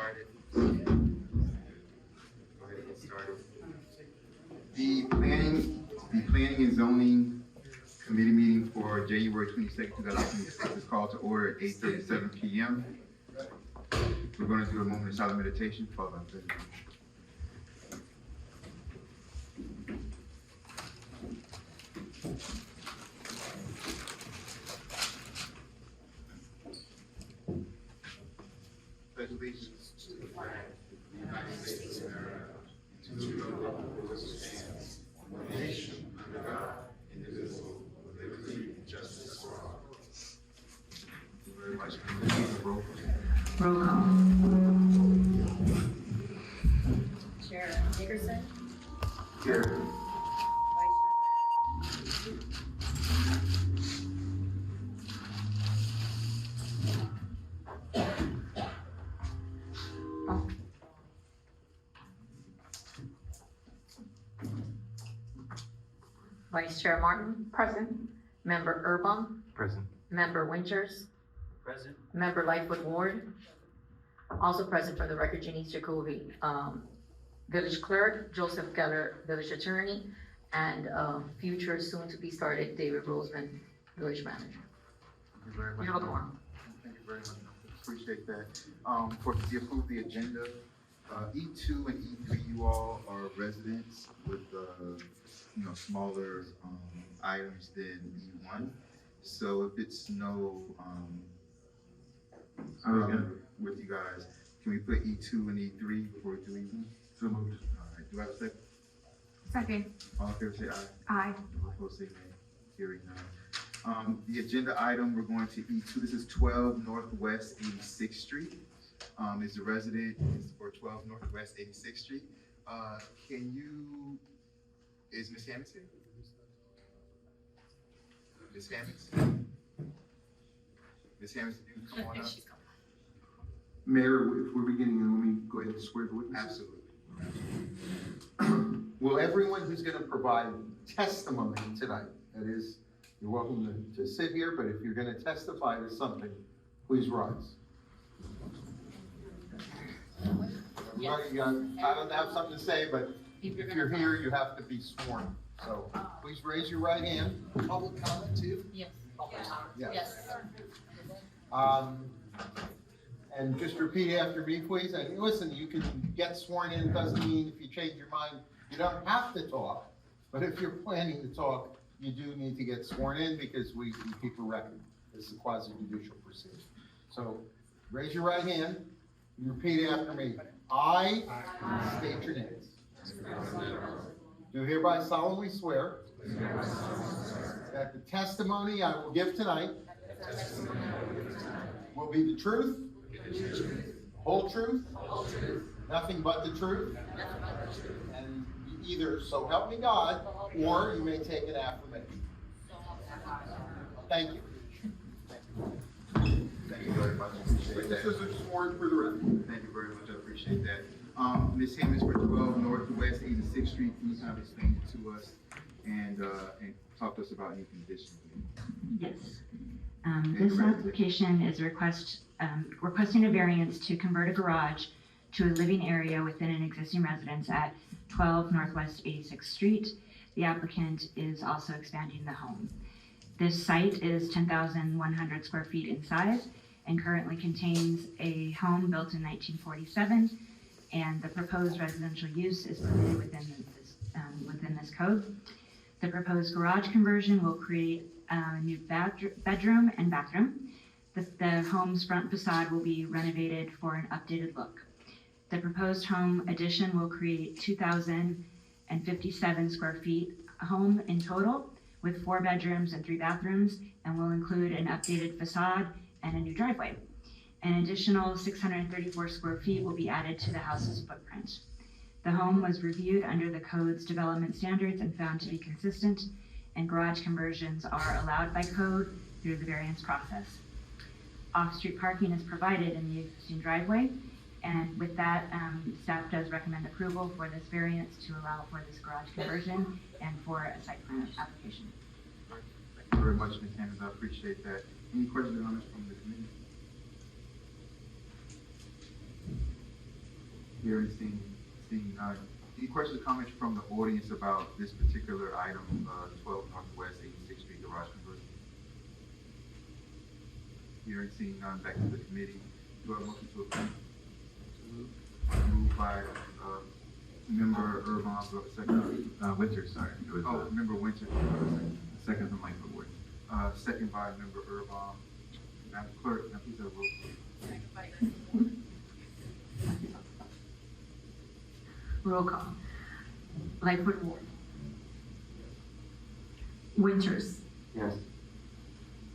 started. Go ahead and get started. The planning and zoning committee meeting for January 22nd, 2026 is called to order at 8:37 p.m. We're going to do a moment of silent meditation followed by prayer. Pledge allegiance to the flag of the United States of America, and to the republic for which it stands, one nation under God, indivisible, with liberty and justice for all. Thank you very much. Roll call. Roll call. Chair Nickerson. Here. Vice Chair Martin. Present. Member Urbom. Present. Member Winters. Present. Member Lightfoot Ward. Also present for the record, Janice Jacoby, Village Clerk, Joseph Geller, Village Attorney, and future soon-to-be started David Roseman, Village Manager. Thank you very much. You have a quorum. Thank you very much. Appreciate that. For the approve the agenda, E2 and E3, you all are residents with smaller items than E1. So if it's no with you guys, can we put E2 and E3 before we do E1? So moved. All right. Do I have a second? Second. All in favor say aye. Aye. All opposed say nay. Hearing none. The agenda item, we're going to E2. This is 12 Northwest 86th Street. Is the resident is for 12 Northwest 86th Street. Is Ms. Hammonds here? Ms. Hammonds? Ms. Hammonds, can you come on up? Mayor, if we're beginning, let me go ahead and swear the witness. Absolutely. Will everyone who's going to provide testimony tonight, that is, you're welcome to sit here, but if you're going to testify to something, please rise. I don't have something to say, but if you're here, you have to be sworn. So please raise your right hand. Public comment too? Yes. Yes. And just repeat after me, please. And listen, you can get sworn in, doesn't mean if you change your mind, you don't have to talk. But if you're planning to talk, you do need to get sworn in because we keep a record. This is a quasi-judicial proceeding. So raise your right hand. You repeat after me. I state your names. Do hereby solemnly swear that the testimony I will give tonight will be the truth, whole truth, nothing but the truth, and either so help me God, or you may take an affirmation. Thank you. Thank you very much. I appreciate that. Witnesses are sworn for the record. Thank you very much. I appreciate that. Ms. Hammonds for 12 Northwest 86th Street, can you kind of explain it to us and talk to us about any conditions? Yes. This application is requesting a variance to convert a garage to a living area within an existing residence at 12 Northwest 86th Street. The applicant is also expanding the home. This site is 10,100 square feet in size and currently contains a home built in 1947, and the proposed residential use is permitted within this code. The proposed garage conversion will create a new bedroom and bathroom. The home's front facade will be renovated for an updated look. The proposed home addition will create 2,057 square feet home in total, with 4 bedrooms and 3 bathrooms, and will include an updated facade and a new driveway. An additional 634 square feet will be added to the house's footprint. The home was reviewed under the code's development standards and found to be consistent, and garage conversions are allowed by code through the variance process. Off-street parking is provided in the existing driveway, and with that, staff does recommend approval for this variance to allow for this garage conversion and for a site plan application. Thank you very much, Ms. Hammonds. I appreciate that. Any questions or comments from the committee? Hearing, seeing none. Any questions or comments from the audience about this particular item, 12 Northwest 86th Street garage conversion? Hearing, seeing none, back to the committee. Do I have a motion to approve? Moved by, member Irvine, do I have a second? Winters, sorry. It was, Oh, member Winter, second from Lightfoot Ward. Second by member Irvine. Madam Clerk, now please have a roll call. Roll call. Lightfoot Ward. Winters. Yes.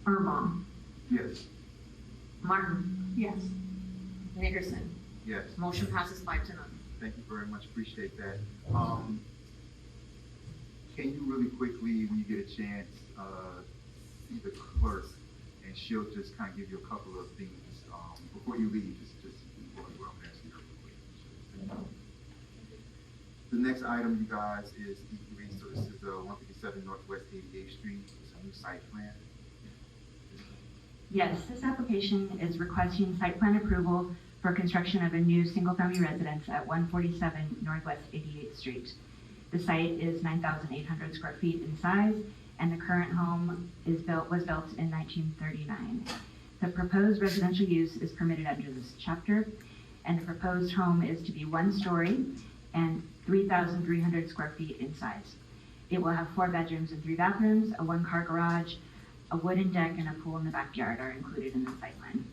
Irvine. Yes. Martin. Yes. Nickerson. Yes. Motion passes 5-0. Thank you very much, appreciate that. Can you really quickly, when you get a chance, see the clerk, and she'll just kind of give you a couple of things, before you leave, just before I'm gonna ask you real quick. The next item, you guys, is E3, so this is, 157 Northwest 88th Street, it's a new site plan. Yes, this application is requesting site plan approval for construction of a new single-family residence at 147 Northwest 88th Street. The site is 9,800 square feet in size, and the current home was built in 1939. The proposed residential use is permitted under this chapter, and the proposed home is to be 1 story and 3,300 square feet in size. It will have 4 bedrooms and 3 bathrooms, a 1-car garage, a wooden deck, and a pool in the backyard are included in the site plan.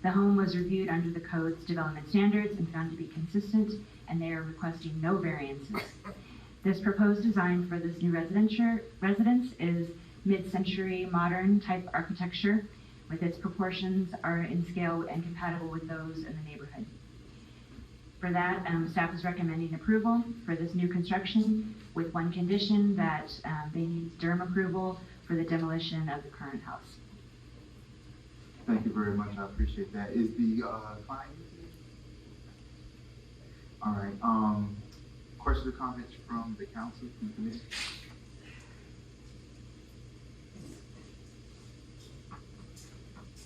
The home was reviewed under the code's development standards and found to be consistent, and they are requesting no variances. This proposed design for this new residence is mid-century modern type architecture, with its proportions are in scale and compatible with those in the neighborhood. For that, staff is recommending approval for this new construction with one condition that they need DERM approval for the demolition of the current house. Thank you very much, I appreciate that. Is the, client here? All right, questions or comments from the council, from the committee?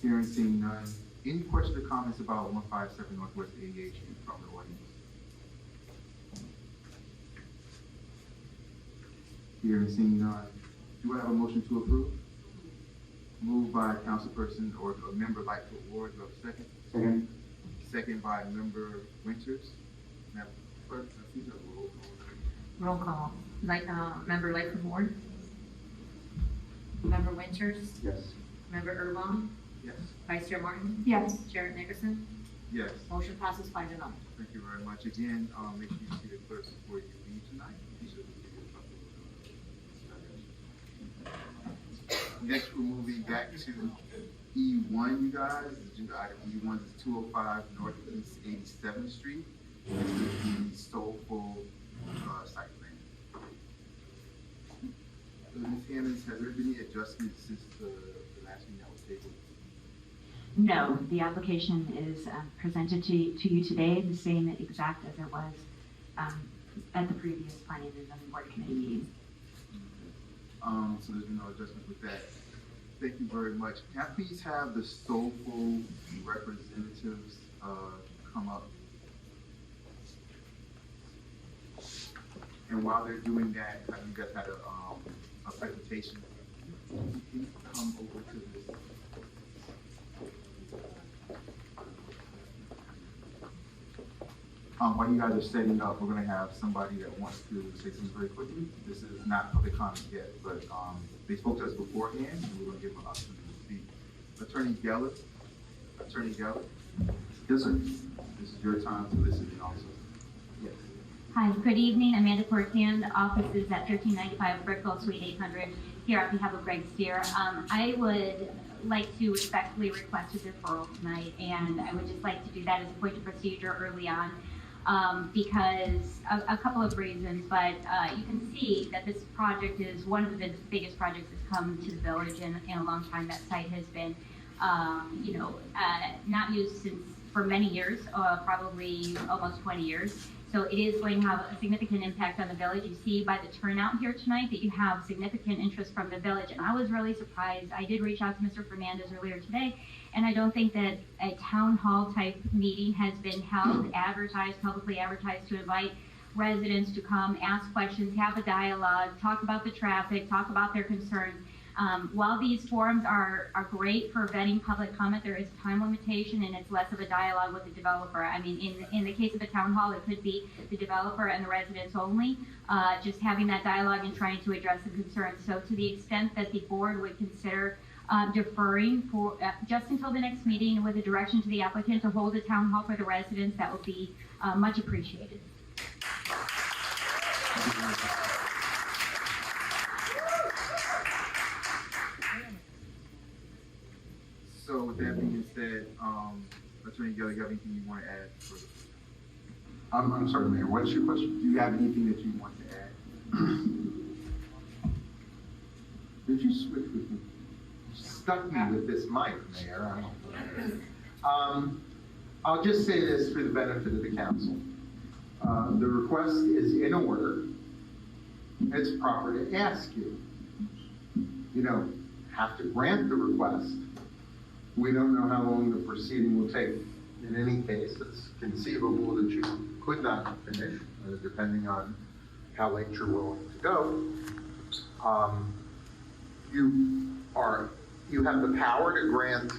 Hearing, seeing none. Any questions or comments about 157 Northwest 88th Street from the audience? Hearing, seeing none. Do I have a motion to approve? Moved by councilperson or a member Lightfoot Ward, do I have a second? Second. Second by member Winters. Madam Clerk, please have a roll call. Roll call. Member Lightfoot Ward. Member Winters. Yes. Member Irvine. Yes. Vice Chair Martin. Yes. Chair Nickerson. Yes, Motion passes 5-0. thank you very much. Again, make sure you see the clerk before you leave tonight. He should give you a couple of, Next, we're moving back to E1, you guys. Agenda item E1 is 205 Northeast 87th Street. This is the Soulful site plan. Ms. Hammonds, has there been any adjustments since the last meeting that was tabled? No, the application is presented to you today, the same exact as it was at the previous planning and zoning board committee meeting. So there's been no adjustment with that. Thank you very much. Can I please have the Soulful representatives come up? And while they're doing that, have you guys had a presentation? Can you come over to this? While you guys are setting up, we're gonna have somebody that wants to say something very quickly. This is not public comment yet, but they spoke to us beforehand, and we're gonna give them an opportunity to speak. Attorney Geller. Attorney Geller. Yes, sir. This is your time to listen in also. Yes. Hi, good evening. Amanda Cortian. The office is at 1395 Brickell, Suite 800, here on behalf of Greg Steer. I would like to respectfully request a deferral tonight, and I would just like to do that as a point of procedure early on, because a couple of reasons, but you can see that this project is one of the biggest projects that's come to the village in a long time. That site has been, not used for many years, probably almost 20 years. So it is going to have a significant impact on the village. You see by the turnout here tonight that you have significant interest from the village. And I was really surprised. I did reach out to Mr. Fernandez earlier today, and I don't think that a town hall type meeting has been held, publicly advertised, to invite residents to come, ask questions, have a dialogue, talk about the traffic, talk about their concerns. While these forums are great for vetting public comment, there is time limitation and it's less of a dialogue with the developer. I mean, in the case of a town hall, it could be the developer and the residents only, just having that dialogue and trying to address the concerns. So to the extent that the board would consider deferring for just until the next meeting with a direction to the applicant to hold a town hall for the residents, that would be much appreciated. So with that being said, Attorney Geller, you have anything you want to add? I'm sorry, Mayor, what's your question? Do you have anything that you want to add? Did you switch with me? You stuck me with this mic, Mayor. I'll just say this for the benefit of the council. The request is in order. It's proper to ask you. You don't have to grant the request. We don't know how long the proceeding will take. In any case, it's conceivable that you could not finish, depending on how late you're willing to go. You have the power to grant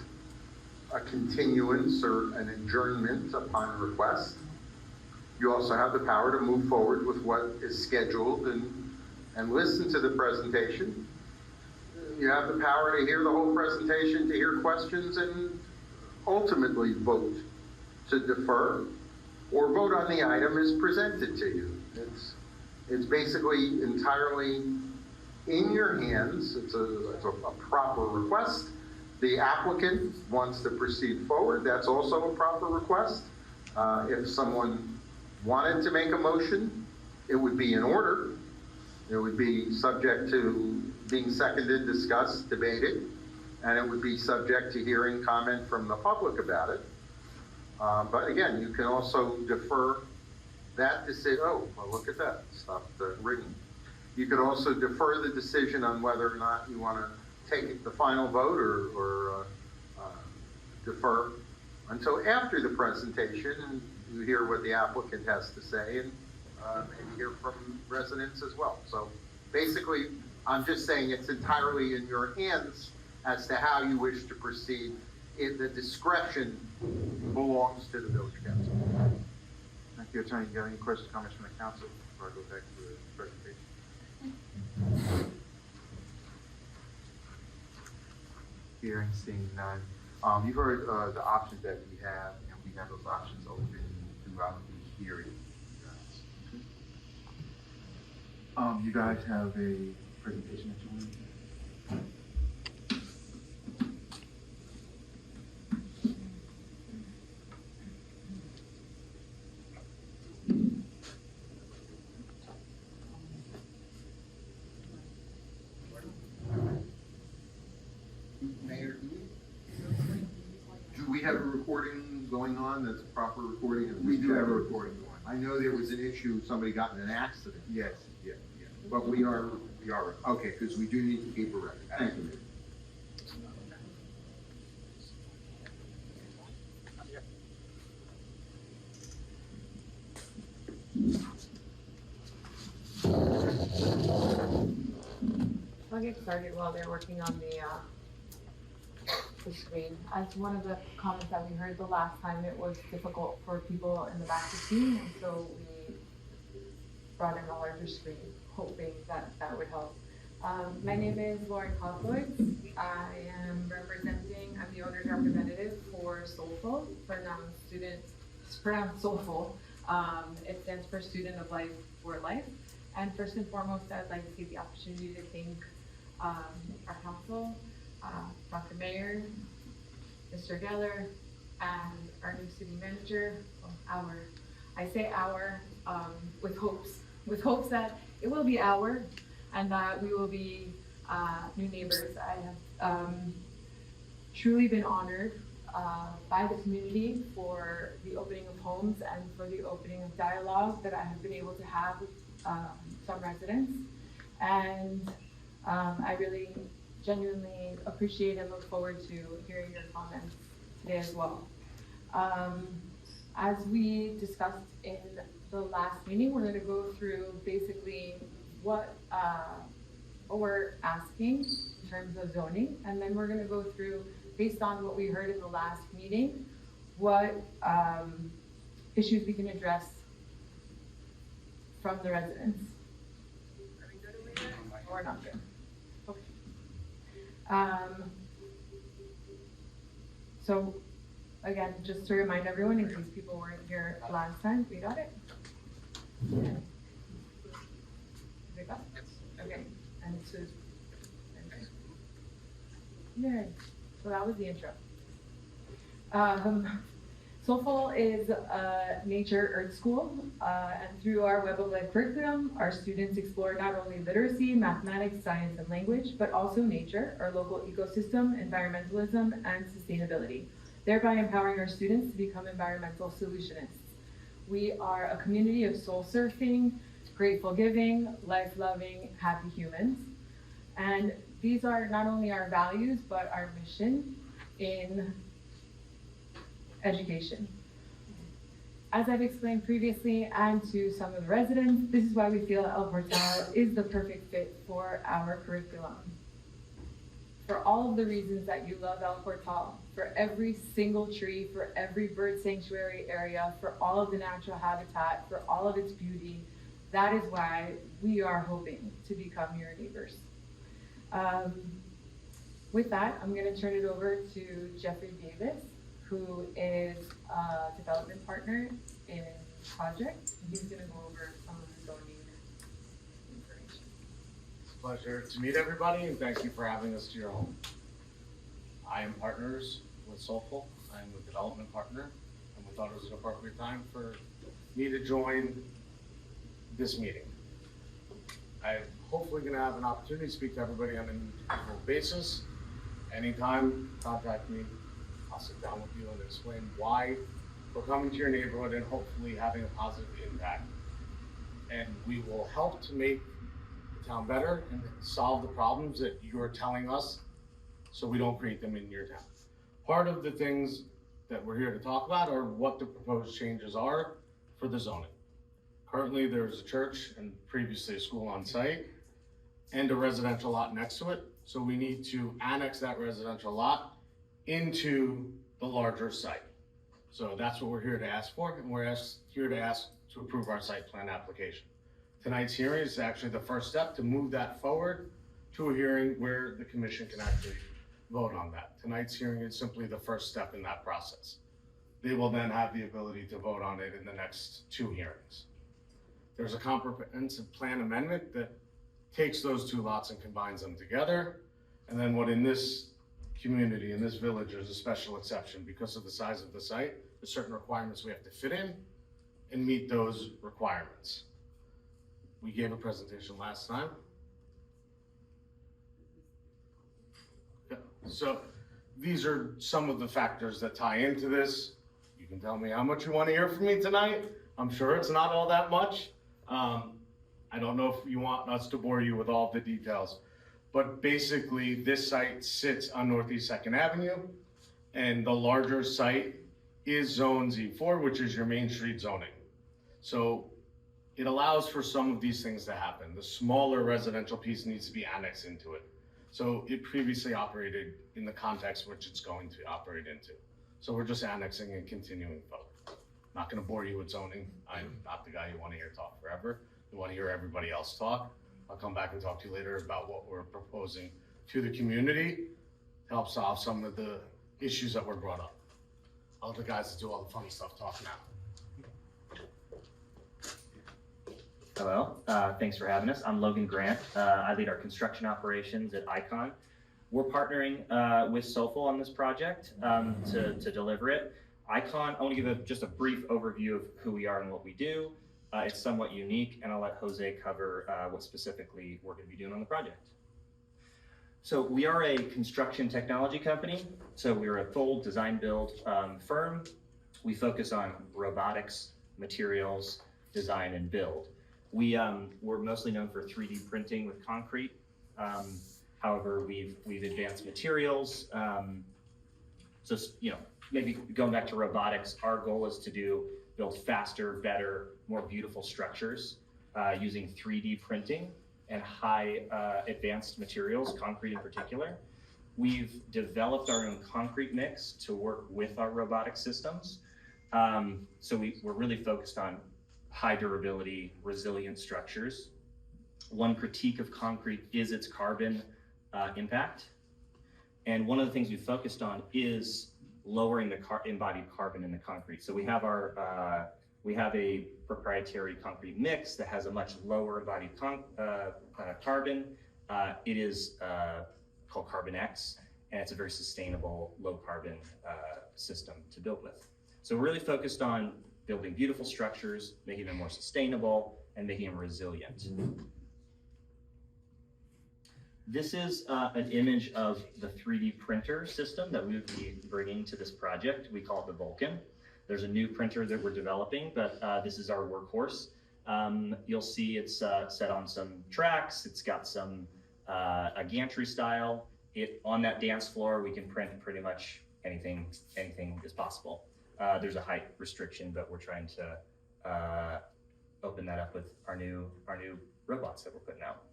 a continuance or an adjournment upon request. You also have the power to move forward with what is scheduled and listen to the presentation. You have the power to hear the whole presentation, to hear questions, and ultimately vote to defer or vote on the item as presented to you. It's basically entirely in your hands. It's a proper request. The applicant wants to proceed forward. That's also a proper request. If someone wanted to make a motion, it would be in order. It would be subject to being seconded, discussed, debated, and it would be subject to hearing comment from the public about it. But again, you can also defer that to say, oh, well, look at that, stop the ringing. You could also defer the decision on whether or not you want to take the final vote or defer until after the presentation and you hear what the applicant has to say and maybe hear from residents as well. So basically, I'm just saying it's entirely in your hands as to how you wish to proceed. The discretion belongs to the village council. Thank you, Attorney. You got any questions, comments from the council before I go back to the presentation? Hearing, seeing none. You've heard the options that we have, and we have those options open throughout the hearing. You guys have a presentation that you want to do? Mayor, do we have a recording going on that's a proper recording? We do have a recording going. I know there was an issue, somebody got in an accident. Yes, yeah. But we are, okay, because we do need to keep a record. Thank you. I'll get started while they're working on the screen. As one of the comments that we heard the last time, it was difficult for people in the back to see, and so we brought in a larger screen, hoping that that would help. My name is Lauren Cosloyd. I am I'm the owner's representative for Soulful, pronounced Soulful. It stands for Student of Life for Life. And first and foremost, I'd like to take the opportunity to thank our council, Dr. Mayor, Mr. Geller, and our new city manager, I say our, with hopes that it will be our, and that we will be new neighbors. I have truly been honored by the community for the opening of homes and for the opening of dialogue that I have been able to have with some residents. And I really genuinely appreciate and look forward to hearing your comments today as well. As we discussed in the last meeting, we're going to go through basically what we're asking in terms of zoning, and then we're going to go through, based on what we heard in the last meeting, what issues we can address from the residents. Are we good over here? Or we're not good? Okay. So again, just to remind everyone, in case people weren't here last time, we got it? Yeah. Is it got? Okay, and it's just, yeah, so that was the intro. Soulful is a nature art school, and through our Web of Life curriculum, our students explore not only literacy, mathematics, science, and language, but also nature, our local ecosystem, environmentalism, and sustainability, thereby empowering our students to become environmental solutionists. We are a community of soul surfing, grateful giving, life-loving, happy humans. And these are not only our values, but our mission in education. As I've explained previously and to some of the residents, this is why we feel El Portal is the perfect fit for our curriculum. For all of the reasons that you love El Portal, for every single tree, for every bird sanctuary area, for all of the natural habitat, for all of its beauty, that is why we are hoping to become your neighbors. With that, I'm going to turn it over to Jeffrey Davis, who is a development partner in the project. He's going to go over some of the zoning information. It's a pleasure to meet everybody, and thank you for having us to your home. I am partners with Soulful. I'm the development partner, and we thought it was an appropriate time for me to join this meeting. I'm hopefully going to have an opportunity to speak to everybody on an individual basis. Anytime, contact me. I'll sit down with you and explain why we're coming to your neighborhood and hopefully having a positive impact. And we will help to make the town better and solve the problems that you're telling us so we don't create them in your town. Part of the things that we're here to talk about are what the proposed changes are for the zoning. Currently, there's a church and previously a school on site and a residential lot next to it. So we need to annex that residential lot into the larger site. So that's what we're here to ask for, and we're here to ask to approve our site plan application. Tonight's hearing is actually the first step to move that forward to a hearing where the commission can actually vote on that. Tonight's hearing is simply the first step in that process. They will then have the ability to vote on it in the next 2 hearings. There's a comprehensive plan amendment that takes those 2 lots and combines them together. And then what in this community, in this village, is a special exception because of the size of the site. There's certain requirements we have to fit in and meet those requirements. We gave a presentation last time. Yeah. So these are some of the factors that tie into this. You can tell me how much you want to hear from me tonight. I'm sure it's not all that much. I don't know if you want us to bore you with all the details, but basically this site sits on Northeast 2nd Avenue, and the larger site is Zone Z4, which is your Main Street zoning. So it allows for some of these things to happen. The smaller residential piece needs to be annexed into it. So it previously operated in the context which it's going to operate into. So we're just annexing and continuing forward. Not gonna bore you with zoning. I'm not the guy you wanna hear talk forever. You wanna hear everybody else talk. I'll come back and talk to you later about what we're proposing to the community to help solve some of the issues that were brought up. I'll let the guys that do all the fun stuff talk now. Hello, thanks for having us. I'm Logan Grant. I lead our construction operations at Icon. We're partnering with Soulful on this project to deliver it. Icon, I want to give just a brief overview of who we are and what we do. It's somewhat unique, and I'll let Jose cover what specifically we're going to be doing on the project. So we are a construction technology company. So we're a full design build firm. We focus on robotics, materials, design, and build. We're mostly known for 3D printing with concrete. However, we've advanced materials. So, you know, maybe going back to robotics, our goal is to build faster, better, more beautiful structures using 3D printing and high advanced materials, concrete in particular. We've developed our own concrete mix to work with our robotic systems. So we're really focused on high durability, resilient structures. One critique of concrete is its carbon impact. And one of the things we focused on is lowering the embodied carbon in the concrete. So we have we have a proprietary concrete mix that has a much lower embodied carbon. It is called Carbon X, and it's a very sustainable, low carbon system to build with. So we're really focused on building beautiful structures, making them more sustainable, and making them resilient. This is an image of the 3D printer system that we would be bringing to this project. We call it the Vulcan. There's a new printer that we're developing, but this is our workhorse. You'll see it's set on some tracks. It's got some a gantry style. On that dance floor, we can print pretty much anything is possible. There's a height restriction, but we're trying to open that up with our new robots that we're putting out.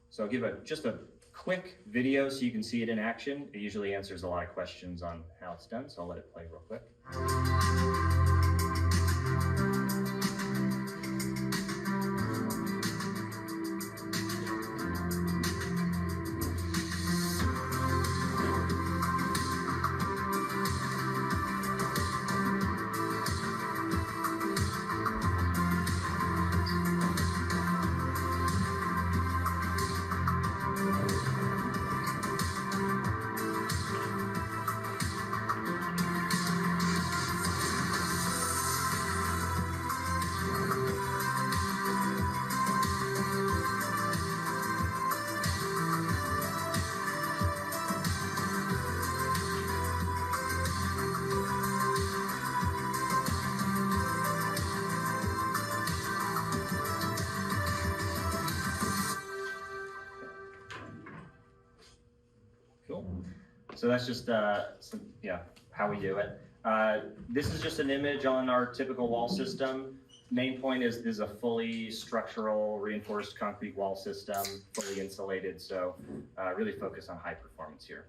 So I'll give just a quick video so you can see it in action. It usually answers a lot of questions on how it's done, so I'll let it play real quick. So that's just how we do it. This is just an image on our typical wall system. Main point is this is a fully structural reinforced concrete wall system, fully insulated. So really focus on high performance here.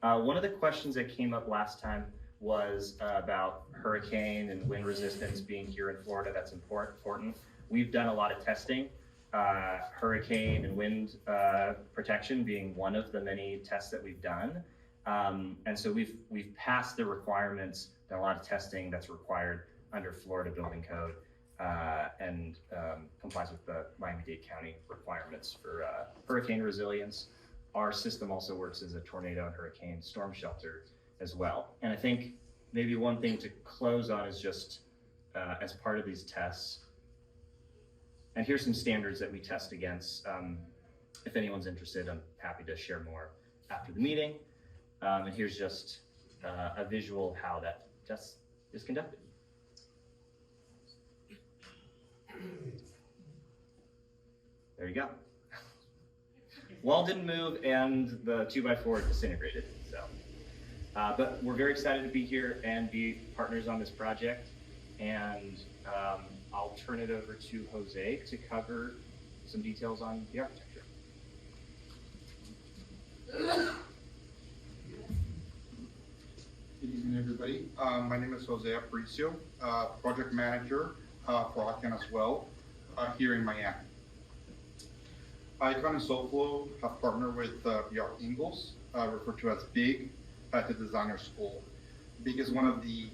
One of the questions that came up last time was about hurricane and wind resistance being here in Florida. That's important. We've done a lot of testing. Hurricane and wind protection being one of the many tests that we've done. And so we've passed the requirements, done a lot of testing that's required under Florida Building Code and complies with the Miami-Dade County requirements for hurricane resilience. Our system also works as a tornado and hurricane storm shelter as well. And I think maybe one thing to close on is just as part of these tests, and here's some standards that we test against. If anyone's interested, I'm happy to share more after the meeting. And here's just a visual of how that test is conducted. There you go. Wall didn't move and the 2x4 disintegrated. So, but we're very excited to be here and be partners on this project. And I'll turn it over to Jose to cover some details on the architecture. Good evening, everybody. My name is Jose Aparicio, project manager for ICON as well, here in Miami. ICON and SoFlo have partnered with BR Ingalls, referred to as BIG, at the designer school. BIG is one of the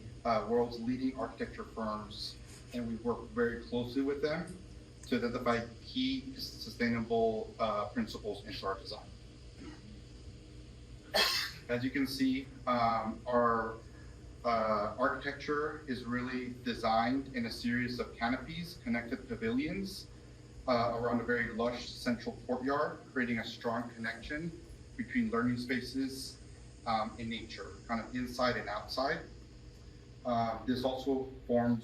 world's leading architecture firms, and we work very closely with them to identify key sustainable principles into our design. As you can see, our architecture is really designed in a series of canopies, connected pavilions, around a very lush central courtyard, creating a strong connection between learning spaces and nature, kind of inside and outside. This form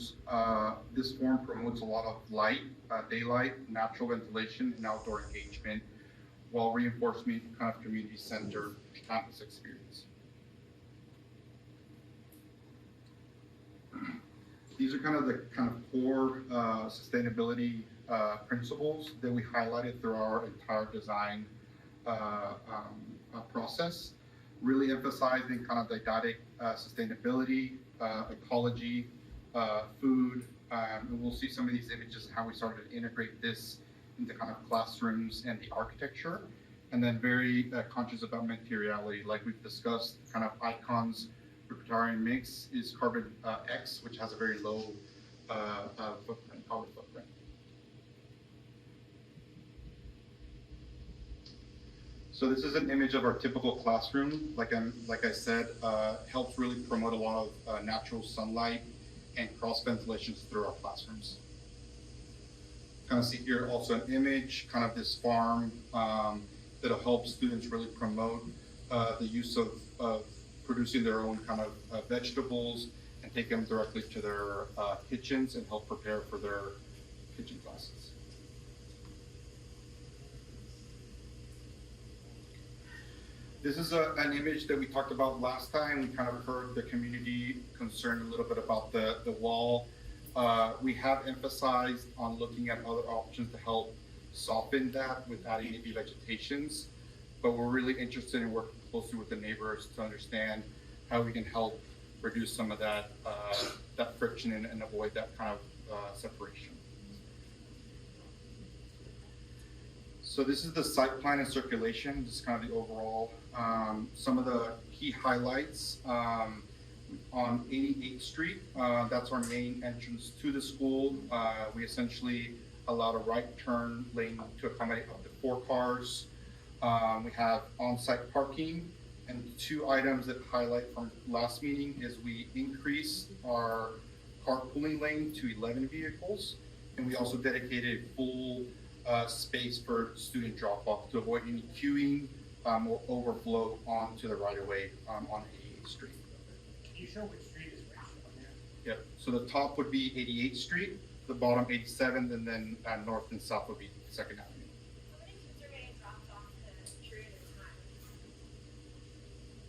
promotes a lot of light, daylight, natural ventilation, and outdoor engagement, while reinforcing kind of community-centered campus experience. These are kind of the core sustainability principles that we highlighted through our entire design process, really emphasizing kind of didactic sustainability, ecology, food, and we'll see some of these images, how we started to integrate this into kind of classrooms and the architecture, and then very conscious about materiality, like we've discussed. Kind of Icon's repertoire mix is carbon X, which has a very low footprint, carbon footprint. So this is an image of our typical classroom. Like I said, helps really promote a lot of natural sunlight and cross ventilations through our classrooms. Kind of see here also an image, kind of this farm that'll help students really promote the use of producing their own kind of vegetables and take them directly to their kitchens and help prepare for their kitchen classes. This is an image that we talked about last time. We kind of heard the community concerned a little bit about the wall. We have emphasized on looking at other options to help soften that with adding maybe vegetations, but we're really interested in working closely with the neighbors to understand how we can help reduce some of that that friction and avoid that kind of separation. So this is the site plan and circulation, just kind of the overall. Some of the key highlights on 88th Street, that's our main entrance to the school. We essentially allowed a right turn lane to accommodate up to 4 cars. We have on-site parking, and 2 items that highlight from last meeting is we increased our carpooling lane to 11 vehicles, and we also dedicated full space for student drop-off to avoid any queuing or overflow onto the right-of-way on 88th Street. Can you show which street is right on there? Yep, so the top would be 88th Street, the bottom 87th, and then north and south would be 2nd Avenue. How many kids are getting dropped off the tree at a time?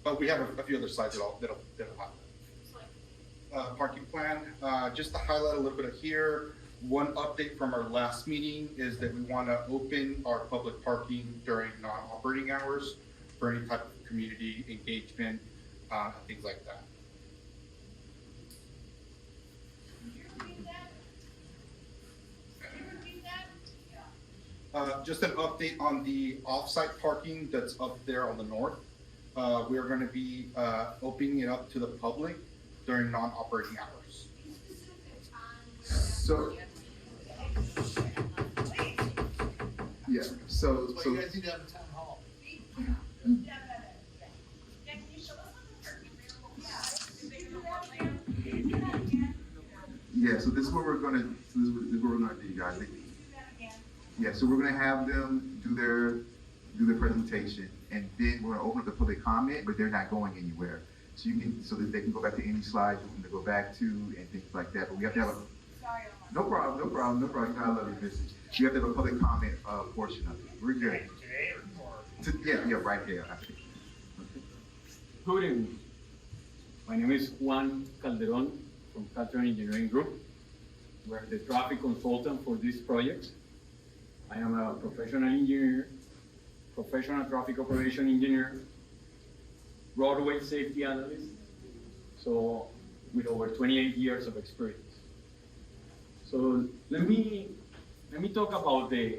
But we have a few other sites that'll have that. So like, Parking plan, just to highlight a little bit of here, one update from our last meeting is that we want to open our public parking during non-operating hours for any type of community engagement, things like that. Can you repeat that? Can you repeat that? Just an update on the off-site parking that's up there on the north. We are going to be opening it up to the public during non-operating hours. So, yeah, so You guys need to have a town hall. Yeah, can you show us what the parking available? Yeah. Bigger than one land? yeah, so this is what we're gonna do, you guys. Yeah, so we're gonna have them do their presentation, and then we're gonna open up the public comment, but they're not going anywhere. So that they can go back to any slides you want them to go back to and things like that. But we have to have a no problem. You know I love you, Missy. You have to have a public comment portion of it. We're good. Today or? Yeah, right here. Good evening. My name is Juan Calderon from Calderon Engineering Group. We're the traffic consultant for this project. I am a professional engineer, professional traffic operation engineer, roadway safety analyst, so with over 28 years of experience. So let me talk about the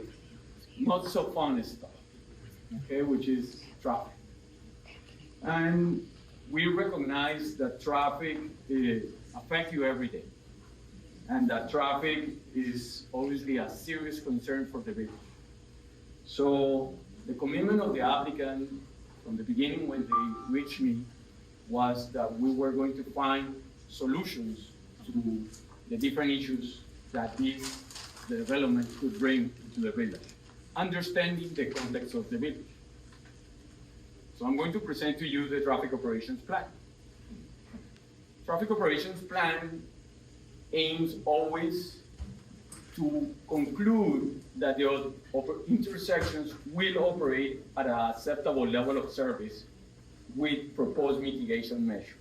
not so fun stuff, okay, which is traffic. And we recognize that traffic affects you every day, and that traffic is obviously a serious concern for the village. So the commitment of the applicant from the beginning when they reached me was that we were going to find solutions to the different issues that this development could bring into the village, understanding the context of the village. So I'm going to present to you the traffic operations plan. Traffic operations plan aims always to conclude that the intersections will operate at an acceptable level of service with proposed mitigation measures.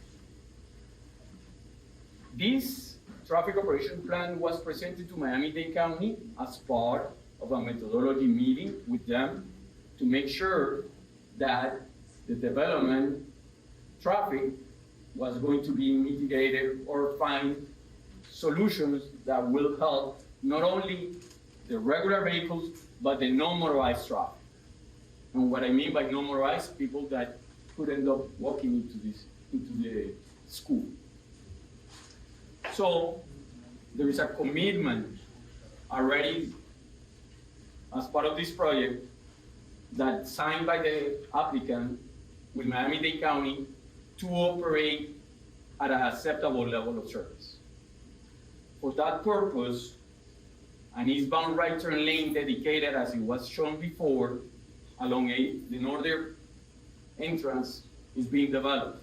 This traffic operation plan was presented to Miami-Dade County as part of a methodology meeting with them to make sure that the development traffic was going to be mitigated or find solutions that will help not only the regular vehicles, but the non-motorized traffic. And what I mean by non-motorized, people that could end up walking into the school. So there is a commitment already as part of this project that signed by the applicant with Miami-Dade County to operate at an acceptable level of service. For that purpose, an eastbound right turn lane dedicated, as it was shown before, along the northern entrance is being developed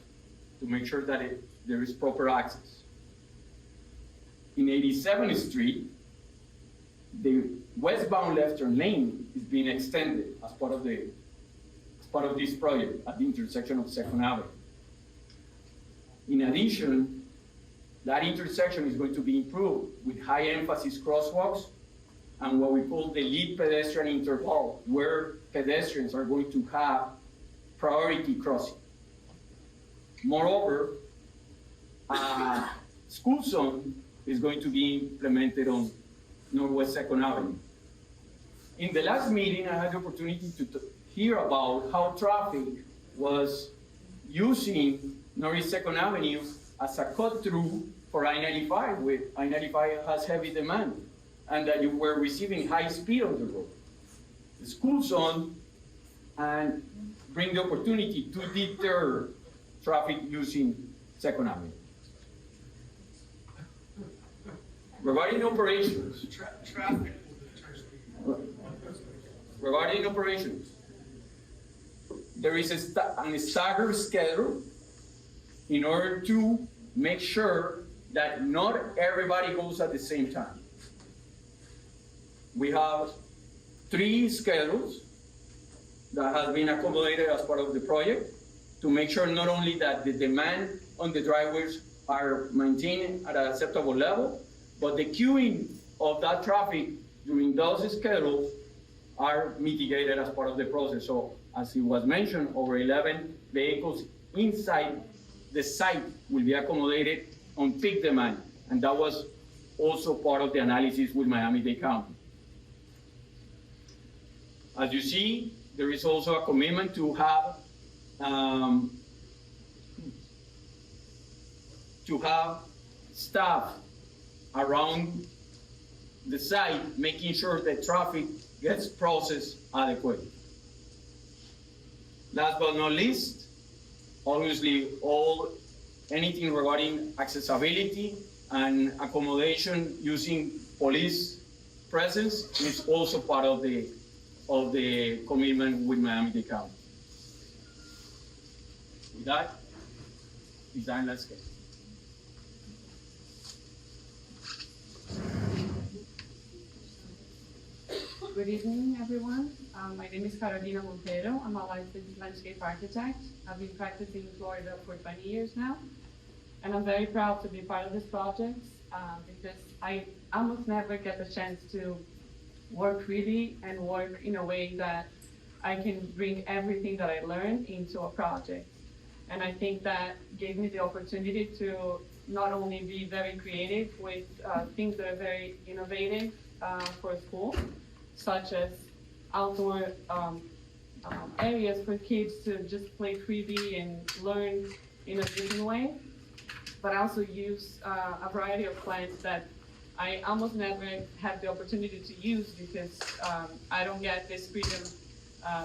to make sure that there is proper access. In 87th Street, the westbound left turn lane is being extended as part of this project at the intersection of 2nd Avenue. In addition, that intersection is going to be improved with high emphasis crosswalks and what we call the lead pedestrian interval, where pedestrians are going to have priority crossing. Moreover, a school zone is going to be implemented on Northwest 2nd Avenue. In the last meeting, I had the opportunity to hear about how traffic was using Northeast 2nd Avenue as a cut-through for I-95, where I-95 has heavy demand, and that you were receiving high speed on the road. The school zone and bring the opportunity to deter traffic using 2nd Avenue. Regarding operations, regarding operations, there is a staggered schedule in order to make sure that not everybody goes at the same time. We have 3 schedules that have been accommodated as part of the project to make sure not only that the demand on the driveways are maintained at an acceptable level, but the queuing of that traffic during those schedules are mitigated as part of the process. So as it was mentioned, over 11 vehicles inside the site will be accommodated on peak demand. And that was also part of the analysis with Miami-Dade County. As you see, there is also a commitment to have staff around the site, making sure that traffic gets processed adequately. Last but not least, obviously anything regarding accessibility and accommodation using police presence is also part of the commitment with Miami-Dade County. With that, design landscape. Good evening, everyone. My name is Carolina Montero. I'm a licensed landscape architect. I've been practicing in Florida for 20 years now. And I'm very proud to be part of this project because I almost never get the chance to work freely and work in a way that I can bring everything that I learned into a project. And I think that gave me the opportunity to not only be very creative with things that are very innovative for school, such as outdoor areas for kids to just play freely and learn in a different way, but also use a variety of plants that I almost never have the opportunity to use because I don't get this freedom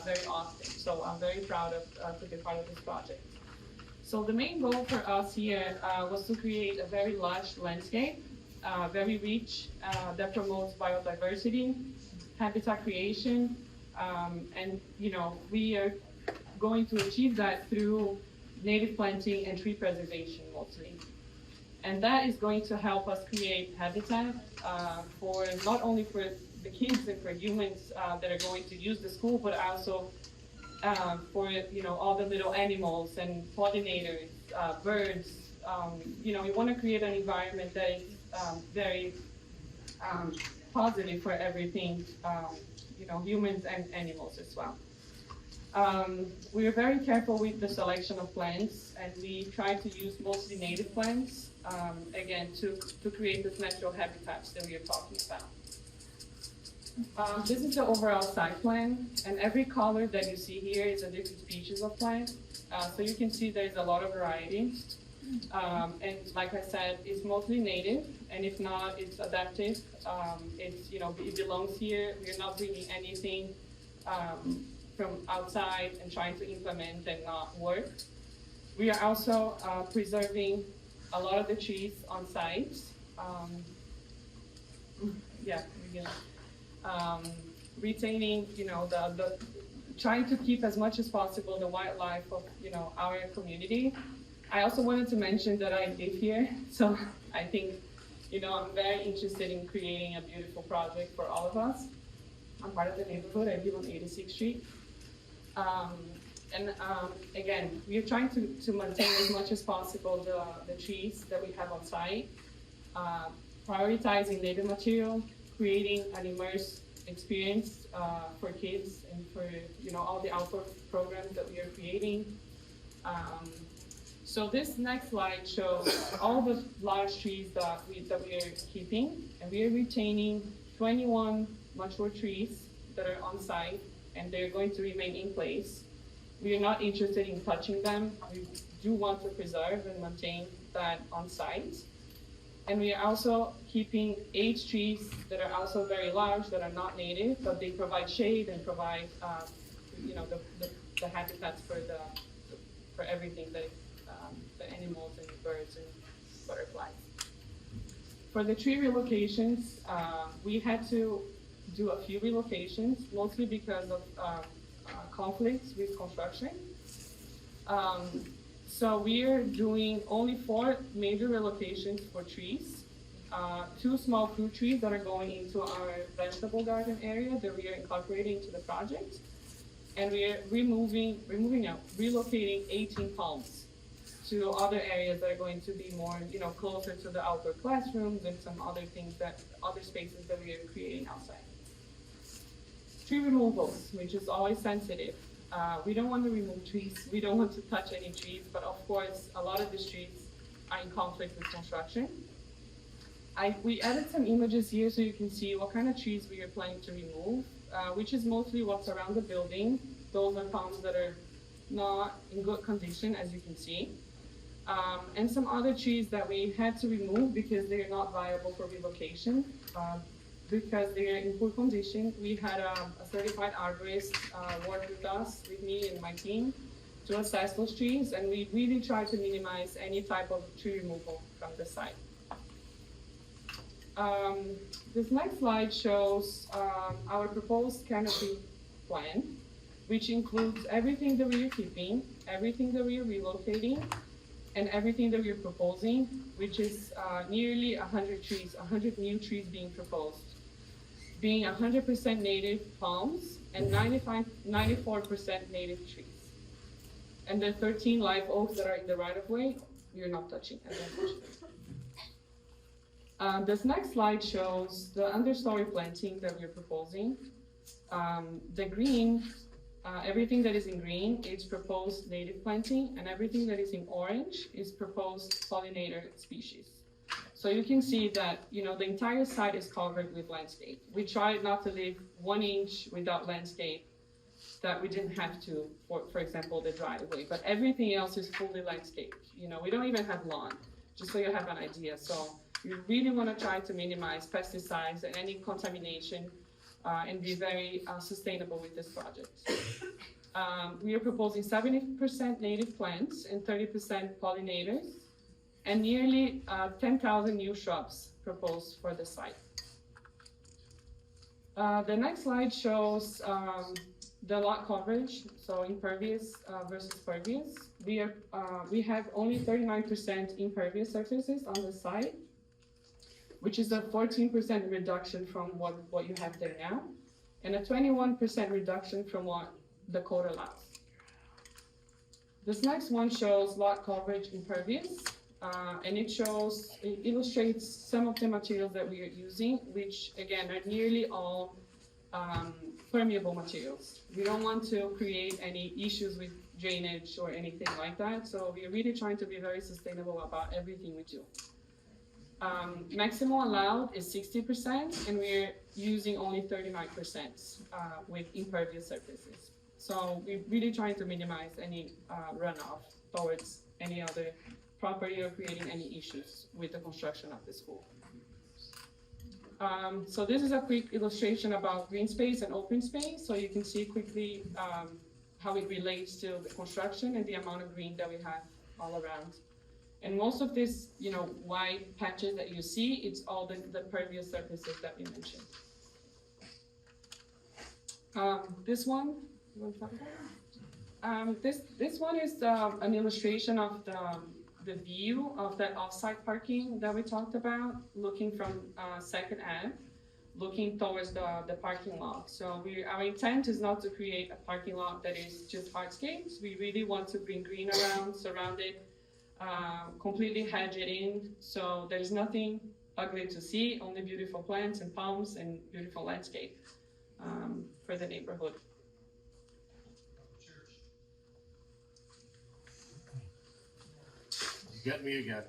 very often. So I'm very proud of to be part of this project. So the main goal for us here was to create a very lush landscape, very rich, that promotes biodiversity, habitat creation, and, you know, we are going to achieve that through native planting and tree preservation mostly. And that is going to help us create habitat for not only for the kids and for humans that are going to use the school, but also for, you know, all the little animals and pollinators, birds. You know, we want to create an environment that is very positive for everything, you know, humans and animals as well. We are very careful with the selection of plants, and we try to use mostly native plants, again, to create this natural habitats that we are talking about. This is the overall site plan, and every color that you see here is a different species of plant. So you can see there's a lot of variety. And like I said, it's mostly native, and if not, it's adaptive. It's, you know, it belongs here. We're not bringing anything from outside and trying to implement and not work. We are also preserving a lot of the trees on site. Retaining, you know, trying to keep as much as possible the wildlife of, you know, our community. I also wanted to mention that I live here, so I think, you know, I'm very interested in creating a beautiful project for all of us. I'm part of the neighborhood. I live on 86th Street. Again, we are trying to maintain as much as possible the trees that we have on site, prioritizing native material, creating an immersive experience for kids and for, you know, all the outdoor programs that we are creating. So this next slide shows all the large trees that we are keeping, and we are retaining 21 mature trees that are on site, and they're going to remain in place. We are not interested in touching them. We do want to preserve and maintain that on site. And we are also keeping 8 trees that are also very large, that are not native, but they provide shade and provide, you know, the habitats for everything that the animals and birds and butterflies. For the tree relocations, we had to do a few relocations, mostly because of conflicts with construction. So we are doing only 4 major relocations for trees. 2 small fruit trees that are going into our vegetable garden area that we are incorporating into the project. And we are relocating 18 palms to other areas that are going to be more, you know, closer to the outdoor classrooms and some other things other spaces that we are creating outside. Tree removals, which is always sensitive. We don't want to remove trees. We don't want to touch any trees, but of course, a lot of these trees are in conflict with construction. We added some images here so you can see what kind of trees we are planning to remove, which is mostly what's around the building. Those are palms that are not in good condition, as you can see. And some other trees that we had to remove because they are not viable for relocation. Because they are in poor condition. We had a certified arborist work with me and my team to assess those trees, and we really try to minimize any type of tree removal from the site. This next slide shows our proposed canopy plan, which includes everything that we are keeping, everything that we are relocating, and everything that we are proposing, which is nearly 100 trees, 100 new trees being proposed, being 100% native palms and 94% native trees. And the 13 live oaks that are in the right-of-way, we are not touching, as I mentioned. This next slide shows the understory planting that we're proposing. The green, everything that is in green is proposed native planting, and everything that is in orange is proposed pollinator species. So you can see that, you know, the entire site is covered with landscape. We tried not to leave 1 inch without landscape that we didn't have to, for example, the driveway, but everything else is fully landscaped. You know, we don't even have lawn, just so you have an idea. So we really want to try to minimize pesticides and any contamination and be very sustainable with this project. We are proposing 70% native plants and 30% pollinators, and nearly 10,000 new shrubs proposed for the site. The next slide shows the lot coverage, so impervious versus pervious. We have only 39% impervious surfaces on the site, which is a 14% reduction from what you have there now, and a 21% reduction from what the code allows. This next one shows lot coverage impervious, and it illustrates some of the materials that we are using, which again are nearly all permeable materials. We don't want to create any issues with drainage or anything like that, so we're really trying to be very sustainable about everything we do. Maximum allowed is 60%, and we're using only 39% with impervious surfaces. So we're really trying to minimize any runoff towards any other property or creating any issues with the construction of the school. So this is a quick illustration about green space and open space, so you can see quickly how it relates to the construction and the amount of green that we have all around. And most of this, white patches that you see, it's all the pervious surfaces that we mentioned. This one, you want to talk about it? This one is an illustration of the view of that off-site parking that we talked about, looking from 2nd Ave, looking towards the parking lot. So our intent is not to create a parking lot that is just hardscapes. We really want to bring green around, surround it, completely hedge it in, so there's nothing ugly to see, only beautiful plants and palms and beautiful landscape for the neighborhood. You get me again.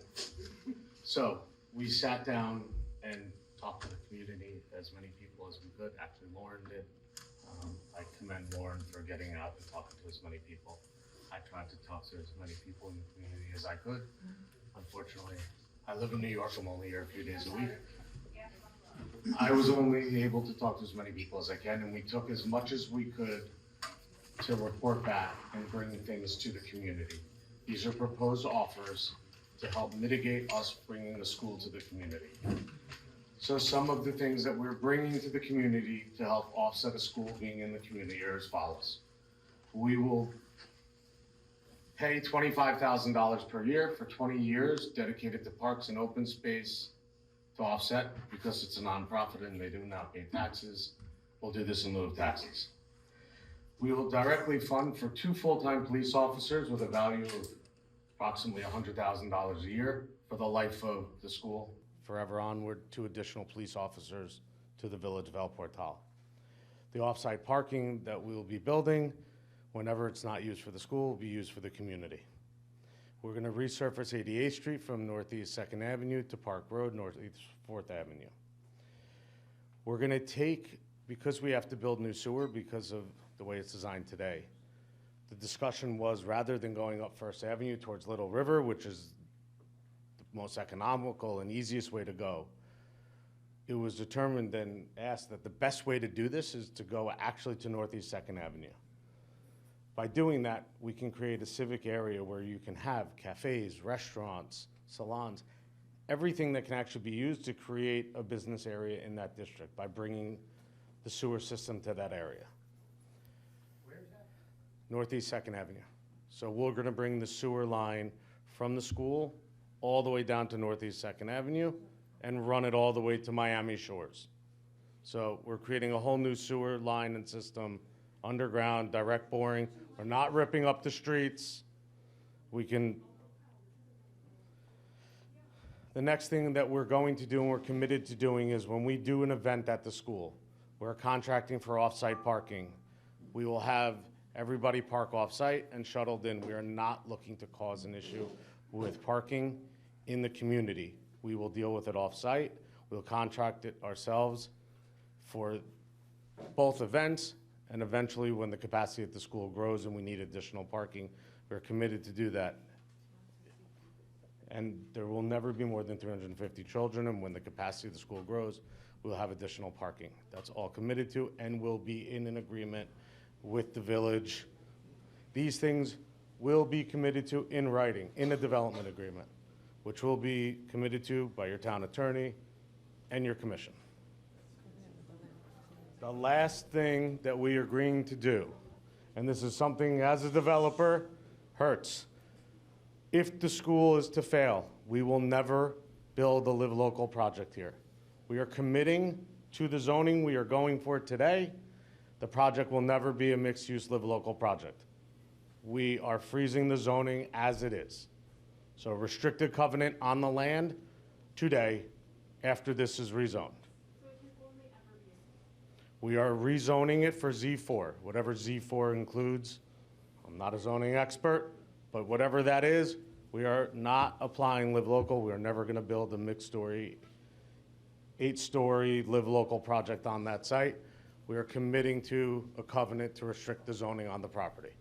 So we sat down and talked to the community, as many people as we could. Actually, Lauren did. I commend Lauren for getting out and talking to as many people. I tried to talk to as many people in the community as I could. Unfortunately, I live in New York. I'm only here a few days a week. I was only able to talk to as many people as I can, and we took as much as we could to report back and bring things to the community. These are proposed offers to help mitigate us bringing the school to the community. So some of the things that we're bringing to the community to help offset a school being in the community are as follows. We will pay $25,000 per year for 20 years dedicated to parks and open space to offset, because it's a nonprofit and they do not pay taxes. We'll do this in lieu of taxes. We will directly fund for 2 full-time police officers with a value of approximately $100,000 a year for the life of the school. Forever onward, 2 additional police officers to the village of El Portal. The off-site parking that we will be building, whenever it's not used for the school, will be used for the community. We're going to resurface 88th Street from Northeast 2nd Avenue to Park Road, Northeast 4th Avenue. We're going to take, because we have to build new sewer because of the way it's designed today, the discussion was, rather than going up First Avenue towards Little River, which is the most economical and easiest way to go, it was determined and asked that the best way to do this is to go actually to Northeast 2nd Avenue. By doing that, we can create a civic area where you can have cafes, restaurants, salons, everything that can actually be used to create a business area in that district by bringing the sewer system to that area. Where is that? Northeast 2nd Avenue. So we're going to bring the sewer line from the school all the way down to Northeast 2nd Avenue and run it all the way to Miami Shores. So we're creating a whole new sewer line and system, underground, direct boring. We're not ripping up the streets. The next thing that we're going to do and we're committed to doing is when we do an event at the school, we're contracting for off-site parking. We will have everybody park off-site and shuttled in. We are not looking to cause an issue with parking in the community. We will deal with it off-site. We'll contract it ourselves for both events, and eventually when the capacity at the school grows and we need additional parking, we're committed to do that. And there will never be more than 350 children, and when the capacity of the school grows, we'll have additional parking. That's all committed to, and we'll be in an agreement with the village. These things will be committed to in writing, in a development agreement, which will be committed to by your town attorney and your commission. the last thing that we are agreeing to do, and this is something as a developer hurts. If the school is to fail, we will never build a Live Local project here. We are committing to the zoning we are going for today. The project will never be a mixed-use Live Local project. We are freezing the zoning as it is. So restricted covenant on the land today after this is rezoned. We are rezoning it for Z4, whatever Z4 includes. I'm not a zoning expert, but whatever that is, we are not applying Live Local. We are never going to build a mixed-story, 8-story Live Local project on that site. We are committing to a covenant to restrict the zoning on the property.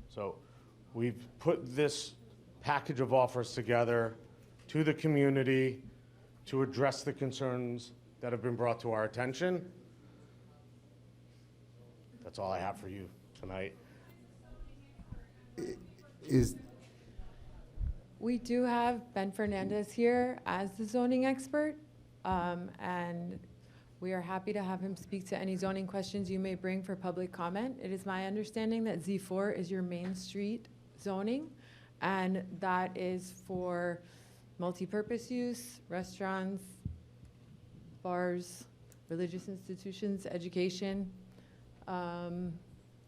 So we've put this package of offers together to the community to address the concerns that have been brought to our attention. That's all I have for you tonight. We do have Ben Fernandez here as the zoning expert, and we are happy to have him speak to any zoning questions you may bring for public comment. It is my understanding that Z4 is your Main Street zoning, and that is for multi-purpose use, restaurants, bars, religious institutions, education.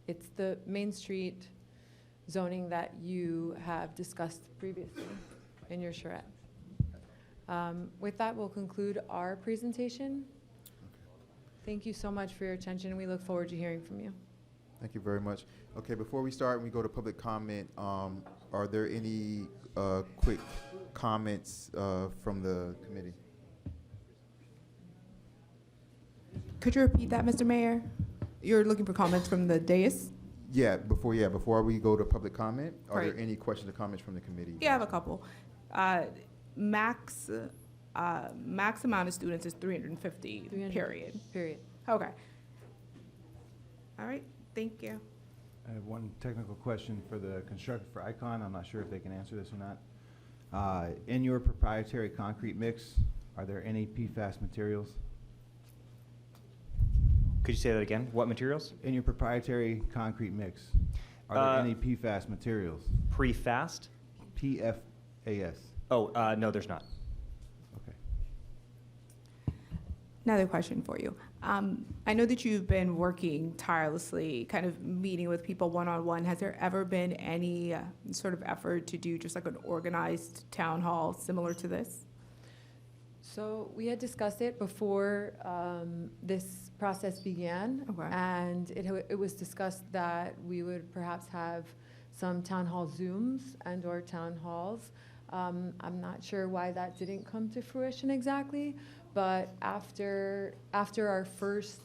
It's the Main Street zoning that you have discussed previously in your charrette. With that, we'll conclude our presentation. Thank you so much for your attention. We look forward to hearing from you. Thank you very much. Okay, before we start, we go to public comment. Are there any quick comments from the committee? Could you repeat that, Mr. Mayor? You're looking for comments from the dais? Before we go to public comment, are Right. there any questions or comments from the committee? Yeah, I have a couple. Max amount of students is 350, period. Period. Okay. All right, thank you. I have one technical question for the constructor for Icon. I'm not sure if they can answer this or not. In your proprietary concrete mix, are there any PFAS materials? Could you say that again? What materials? In your proprietary concrete mix, are there any PFAS materials? Pre-fast? PFAS. Oh, no, there's not. Okay. Another question for you. I know that you've been working tirelessly, kind of meeting with people one-on-one. Has there ever been any sort of effort to do just like an organized town hall similar to this? So we had discussed it before this process began, Okay. and it was discussed that we would perhaps have some town hall Zooms and/or town halls. I'm not sure why that didn't come to fruition exactly, but after our first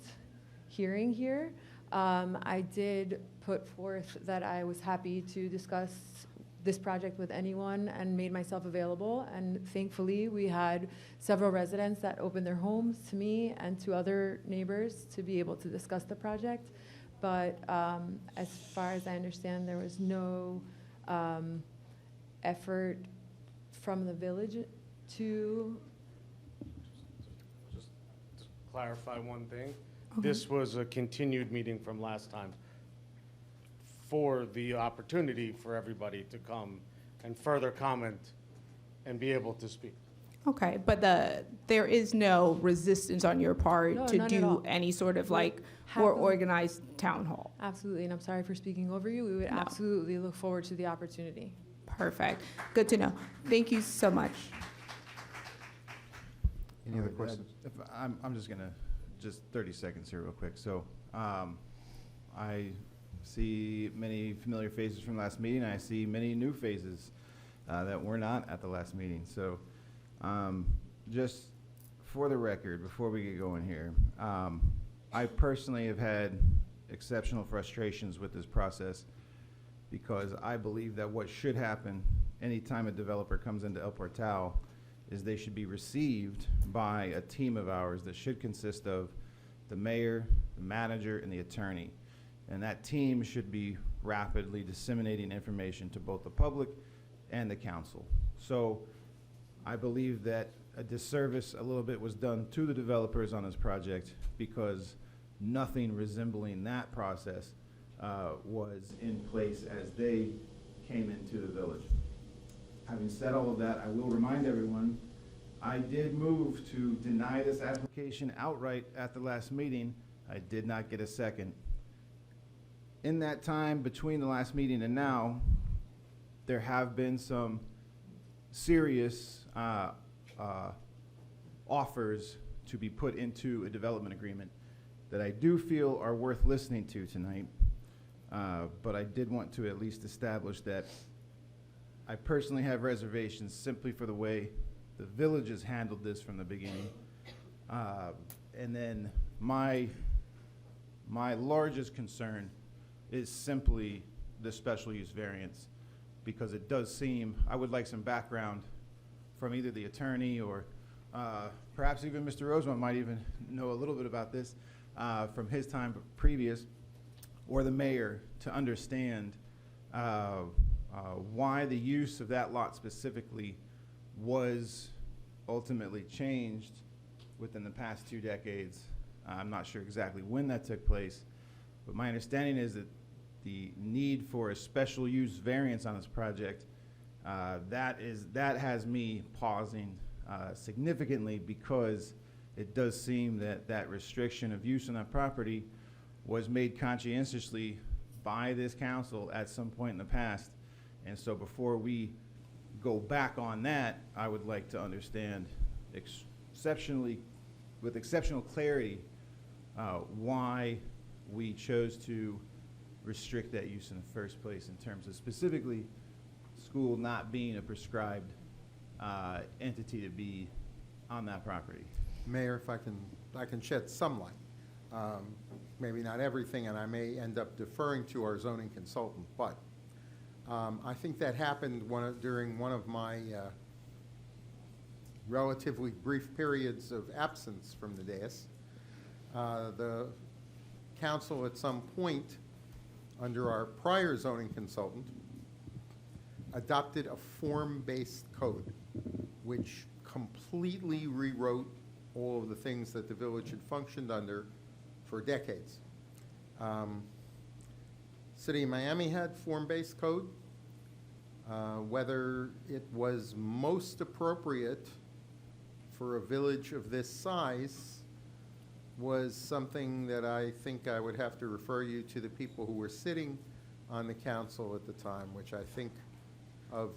hearing here, I did put forth that I was happy to discuss this project with anyone and made myself available. And thankfully, we had several residents that opened their homes to me and to other neighbors to be able to discuss the project. But as far as I understand, there was no effort from the village to. Just to clarify one thing. This was a continued meeting from last time for the opportunity for everybody to come and further comment and be able to speak. Okay, but there is no resistance on your part No, to none at do all. any sort of We like have more them- organized town hall? Absolutely, and I'm sorry for speaking over you. We would No. absolutely look forward to the opportunity. Perfect. Good to know. Thank you so much. Any other questions? If I'm just gonna, just 30 seconds here real quick. So, I see many familiar faces from last meeting. I see many new faces that were not at the last meeting. So, just for the record, before we get going here, I personally have had exceptional frustrations with this process because I believe that what should happen anytime a developer comes into El Portal is they should be received by a team of ours that should consist of the mayor, the manager, and the attorney. And that team should be rapidly disseminating information to both the public and the council. So I believe that a disservice a little bit was done to the developers on this project because nothing resembling that process was in place as they came into the village. Having said all of that, I will remind everyone, I did move to deny this application outright at the last meeting. I did not get a second. In that time between the last meeting and now, there have been some serious offers to be put into a development agreement that I do feel are worth listening to tonight. But I did want to at least establish that I personally have reservations simply for the way the village has handled this from the beginning. And then my largest concern is simply the special use variance, because it does seem, I would like some background from either the attorney or perhaps even Mr. Rosemont might even know a little bit about this from his time previous, or the mayor, to understand why the use of that lot specifically was ultimately changed within the past 2 decades. I'm not sure exactly when that took place, but my understanding is that the need for a special use variance on this project, that has me pausing significantly, because it does seem that that restriction of use on that property was made conscientiously by this council at some point in the past. And so before we go back on that, I would like to understand with exceptional clarity why we chose to restrict that use in the first place, in terms of specifically school not being a prescribed entity to be on that property. Mayor, if I can shed some light. Maybe not everything, and I may end up deferring to our zoning consultant, but I think that happened during one of my relatively brief periods of absence from the dais. The council at some point, under our prior zoning consultant, adopted a form-based code, which completely rewrote all of the things that the village had functioned under for decades. City of Miami had form-based code. Whether it was most appropriate for a village of this size was something that I think I would have to refer you to the people who were sitting on the council at the time, which I think of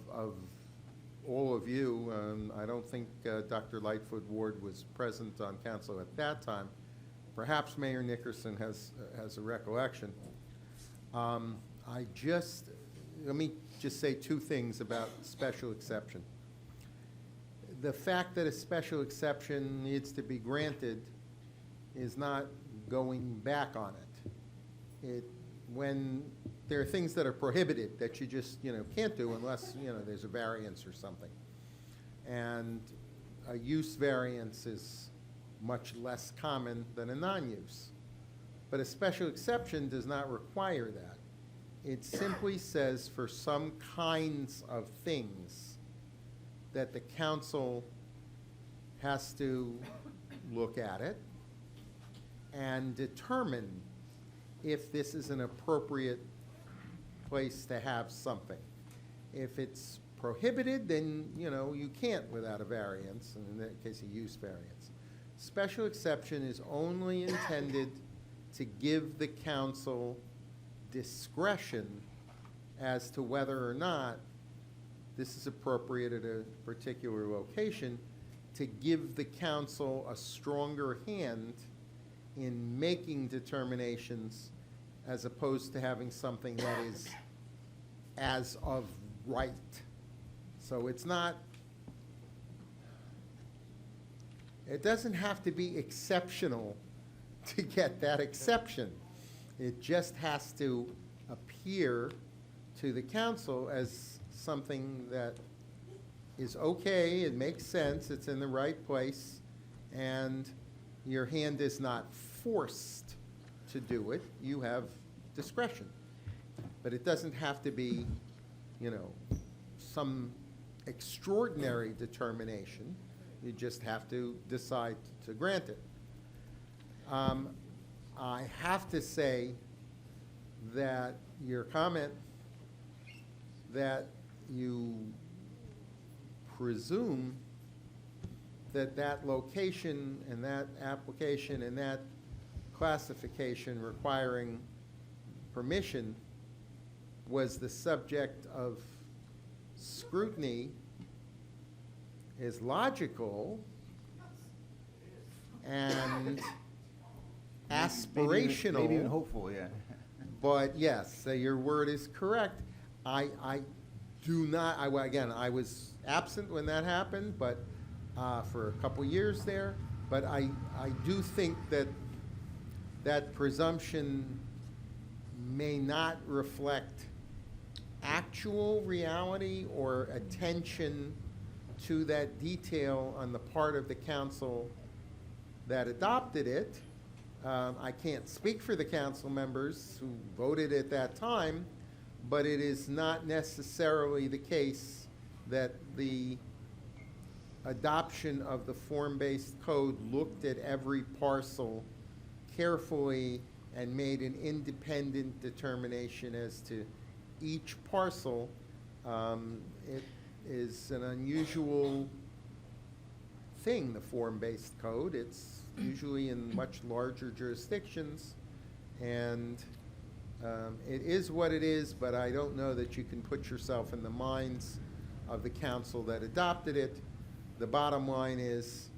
all of you, I don't think Dr. Lightfoot Ward was present on council at that time. Perhaps Mayor Nickerson has a recollection. Let me just say 2 things about special exception. The fact that a special exception needs to be granted is not going back on it. When there are things that are prohibited that you just can't do unless there's a variance or something, and a use variance is much less common than a non-use. But a special exception does not require that. It simply says for some kinds of things that the council has to look at it and determine if this is an appropriate place to have something. If it's prohibited, then you can't without a variance, and in that case a use variance. Special exception is only intended to give the council discretion as to whether or not this is appropriate at a particular location, to give the council a stronger hand in making determinations, as opposed to having something that is as of right. So it doesn't have to be exceptional to get that exception. It just has to appear to the council as something that is okay, it makes sense, it's in the right place, and your hand is not forced to do it. You have discretion. But it doesn't have to be, some extraordinary determination. You just have to decide to grant it. I have to say that your comment that you presume that that location and that application and that classification requiring permission was the subject of scrutiny is logical and aspirational. Maybe even hopeful, yeah. But yes, your word is correct. I do not, again, I was absent when that happened, but for a couple years there. But I do think that that presumption may not reflect actual reality or attention to that detail on the part of the council that adopted it. I can't speak for the council members who voted at that time, but it is not necessarily the case that the adoption of the form-based code looked at every parcel carefully and made an independent determination as to each parcel. It is an unusual thing, the form-based code. It's usually in much larger jurisdictions, and it is what it is, but I don't know that you can put yourself in the minds of the council that adopted it. The bottom line is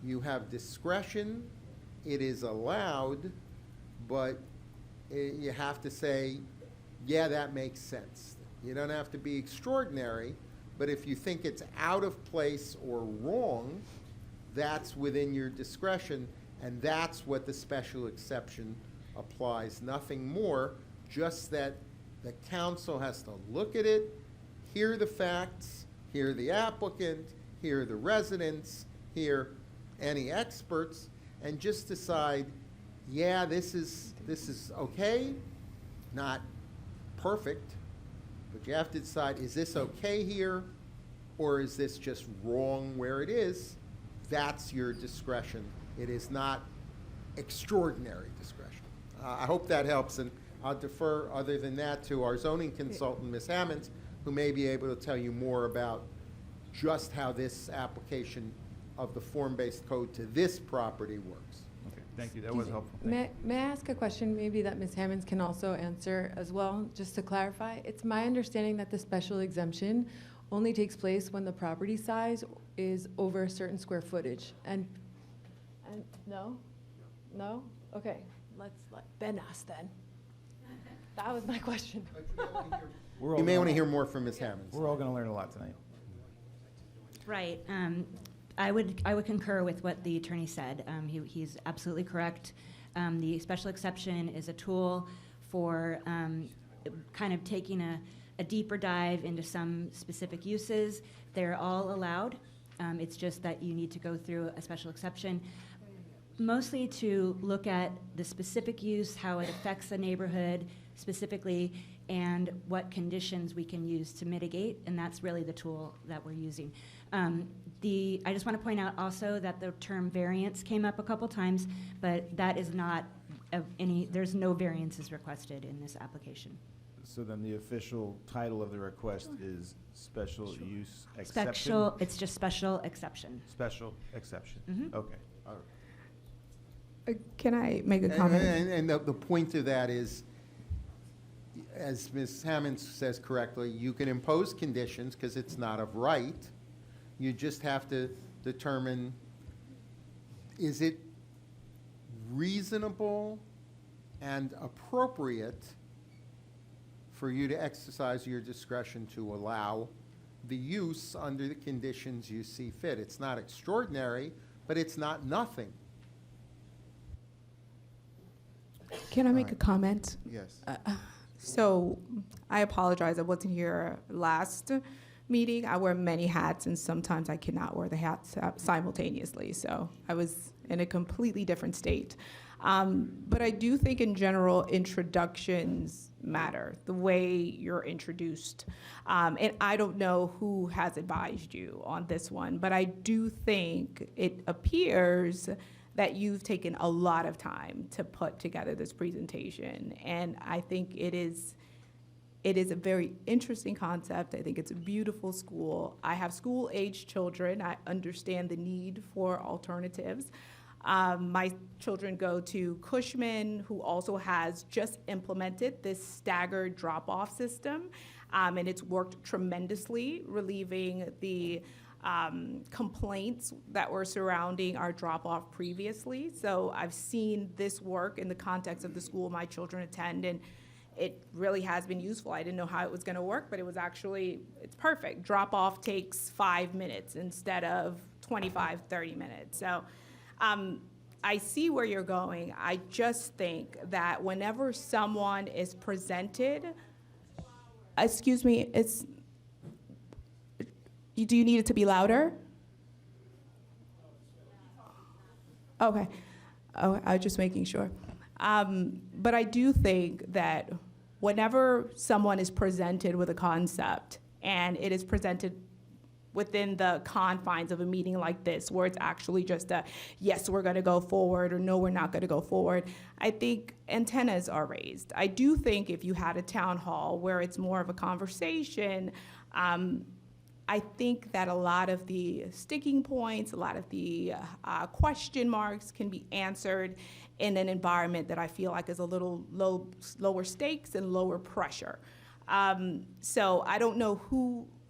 you have discretion, it is allowed, but you have to say, yeah, that makes sense. You don't have to be extraordinary, but if you think it's out of place or wrong, that's within your discretion, and that's what the special exception applies. Nothing more, just that the council has to look at it, hear the facts, hear the applicant, hear the residents, hear any experts, and just decide, yeah, this is okay, not perfect, but you have to decide, is this okay here, or is this just wrong where it is? That's your discretion. It is not extraordinary discretion. I hope that helps, and I'll defer, other than that, to our zoning consultant, Ms. Hammonds, who may be able to tell you more about just how this application of the form-based code to this property works. Okay, thank you. That was helpful. May I ask a question maybe that Ms. Hammonds can also answer as well, just to clarify? It's my understanding that the special exemption only takes place when the property size is over a certain square footage. And no? No? Okay, let's let Ben ask then. That was my question. You may want to hear more from Ms. Hammonds. We're all going to learn a lot tonight. Right. I would concur with what the attorney said. He's absolutely correct. The special exception is a tool for kind of taking a deeper dive into some specific uses. They're all allowed. It's just that you need to go through a special exception, mostly to look at the specific use, how it affects the neighborhood specifically, and what conditions we can use to mitigate, and that's really the tool that we're using. I just want to point out also that the term variance came up a couple times, but that is not there's no variances requested in this application. So then the official title of the request is special use exception? It's just special exception. Special exception. Mhm. Okay. All right. Can I make a comment? And the point of that is, as Ms. Hammond says correctly, you can impose conditions because it's not of right. You just have to determine, is it reasonable and appropriate for you to exercise your discretion to allow the use under the conditions you see fit. It's not extraordinary, but it's not nothing. Can I make a comment? Yes. So I apologize. I wasn't here last meeting. I wear many hats, and sometimes I cannot wear the hats simultaneously. So I was in a completely different state. But I do think in general, introductions matter, the way you're introduced. And I don't know who has advised you on this one, but I do think it appears that you've taken a lot of time to put together this presentation. And I think it is a very interesting concept. I think it's a beautiful school. I have school-age children. I understand the need for alternatives. My children go to Cushman, who also has just implemented this staggered drop-off system, and it's worked tremendously, relieving the complaints that were surrounding our drop-off previously. So I've seen this work in the context of the school my children attend, and it really has been useful. I didn't know how it was gonna work, but it's perfect. Drop-off takes 5 minutes instead of 25, 30 minutes. So I see where you're going. I just think that whenever someone is presented, excuse me, do you need it to be louder? Okay. Oh, I was just making sure. But I do think that whenever someone is presented with a concept and it is presented within the confines of a meeting like this, where it's actually just a, yes, we're gonna go forward, or no, we're not gonna go forward, I think antennas are raised. I do think if you had a town hall where it's more of a conversation, I think that a lot of the sticking points, a lot of the question marks can be answered in an environment that I feel like is a little lower stakes and lower pressure. So I don't know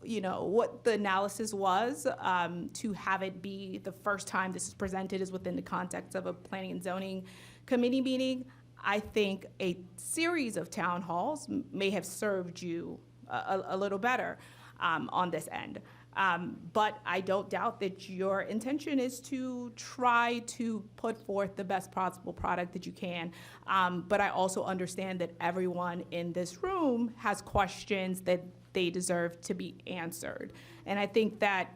what the analysis was to have it be the first time this is presented is within the context of a planning and zoning committee meeting. I think a series of town halls may have served you a little better on this end. But I don't doubt that your intention is to try to put forth the best possible product that you can. But I also understand that everyone in this room has questions that they deserve to be answered. And I think that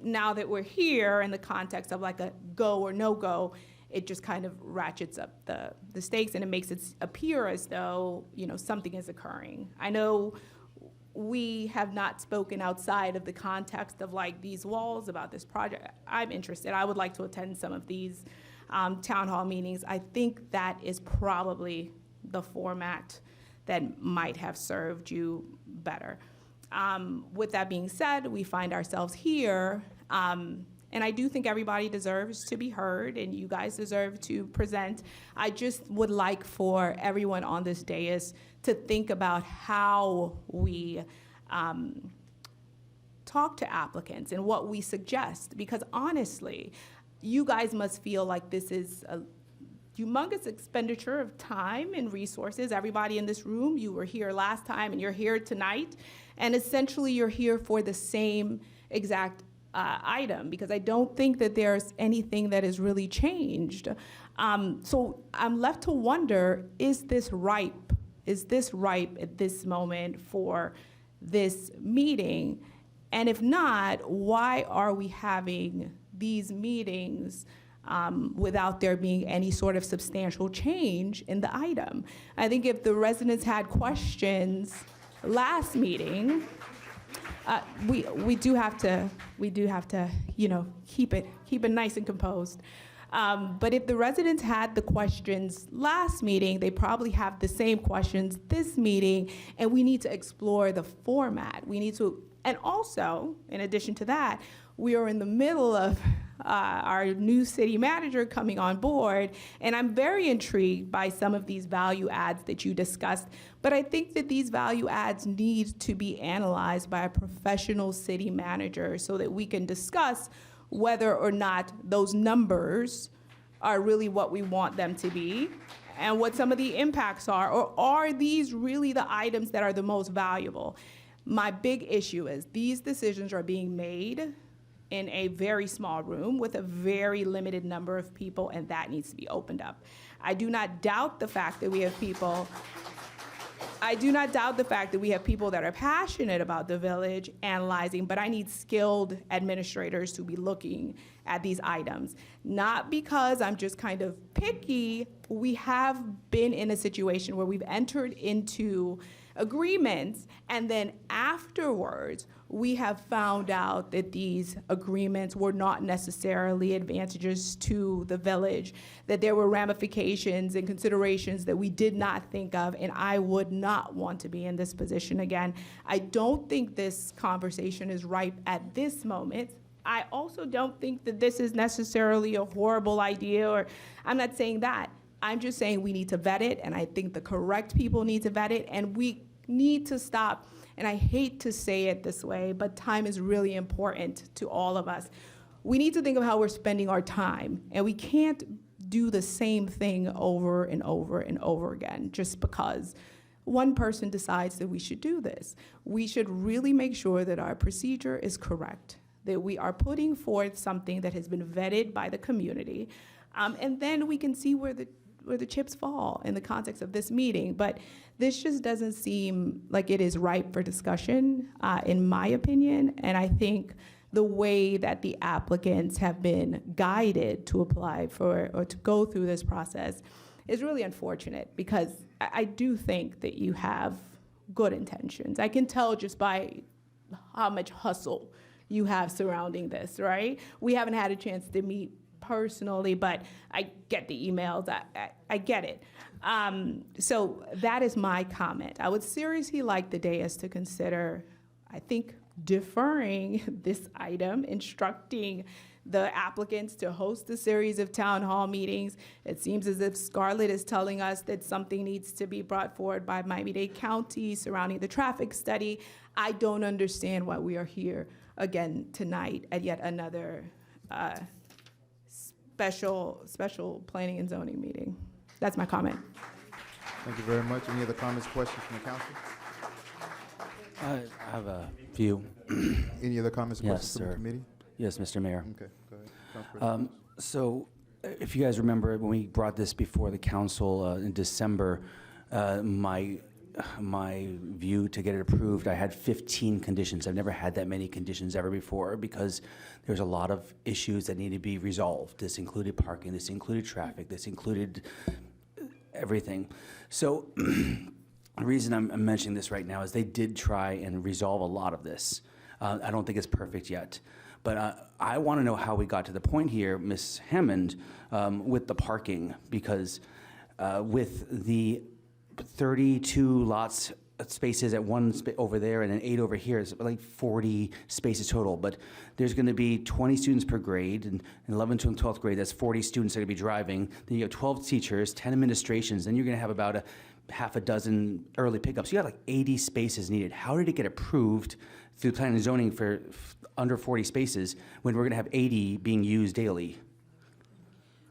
now that we're here in the context of like a go or no go, it just kind of ratchets up the stakes, and it makes it appear as though, something is occurring. I know we have not spoken outside of the context of like these walls about this project. I'm interested. I would like to attend some of these town hall meetings. I think that is probably the format that might have served you better. With that being said, we find ourselves here, and I do think everybody deserves to be heard, and you guys deserve to present. I just would like for everyone on this dais to think about how we talk to applicants and what we suggest, because honestly, you guys must feel like this is a humongous expenditure of time and resources. Everybody in this room, you were here last time and you're here tonight, and essentially you're here for the same exact item, because I don't think that there's anything that has really changed. So I'm left to wonder, is this ripe at this moment for this meeting? And if not, why are we having these meetings without there being any sort of substantial change in the item? I think if the residents had questions last meeting, we do have to keep it nice and composed. But if the residents had the questions last meeting, they probably have the same questions this meeting, and we need to explore the format. And also, in addition to that, we are in the middle of our new city manager coming on board, and I'm very intrigued by some of these value adds that you discussed, but I think that these value adds need to be analyzed by a professional city manager so that we can discuss whether or not those numbers are really what we want them to be and what some of the impacts are, or are these really the items that are the most valuable? My big issue is these decisions are being made in a very small room with a very limited number of people, and that needs to be opened up. I do not doubt the fact that we have people I do not doubt the fact that we have people that are passionate about the village analyzing, but I need skilled administrators to be looking at these items. Not because I'm just kind of picky, we have been in a situation where we've entered into agreements, and then afterwards, we have found out that these agreements were not necessarily advantageous to the village, that there were ramifications and considerations that we did not think of, and I would not want to be in this position again. I don't think this conversation is ripe at this moment. I also don't think that this is necessarily a horrible idea, or I'm not saying that. I'm just saying we need to vet it, and I think the correct people need to vet it, and we need to stop. And I hate to say it this way, but time is really important to all of us. We need to think of how we're spending our time, and we can't do the same thing over and over and over again just because one person decides that we should do this. We should really make sure that our procedure is correct, that we are putting forth something that has been vetted by the community, and then we can see where the chips fall in the context of this meeting. But this just doesn't seem like it is ripe for discussion, in my opinion. And I think the way that the applicants have been guided to apply for or to go through this process is really unfortunate, because I do think that you have good intentions. I can tell just by how much hustle you have surrounding this, right? We haven't had a chance to meet personally, but I get the emails. I get it. So that is my comment. I would seriously like the dais to consider, I think, deferring this item, instructing the applicants to host a series of town hall meetings. It seems as if Scarlett is telling us that something needs to be brought forward by Miami-Dade County surrounding the traffic study. I don't understand why we are here again tonight at yet another special planning and zoning meeting. That's my comment. Thank you very much. Any other comments, questions from the council? I have a few. Any other comments, Yes, questions from the sir. committee? Yes, Mr. Mayor. Okay, go ahead. Council President. So if you guys remember, when we brought this before the council in December, my view to get it approved, I had 15 conditions. I've never had that many conditions ever before, because there's a lot of issues that need to be resolved. This included parking, this included traffic, this included everything. So the reason I'm mentioning this right now is they did try and resolve a lot of this. I don't think it's perfect yet. But I want to know how we got to the point here, Ms. Hammond, with the parking, because with the 32 lots spaces at one over there and then 8 over here, it's like 40 spaces total. But there's going to be 20 students per grade, and in 11th and 12th grade, that's 40 students that are going to be driving. Then you have 12 teachers, 10 administrations, then you're going to have about a half a dozen early pickups. You got like 80 spaces needed. How did it get approved through planning and zoning for under 40 spaces when we're going to have 80 being used daily?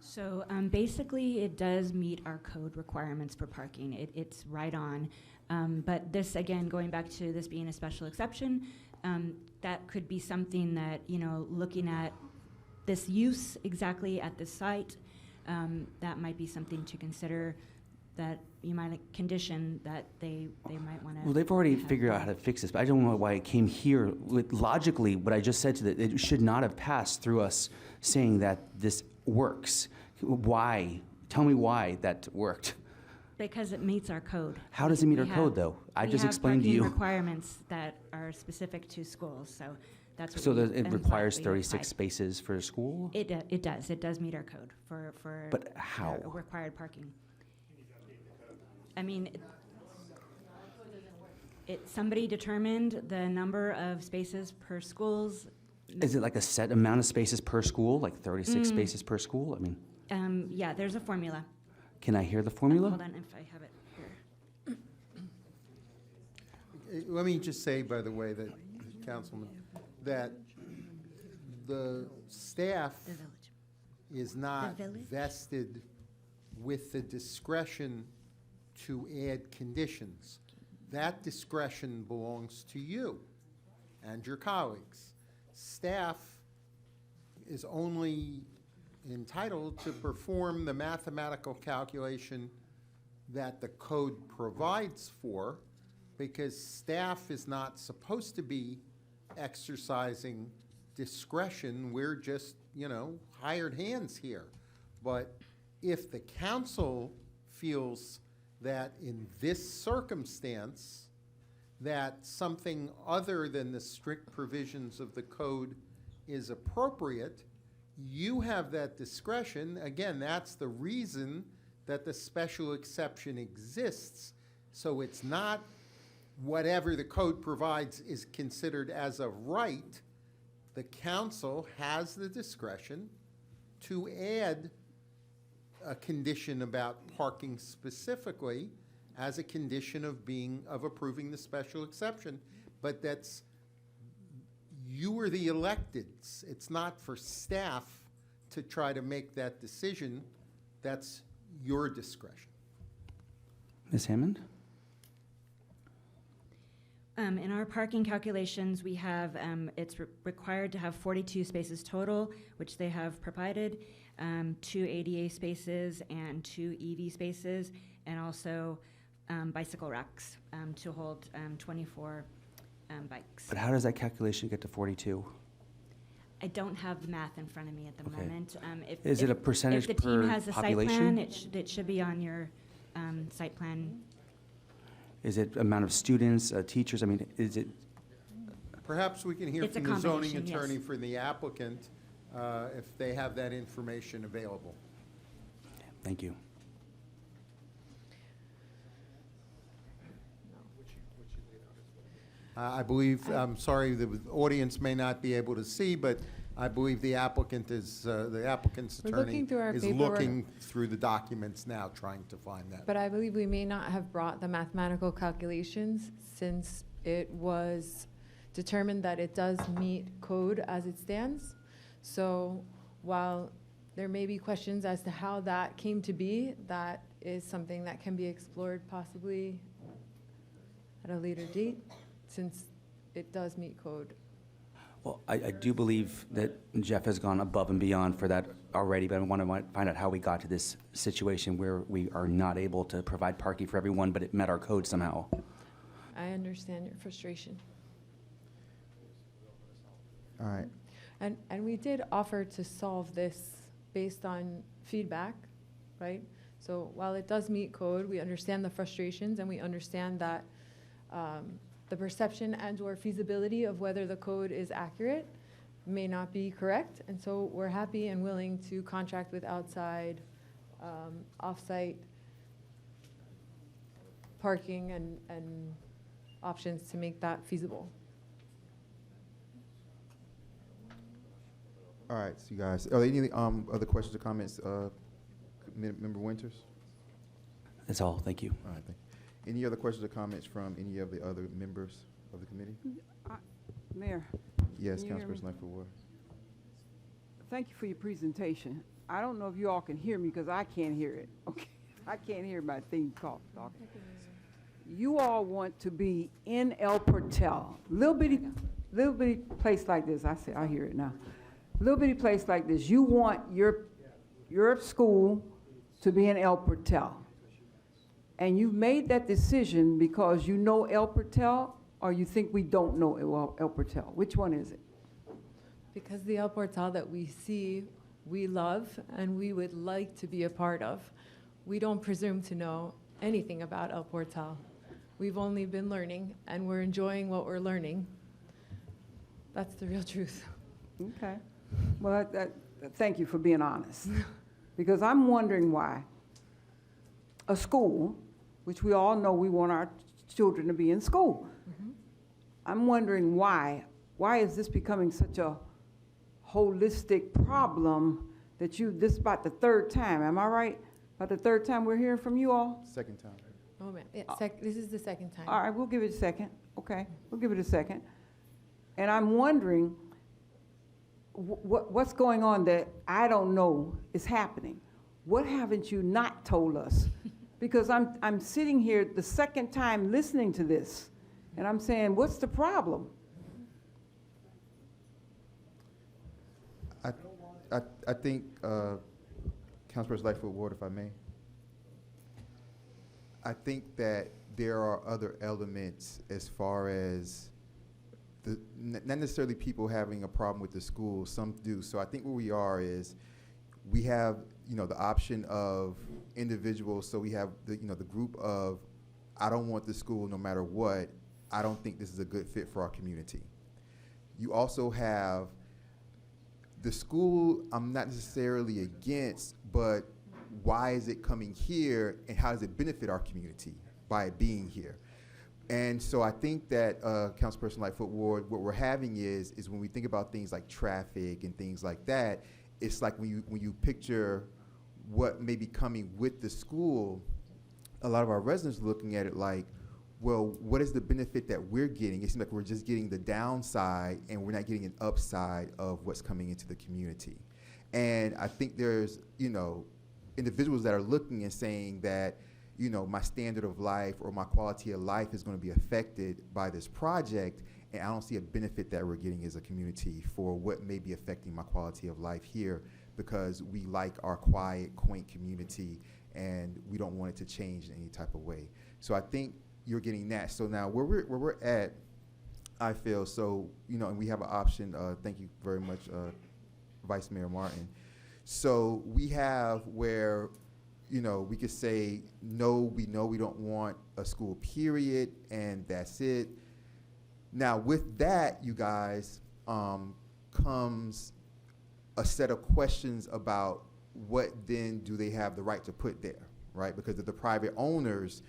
So basically, it does meet our code requirements for parking. It's right on. But this, again, going back to this being a special exception, that could be something that, looking at this use exactly at this site, that might be something to consider, that you might condition that they might want to. Well, they've already figured out how to fix this, but I don't know why it came here. Logically, what I just said to that, it should not have passed through us saying that this works. Why? Tell me why that worked. Because it meets our code. How does it meet We our code, though? I just explained to you. We have parking requirements that are specific to schools, so that's what So we it requires emphatically 36 applied. spaces for a school? It does. It does meet our code for But how? required parking. I mean, somebody determined the number of spaces per schools. Is it like a set amount of spaces per school, like 36 spaces per school? I mean, Yeah, there's a formula. can I hear the formula? Hold on, if I have it here. Let me just say, by the way, that, Councilman, that the staff The village. is not The village? vested with the discretion to add conditions. That discretion belongs to you and your colleagues. Staff is only entitled to perform the mathematical calculation that the code provides for, because staff is not supposed to be exercising discretion. We're just, hired hands here. But if the council feels that in this circumstance, that something other than the strict provisions of the code is appropriate, you have that discretion. Again, that's the reason that the special exception exists. So it's not whatever the code provides is considered as a right. The council has the discretion to add a condition about parking specifically as a condition of approving the special exception. But you are the electeds. It's not for staff to try to make that decision. That's your discretion. Ms. Hammond? In our parking calculations, we have, it's required to have 42 spaces total, which they have provided, 2 ADA spaces and 2 EV spaces, and also bicycle racks to hold 24 bikes. But how does that calculation get to 42? I don't have the math in front of me at the Okay. moment. Is it a percentage if the team per has a population? site plan, it should be on your site plan. Is it amount of students, teachers? I mean, is it? Perhaps we can hear It's a from the zoning combination, attorney yes. for the applicant if they have that information available. Thank you. I believe, I'm sorry, the audience may not be able to see, but I believe the applicant's We're attorney looking through our is paperwork. looking through the documents now, trying to find that. But I believe we may not have brought the mathematical calculations since it was determined that it does meet code as it stands. So while there may be questions as to how that came to be, that is something that can be explored possibly at a later date, since it does meet code. Well, I do believe that Jeff has gone above and beyond for that already, but I want to find out how we got to this situation where we are not able to provide parking for everyone, but it met our code somehow. I understand your frustration. All right. And we did offer to solve this based on feedback, right? So while it does meet code, we understand the frustrations and we understand that the perception and/or feasibility of whether the code is accurate may not be correct. And so we're happy and willing to contract with outside, off-site parking and options to make that feasible. All right, so you guys, are there any other questions or comments, Member Winters? That's all, thank you. All right, thank you. Any other questions or comments from any of the other members of the committee? Mayor. Yes, can you hear me? Councilperson Lightfoot Ward. Thank you for your presentation. I don't know if you all can hear me because I can't hear it. Okay, I can't hear my thing talking. You all want to be in El Portal, little bitty place like this. I hear it now. Little bitty place like this. You want your school to be in El Portal. And you made that decision because you know El Portal, or you think we don't know El Portal? Which one is it? Because the El Portal that we see, we love, and we would like to be a part of. We don't presume to know anything about El Portal. We've only been learning, and we're enjoying what we're learning. That's the real truth. Okay. Well, thank you for being honest. Because I'm wondering why a school, which we all know we want our children to be in school. I'm wondering why is this becoming such a holistic problem that this is about the third time, am I right? About the third time we're hearing from you all? Second time. Oh, man. This is the second time. All right, we'll give it a second. Okay, we'll give it a second. And I'm wondering what's going on that I don't know is happening. What haven't you not told us? Because I'm sitting here the second time listening to this, and I'm saying, what's the problem? I think, Councilperson Lightfoot Ward, if I may. I think that there are other elements as far as not necessarily people having a problem with the school, some do. So I think where we are is we have, the option of individuals. So we have the group of, I don't want the school no matter what. I don't think this is a good fit for our community. You also have the school I'm not necessarily against, but why is it coming here and how does it benefit our community by it being here? And so I think that, Councilperson Lightfoot Ward, what we're having is when we think about things like traffic and things like that, it's like when you picture what may be coming with the school, a lot of our residents are looking at it like, well, what is the benefit that we're getting? It seems like we're just getting the downside and we're not getting an upside of what's coming into the community. And I think there's, individuals that are looking and saying that, my standard of life or my quality of life is going to be affected by this project, and I don't see a benefit that we're getting as a community for what may be affecting my quality of life here, because we like our quiet, quaint community and we don't want it to change in any type of way. So I think you're getting that. So now where we're at, I feel, so, and we have an option, thank you very much, Vice Mayor Martin. So we have where, we could say, no, we know we don't want a school, period, and that's it. Now with that, you guys, comes a set of questions about what then do they have the right to put there, right? Because they're the private owners.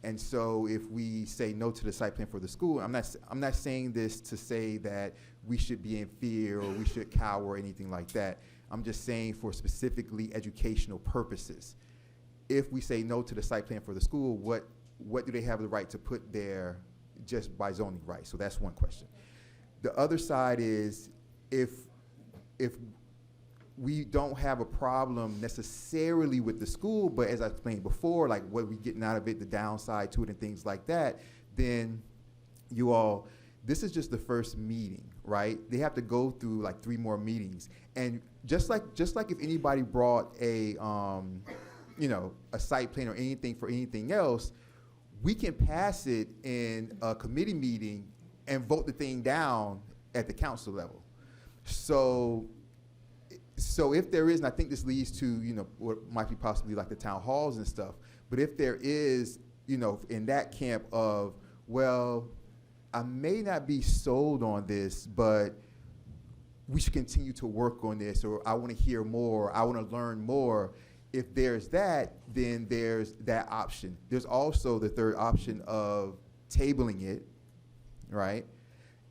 And so if we say no to the site plan for the school, I'm not saying this to say that we should be in fear or we should cower or anything like that. I'm just saying for specifically educational purposes. If we say no to the site plan for the school, what do they have the right to put there just by zoning rights? So that's one question. The other side is if we don't have a problem necessarily with the school, but as I explained before, like what we getting out of it, the downside to it and things like that, then this is just the first meeting, right? They have to go through like 3 more meetings. And just like if anybody brought a site plan or anything for anything else, we can pass it in a committee meeting and vote the thing down at the council level. So if there is, and I think this leads to, what might be possibly like the town halls and stuff, but if there is, in that camp of, well, I may not be sold on this, but we should continue to work on this, or I want to hear more, I want to learn more. If there's that, then there's that option. There's also the third option of tabling it, right?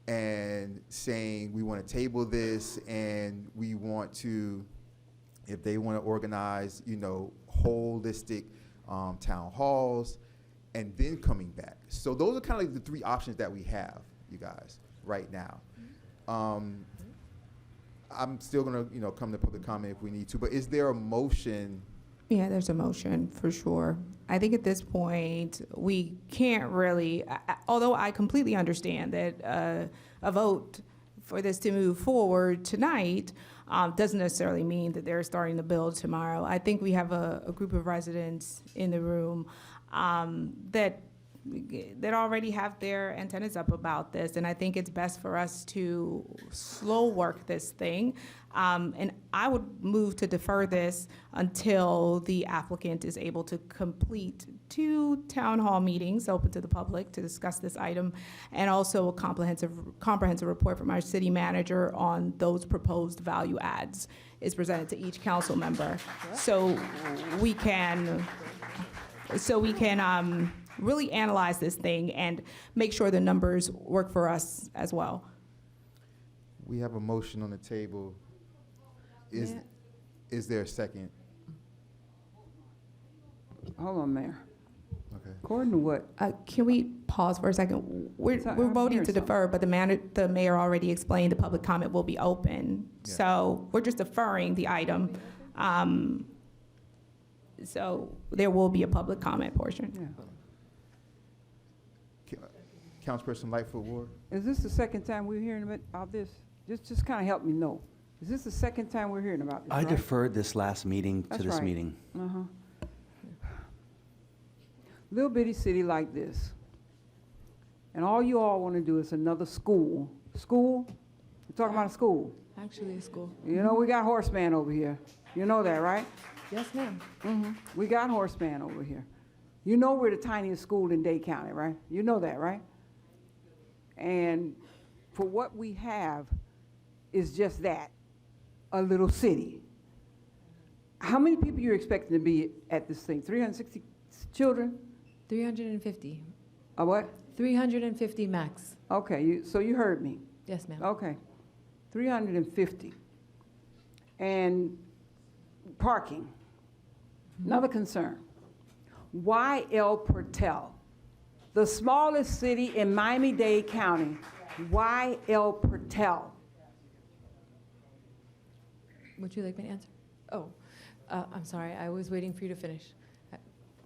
And saying we want to table this and we want to, if they want to organize, holistic town halls, and then coming back. So those are kind of like the 3 options that we have, you guys, right now. I'm still gonna, come to public comment if we need to, but is there a motion? Yeah, there's a motion for sure. I think at this point, we can't really, although I completely understand that a vote for this to move forward tonight doesn't necessarily mean that they're starting to build tomorrow. I think we have a group of residents in the room that already have their antennas up about this, and I think it's best for us to slow work this thing. And I would move to defer this until the applicant is able to complete 2 town hall meetings open to the public to discuss this item, and also a comprehensive report from our city manager on those proposed value adds is presented to each council member. So we can really analyze this thing and make sure the numbers work for us as well. We have a motion on the table. Is there a second? Hold on, Mayor. Okay. According to what? Can we pause for a second? We're voting to defer, but the mayor already explained the public comment will be open. Yeah. So we're just deferring the item. So there will be a public comment portion. Yeah. Councilperson Lightfoot Ward. Is this the second time we're hearing about this? Just kind of help me know. Is this the second time we're hearing about this? I deferred this last meeting to this meeting. little bitty city like this, and all you all want to do is another school. School? We're talking about a school. Actually, a school. You know, we got Horseman over here. You know that, right? Yes, ma'am. We got Horseman over here. You know we're the tiniest school in Dade County, right? You know that, right? And for what we have is just that, a little city. How many people you're expecting to be at this thing? 360 children? 350. A what? 350 max. Okay, so you heard me. Yes, ma'am. Okay, 350. And parking, another concern. Why El Portal? The smallest city in Miami-Dade County. Why El Portal? Would you like me to answer? Oh, I'm sorry. I was waiting for you to finish.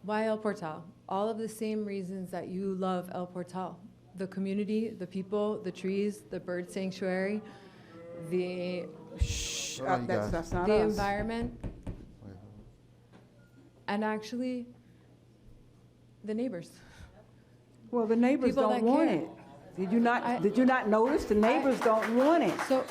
Why El Portal? All of the same reasons that you love El Portal. The community, the people, the trees, the bird sanctuary, the That's not the us. environment, and actually the neighbors. Well, the neighbors People don't that want care. it. Did you not notice? The neighbors don't want it. So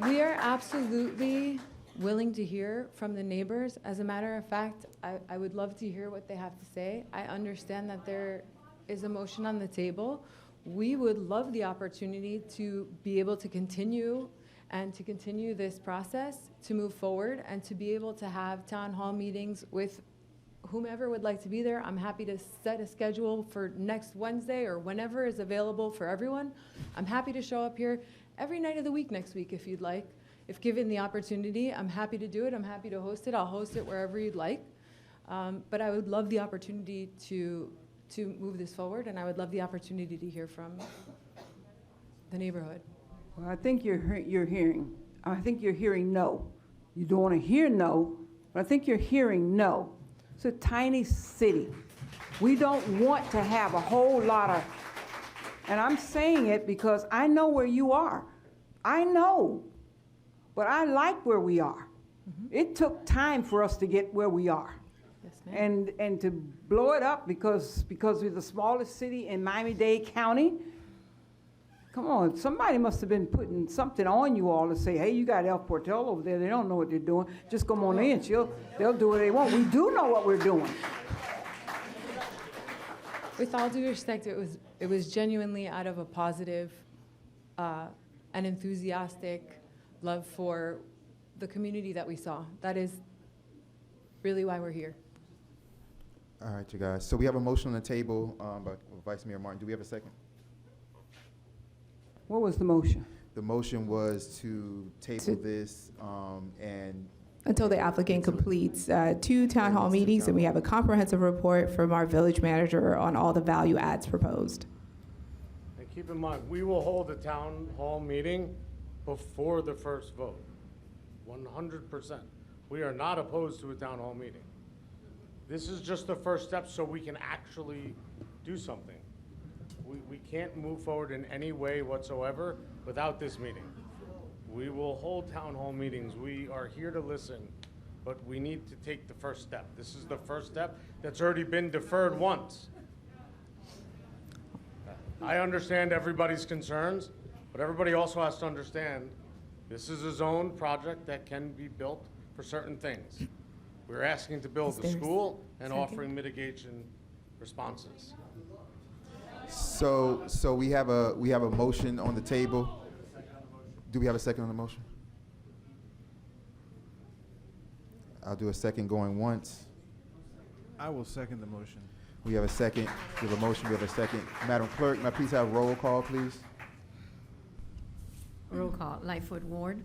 we are absolutely willing to hear from the neighbors. As a matter of fact, I would love to hear what they have to say. I understand that there is a motion on the table. We would love the opportunity to be able to continue this process, to move forward, and to be able to have town hall meetings with whomever would like to be there. I'm happy to set a schedule for next Wednesday or whenever is available for everyone. I'm happy to show up here every night of the week next week if you'd like. If given the opportunity, I'm happy to do it. I'm happy to host it. I'll host it wherever you'd like. But I would love the opportunity to move this forward, and I would love the opportunity to hear from the neighborhood. Well, I think you're hearing. I think you're hearing no. You don't want to hear no, but I think you're hearing no. It's a tiny city. We don't want to have a whole lot of, and I'm saying it because I know where you are. I know, but I like where we are. It took time for us to get where we are. Yes, ma'am. And to blow it up because we're the smallest city in Miami-Dade County. Come on, somebody must have been putting something on you all to say, hey, you got El Portal over there. They don't know what they're doing. Just come on in. They'll do what they want. We do know what we're doing. With all due respect, it was genuinely out of a positive and enthusiastic love for the community that we saw. That is really why we're here. All right, you guys. So we have a motion on the table by Vice Mayor Martin. Do we have a second? What was the motion? The motion was to table this and Until the applicant completes 2 town hall meetings, and we have a comprehensive report from our village manager on all the value adds proposed. And keep in mind, we will hold a town hall meeting before the first vote, 100%. We are not opposed to a town hall meeting. This is just the first step so we can actually do something. We can't move forward in any way whatsoever without this meeting. We will hold town hall meetings. We are here to listen, but we need to take the first step. This is the first step that's already been deferred once. I understand everybody's concerns, but everybody also has to understand this is a zone project that can be built for certain things. We're asking to build a school and offering mitigation responses. so we have a motion on the table. Do we have a second on the motion? I'll do a second going once. I will second the motion. We have a second. We have a motion. We have a second. Madam Clerk, may I please have roll call, please? Roll call. Lightfoot Ward.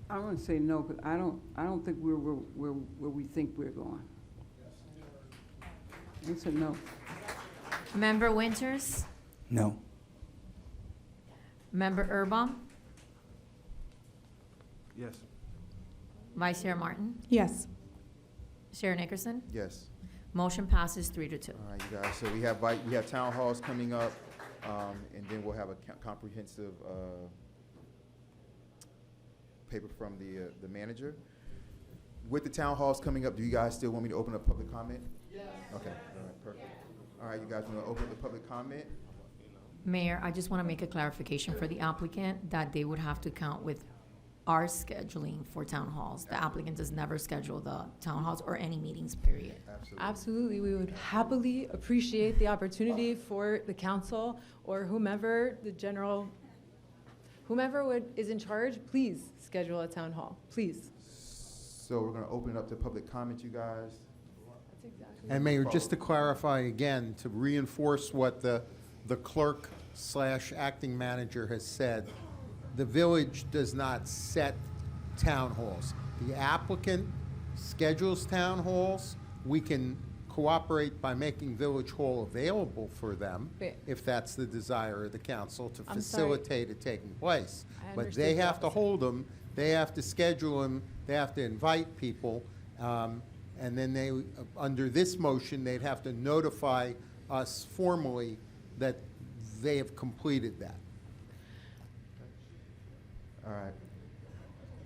I'm going to say no, because I don't think we're where we think we're going. It's a no. Member Winters. No. Member Erbaum. Yes. Vice Chair Martin. Yes. Chair Nickerson. Yes. Motion passes 3-2. All right, you guys. So we have town halls coming up, and then we'll have a comprehensive paper from the manager. with the town halls coming up, do you guys still want me to open up public comment? Yes. Okay, all right, perfect. All right, you guys want to open up the public comment? Mayor, I just want to make a clarification for the applicant that they would have to count with our scheduling for town halls. The applicant does never schedule the town halls or any meetings, period. Absolutely, we would happily appreciate the opportunity for the council or whomever is in charge, please schedule a town hall, please. So we're going to open it up to public comment, you guys. That's exactly. And Mayor, just to clarify again, to reinforce what the clerk/acting manager has said, the village does not set town halls. The applicant schedules town halls. We can cooperate by making Village Hall available for them, Wait. if that's the desire of the council, to I'm sorry. facilitate it taking place. I But understood they the have to opposite. hold them, they have to schedule them, they have to invite people, and then they, under this motion, they'd have to notify us formally that they have completed that. All right.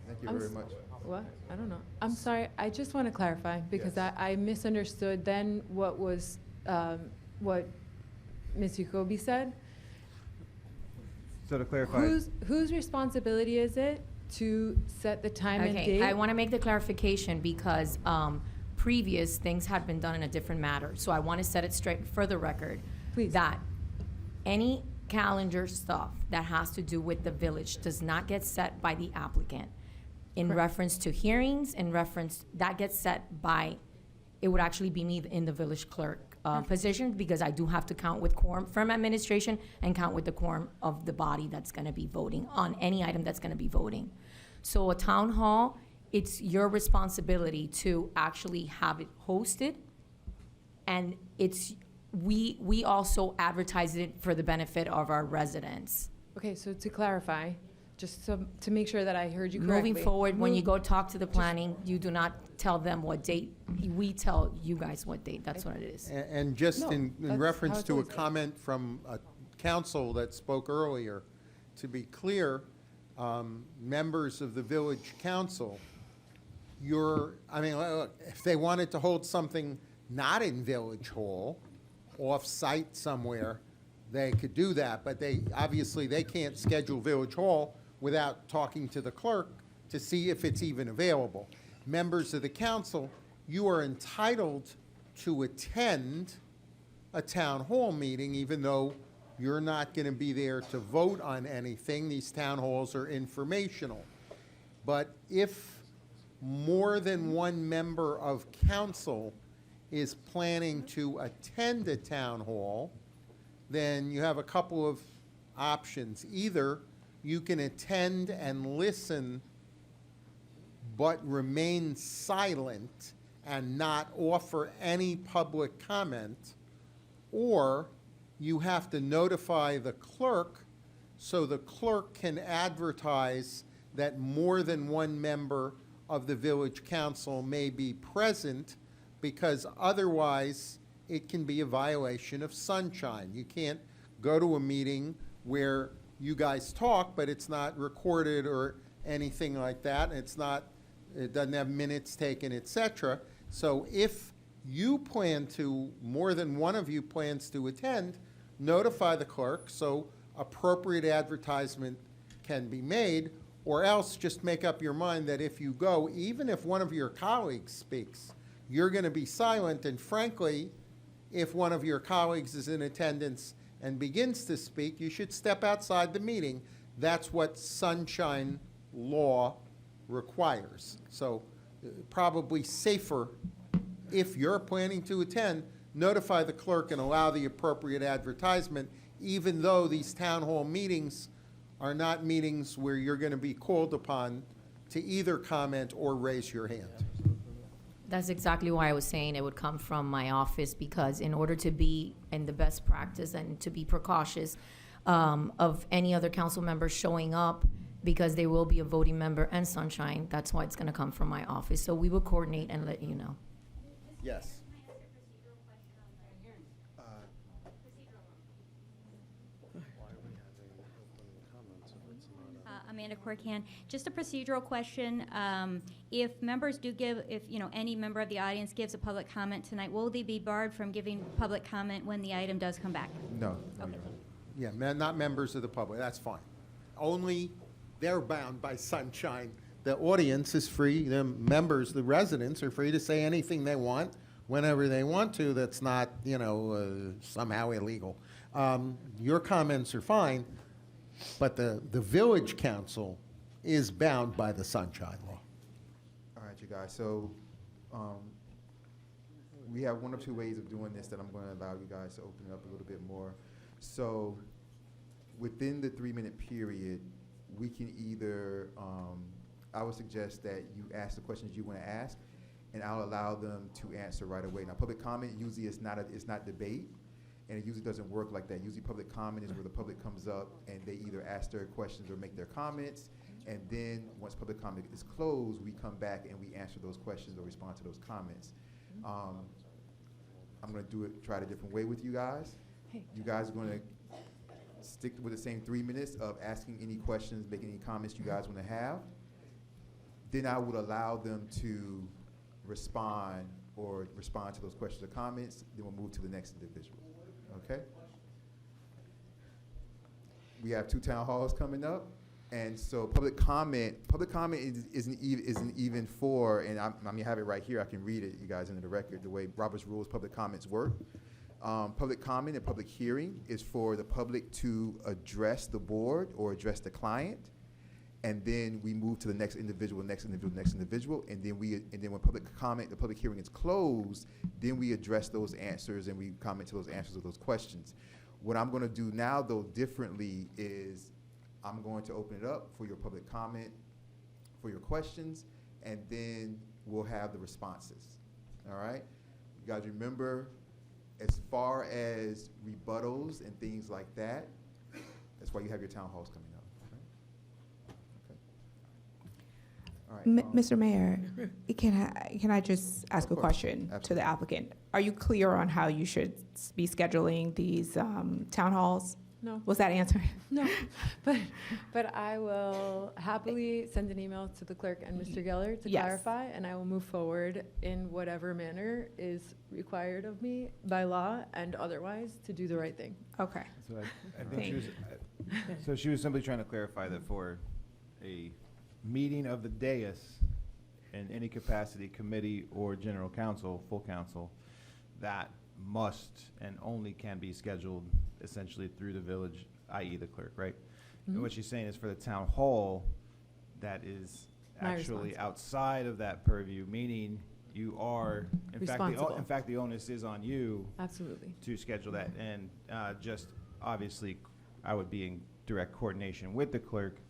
Thank you I'm very s- much. What? I don't know. I'm sorry, I just want to clarify, because I misunderstood then what was, what Ms. Jacoby said. So to clarify. Whose responsibility is it to set the time and date? Okay, I want to make the clarification because previous things had been done in a different matter. So I want to set it straight for the record. Please. That any calendar stuff that has to do with the village does not get set by the applicant. In reference to hearings, that gets set by, it would actually be me in the village clerk position, because I do have to count with quorum from administration and count with the quorum of the body that's gonna be voting on any item that's gonna be voting. So a town hall, it's your responsibility to actually have it hosted, and we also advertise it for the benefit of our residents. Okay, so to clarify, just to make sure that I heard you correctly. Moving forward, when you go talk to the planning, you do not tell them what date. We tell you guys what date. That's what it is. And just No, in that's reference how it's to a always been. comment from a council that spoke earlier, to be clear, members of the village council, look, if they wanted to hold something not in Village Hall, off-site somewhere, they could do that, but obviously they can't schedule Village Hall without talking to the clerk to see if it's even available. Members of the council, you are entitled to attend a town hall meeting, even though you're not going to be there to vote on anything. These town halls are informational. But if more than one member of council is planning to attend a town hall, then you have a couple of options. Either you can attend and listen, but remain silent and not offer any public comment, or you have to notify the clerk so the clerk can advertise that more than one member of the village council may be present, because otherwise it can be a violation of sunshine. You can't go to a meeting where you guys talk, but it's not recorded or anything like that. It doesn't have minutes taken, et cetera. So if you plan to, more than one of you plans to attend, notify the clerk so appropriate advertisement can be made, or else just make up your mind that if you go, even if one of your colleagues speaks, you're going to be silent. And frankly, if one of your colleagues is in attendance and begins to speak, you should step outside the meeting. That's what sunshine law requires. So probably safer, if you're planning to attend, notify the clerk and allow the appropriate advertisement, even though these town hall meetings are not meetings where you're going to be called upon to either comment or raise your hand. That's exactly why I was saying it would come from my office, because in order to be in the best practice and to be precautious of any other council member showing up, because they will be a voting member and sunshine, that's why it's going to come from my office. So we will coordinate and let you know. Yes. Amanda Corcan. Just a procedural question. If members do give, if, you know, any member of the audience gives a public comment tonight, will they be barred from giving public comment when the item does come back? No. Okay. Yeah, not members of the public, that's fine. Only they're bound by sunshine. The audience is free, the members, the residents are free to say anything they want, whenever they want to, that's not, you know, somehow illegal. Your comments are fine, but the village council is bound by the sunshine law. All right, you guys, so we have one or two ways of doing this that I'm going to allow you guys to open it up a little bit more. So within the 3-minute period, we can either, I would suggest that you ask the questions you want to ask, and I'll allow them to answer right away. Now, public comment usually is not debate, and it usually doesn't work like that. Usually public comment is where the public comes up and they either ask their questions or make their comments, and then once public comment is closed, we come back and we answer those questions or respond to those comments. I'm going to try it a different way with you guys. You guys are going to stick with the same 3 minutes of asking any questions, making any comments you guys want to have. Then I would allow them to respond to those questions or comments. Then we'll move to the next individual. Okay? We have 2 town halls coming up, and so public comment isn't even for, and I mean, I have it right here. I can read it, you guys, into the record, the way Robert's Rules public comments work. Public comment and public hearing is for the public to address the board or address the client, and then we move to the next individual, and then when public comment, the public hearing is closed, then we address those answers and we comment to those answers of those questions. What I'm going to do now, though, differently is I'm going to open it up for your public comment, for your questions, and then we'll have the responses. All right? You guys remember, as far as rebuttals and things like that, that's why you have your town halls coming up. Okay. All right, Mr. Mayor, can I just ask a question to the applicant? Are you clear on how you should be scheduling these town halls? No. Was that answer? No, but I will happily send an email to the clerk and Mr. Geller to Yes. clarify, and I will move forward in whatever manner is required of me by law and otherwise to do the right thing. Okay. So I think she was simply trying to clarify that for a meeting of the dais in any capacity, committee or general council, full council, that must and only can be scheduled essentially through the village, i.e. the clerk, right? And what she's saying is for the town hall, that is actually outside of that purview, meaning you are, in fact, the onus is on you. Absolutely. To schedule that. And just obviously, I would be in direct coordination with the clerk.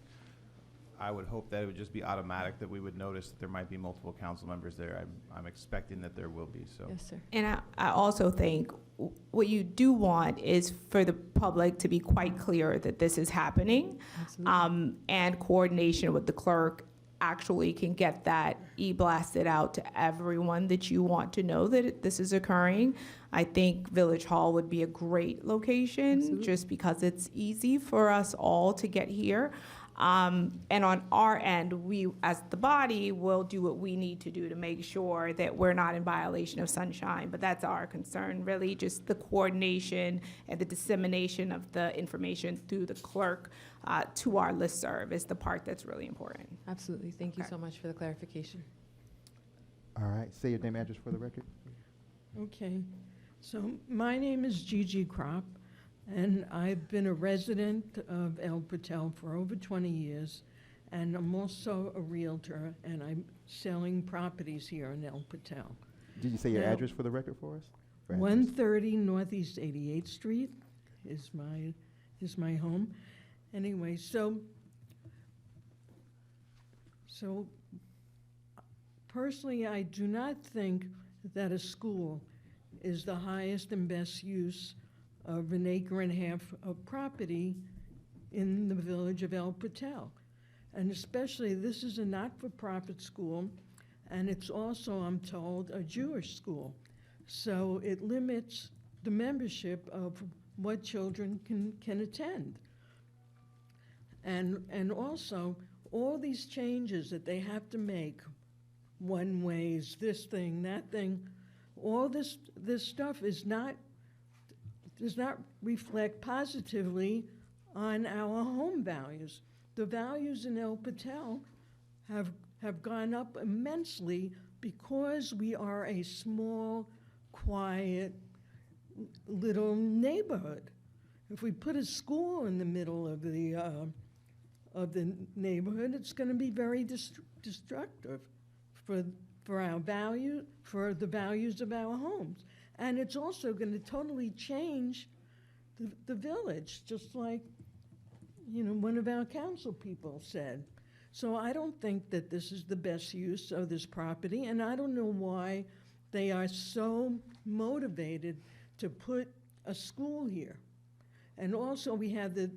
I would hope that it would just be automatic that we would notice that there might be multiple council members there. I'm expecting that there will be, so. Yes, sir. And I also think what you do want is for the public to be quite clear that this is happening. And coordination with the clerk actually can get that e-blasted out to everyone that you want to know that this is occurring. I think Village Hall would be a great location just because it's easy for us all to get here. And on our end, we, as the body, will do what we need to do to make sure that we're not in violation of sunshine. But that's our concern, really, just the coordination and the dissemination of the information through the clerk to our listserv is the part that's really important. Absolutely. Thank you so much for the clarification. All right, say your name and address for the record. Okay, so my name is Gigi Kropp, and I've been a resident of El Patel for over 20 years, and I'm also a realtor, and I'm selling properties here in El Patel. Did you say your address for the record for us? 130 Northeast 88th Street is my home. Anyway, so personally, I do not think that a school is the highest and best use of 1.5 acres of property in the village of El Patel. And especially, this is a not-for-profit school, and it's also, I'm told, a Jewish school. So it limits the membership of what children can attend. And also, all these changes that they have to make, one ways, this thing, that thing, all this stuff does not reflect positively on our home values. The values in El Patel have gone up immensely because we are a small, quiet, little neighborhood. If we put a school in the middle of the neighborhood, it's going to be very destructive for our value, for the values of our homes. And it's also going to totally change the village, just like, one of our council people said. So I don't think that this is the best use of this property, and I don't know why they are so motivated to put a school here. And also we have the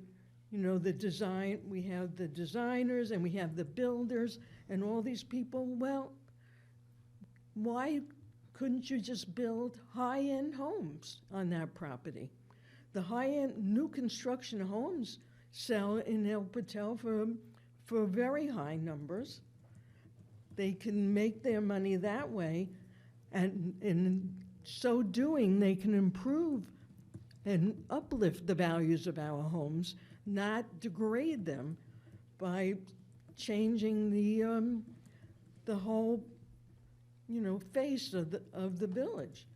design, we have the designers and we have the builders and all these people. Well, why couldn't you just build high-end homes on that property? The high-end new construction homes sell in El Patel for very high numbers. They can make their money that way, and in so doing, they can improve and uplift the values of our homes, not degrade them by changing the whole, face of the village.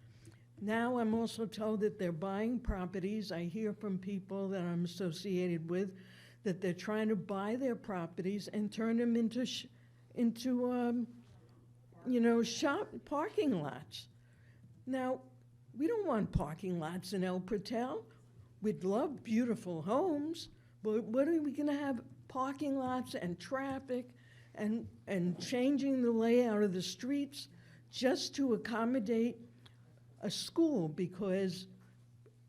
Now I'm also told that they're buying properties. I hear from people that I'm associated with that they're trying to buy their properties and turn them into shop parking lots. Now, we don't want parking lots in El Patel. We'd love beautiful homes, but what are we going to have parking lots and traffic and changing the layout of the streets just to accommodate a school because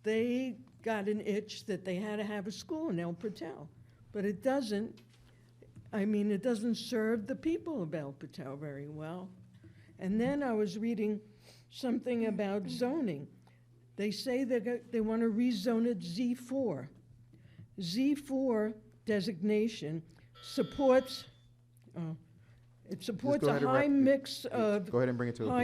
they got an itch that they had to have a school in El Patel. But it doesn't serve the people of El Patel very well. And then I was reading something about zoning. They say they want to rezone it Z4. Z4 designation supports a high mix of Go ahead and bring it to a close.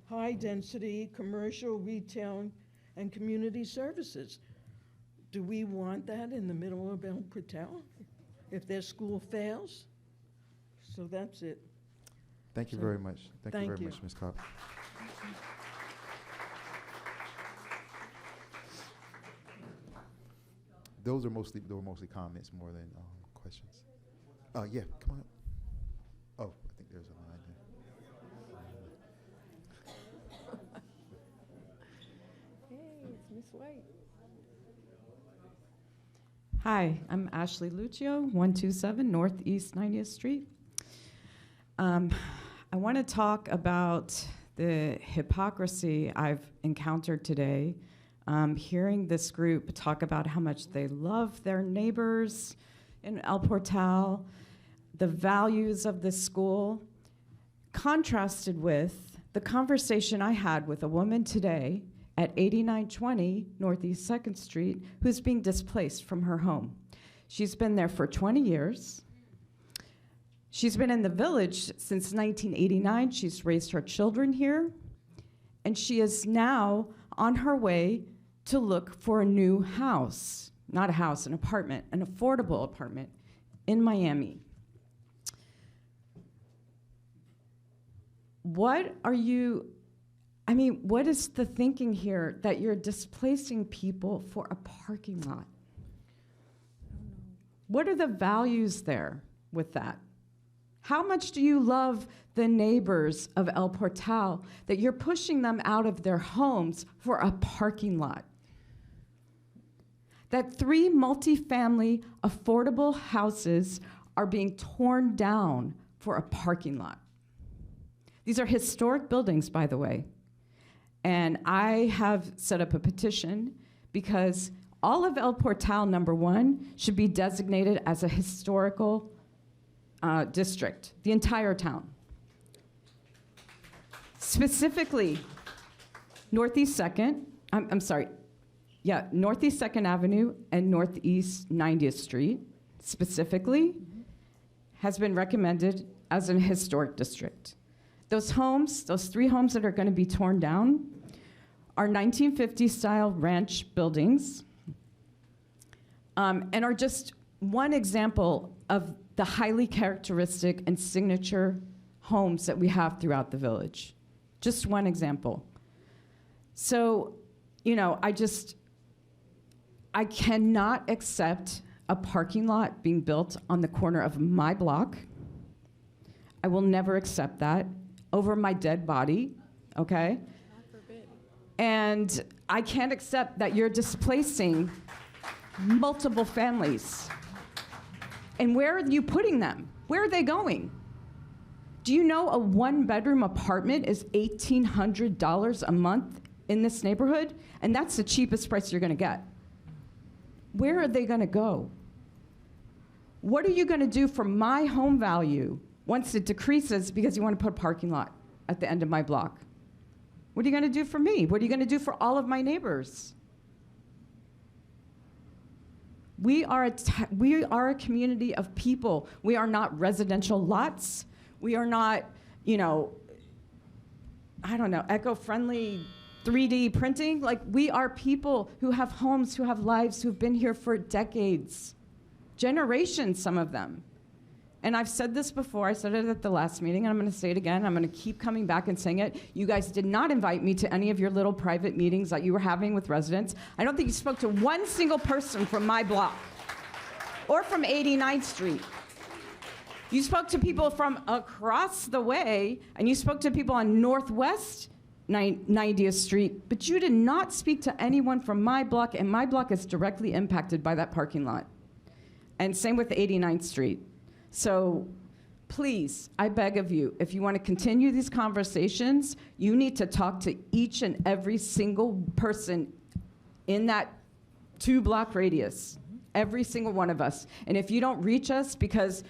high density commercial, retail, and community services. Do we want that in the middle of El Patel if their school fails? So that's it. Thank you very much. Thank you very much, Ms. Cobb. Those were mostly comments more than questions. Yeah, come on up. Oh, I think there's a line there. Hey, it's Miss White. Hi, I'm Ashley Lucio, 127 Northeast 90th Street. I want to talk about the hypocrisy I've encountered today. Hearing this group talk about how much they love their neighbors in El Portal, the values of this school, contrasted with the conversation I had with a woman today at 8920 Northeast 2nd Street who's being displaced from her home. She's been there for 20 years. She's been in the village since 1989. She's raised her children here. And she is now on her way to look for a new house. Not a house, an apartment, an affordable apartment in Miami. What is the thinking here that you're displacing people for a parking lot? What are the values there with that? How much do you love the neighbors of El Portal that you're pushing them out of their homes for a parking lot? That 3 multifamily affordable houses are being torn down for a parking lot. These are historic buildings, by the way. And I have set up a petition because all of El Portal, number 1, should be designated as a historical district, the entire town. Specifically, Northeast 2nd, Northeast 2nd Avenue and Northeast 90th Street specifically has been recommended as an historic district. Those homes, those 3 homes that are going to be torn down, are 1950 style ranch buildings, and are just one example of the highly characteristic and signature homes that we have throughout the village. Just one example. So, I cannot accept a parking lot being built on the corner of my block. I will never accept that over my dead body, okay? And I can't accept that you're displacing multiple families. And where are you putting them? Where are they going? Do you know a 1-bedroom apartment is $1,800 a month in this neighborhood? And that's the cheapest price you're gonna get. Where are they gonna go? What are you gonna do for my home value once it decreases because you wanna put a parking lot at the end of my block? What are you gonna do for me? What are you gonna do for all of my neighbors? We are a community of people. We are not residential lots. We are not, eco-friendly 3D printing. Like, we are people who have homes, who have lives, who've been here for decades, generations, some of them. And I've said this before, I said it at the last meeting, and I'm gonna say it again, I'm gonna keep coming back and saying it. You guys did not invite me to any of your little private meetings that you were having with residents. I don't think you spoke to one single person from my block or from 89th Street. You spoke to people from across the way, and you spoke to people on Northwest 90th Street, but you did not speak to anyone from my block, and my block is directly impacted by that parking lot. And same with 89th Street. So please, I beg of you, if you want to continue these conversations, you need to talk to each and every single person in that 2-block radius, every single one of us. And if you don't reach us because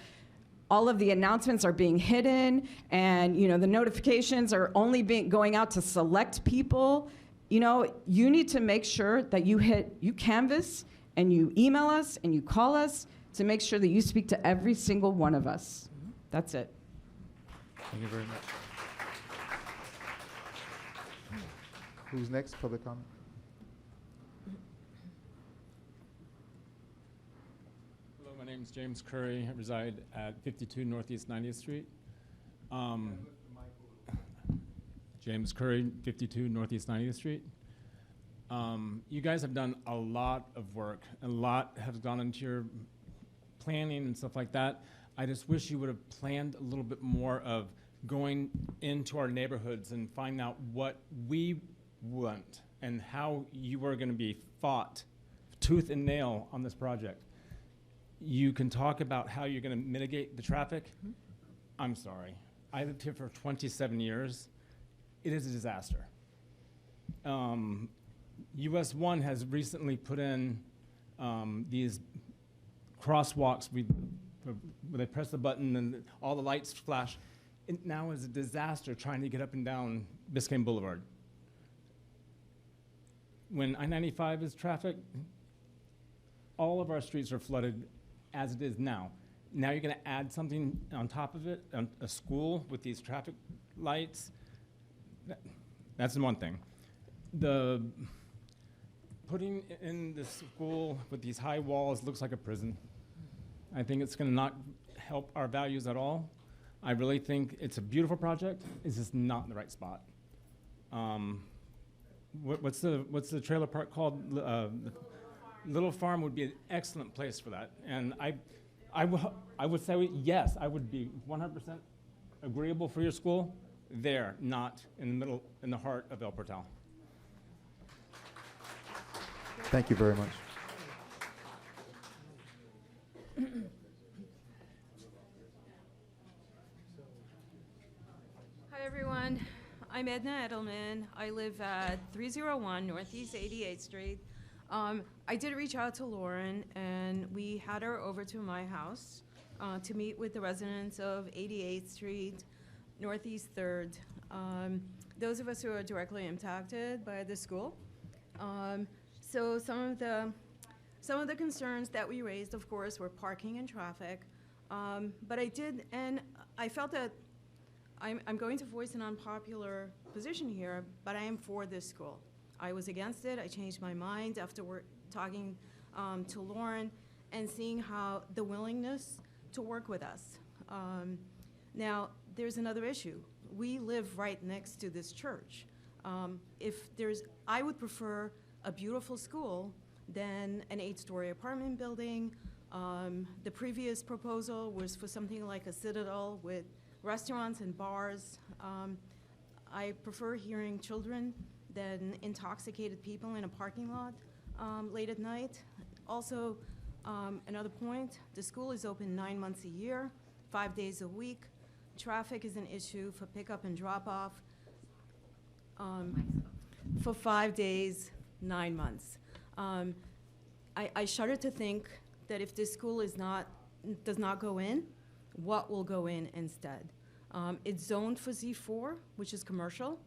all of the announcements are being hidden and the notifications are only going out to select people, you need to make sure that you canvass and you email us and you call us to make sure that you speak to every single one of us. That's it. Thank you very much. Who's next? Public comment? Hello, my name is James Curry. I reside at 52 Northeast 90th Street. James Curry, 52 Northeast 90th Street. You guys have done a lot of work. A lot has gone into your planning and stuff like that. I just wish you would have planned a little bit more of going into our neighborhoods and find out what we want and how you are going to be fought tooth and nail on this project. You can talk about how you're going to mitigate the traffic. I'm sorry. I lived here for 27 years. It is a disaster. US 1 has recently put in these crosswalks where they press the button and all the lights flash. It now is a disaster trying to get up and down Biscayne Boulevard. When I-95 is traffic, all of our streets are flooded as it is now. Now you're gonna add something on top of it, a school with these traffic lights. That's one thing. The putting in the school with these high walls looks like a prison. I think it's going to not help our values at all. I really think it's a beautiful project. It's just not in the right spot. What's the trailer park called? Little Farm would be an excellent place for that. And I would say yes, I would be 100% agreeable for your school there, not in the middle, in the heart of El Portal. Thank you very much. Hi, everyone. I'm Edna Edelman. I live at 301 Northeast 88th Street. I did reach out to Lauren, and we had her over to my house to meet with the residents of 88th Street, Northeast 3rd, those of us who are directly impacted by the school. So some of the concerns that we raised, of course, were parking and traffic. But I felt that I'm going to voice an unpopular position here, but I am for this school. I was against it. I changed my mind after talking to Lauren and seeing how the willingness to work with us. Now, there's another issue. We live right next to this church. I would prefer a beautiful school than an 8-story apartment building. The previous proposal was for something like a Citadel with restaurants and bars. I prefer hearing children than intoxicated people in a parking lot late at night. Also, another point, the school is open 9 months a year, 5 days a week. Traffic is an issue for pickup and drop-off for 5 days, 9 months. I shudder to think that if this school does not go in, what will go in instead? It's zoned for Z4, which is commercial.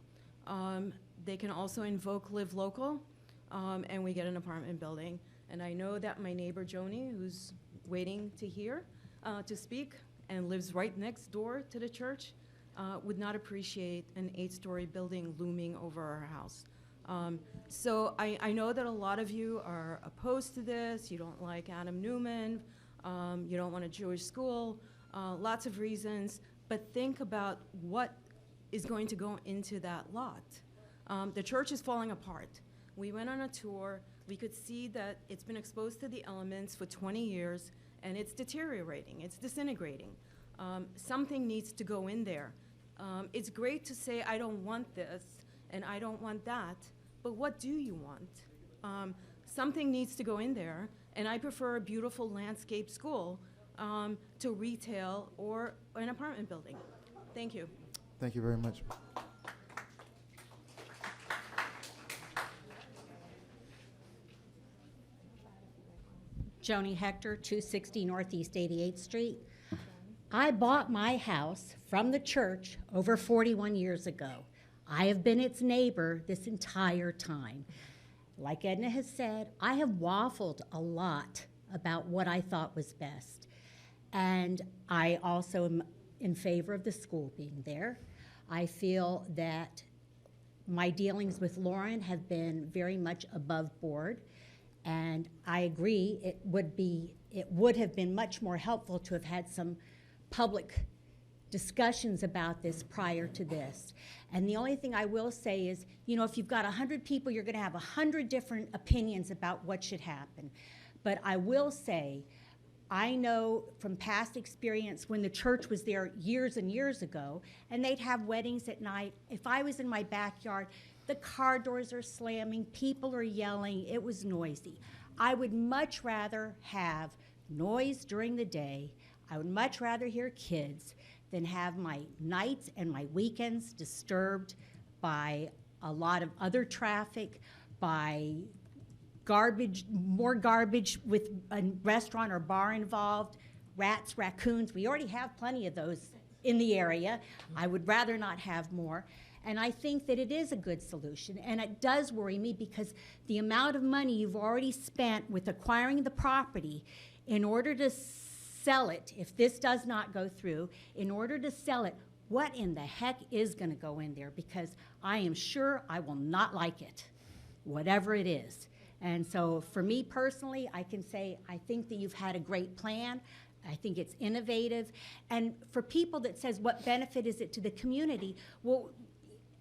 They can also invoke Live Local, and we get an apartment building. And I know that my neighbor Joni, who's waiting to speak, and lives right next door to the church, would not appreciate an 8-story building looming over our house. So I know that a lot of you are opposed to this. You don't like Adam Newman. You don't want a Jewish school. Lots of reasons. But think about what is going to go into that lot. The church is falling apart. We went on a tour. We could see that it's been exposed to the elements for 20 years, and it's deteriorating. It's disintegrating. Something needs to go in there. It's great to say, I don't want this, and I don't want that, but what do you want? Something needs to go in there, and I prefer a beautiful landscape school to retail or an apartment building. Thank you. Thank you very much. Joni Hector, 260 Northeast 88th Street. I bought my house from the church over 41 years ago. I have been its neighbor this entire time. Like Edna has said, I have waffled a lot about what I thought was best. And I also am in favor of the school being there. I feel that my dealings with Lauren have been very much above board. And I agree, it would have been much more helpful to have had some public discussions about this prior to this. And the only thing I will say is, if you've got 100 people, you're going to have 100 different opinions about what should happen. But I will say, I know from past experience when the church was there years and years ago, and they'd have weddings at night. If I was in my backyard, the car doors are slamming, people are yelling, it was noisy. I would much rather have noise during the day. I would much rather hear kids than have my nights and my weekends disturbed by a lot of other traffic, by garbage, more garbage with a restaurant or bar involved, rats, raccoons. We already have plenty of those in the area. I would rather not have more. And I think that it is a good solution. And it does worry me because the amount of money you've already spent with acquiring the property in order to sell it, if this does not go through, in order to sell it, what in the heck is going to go in there? Because I am sure I will not like it, whatever it is. And so for me personally, I can say I think that you've had a great plan. I think it's innovative. And for people that says, what benefit is it to the community? Well,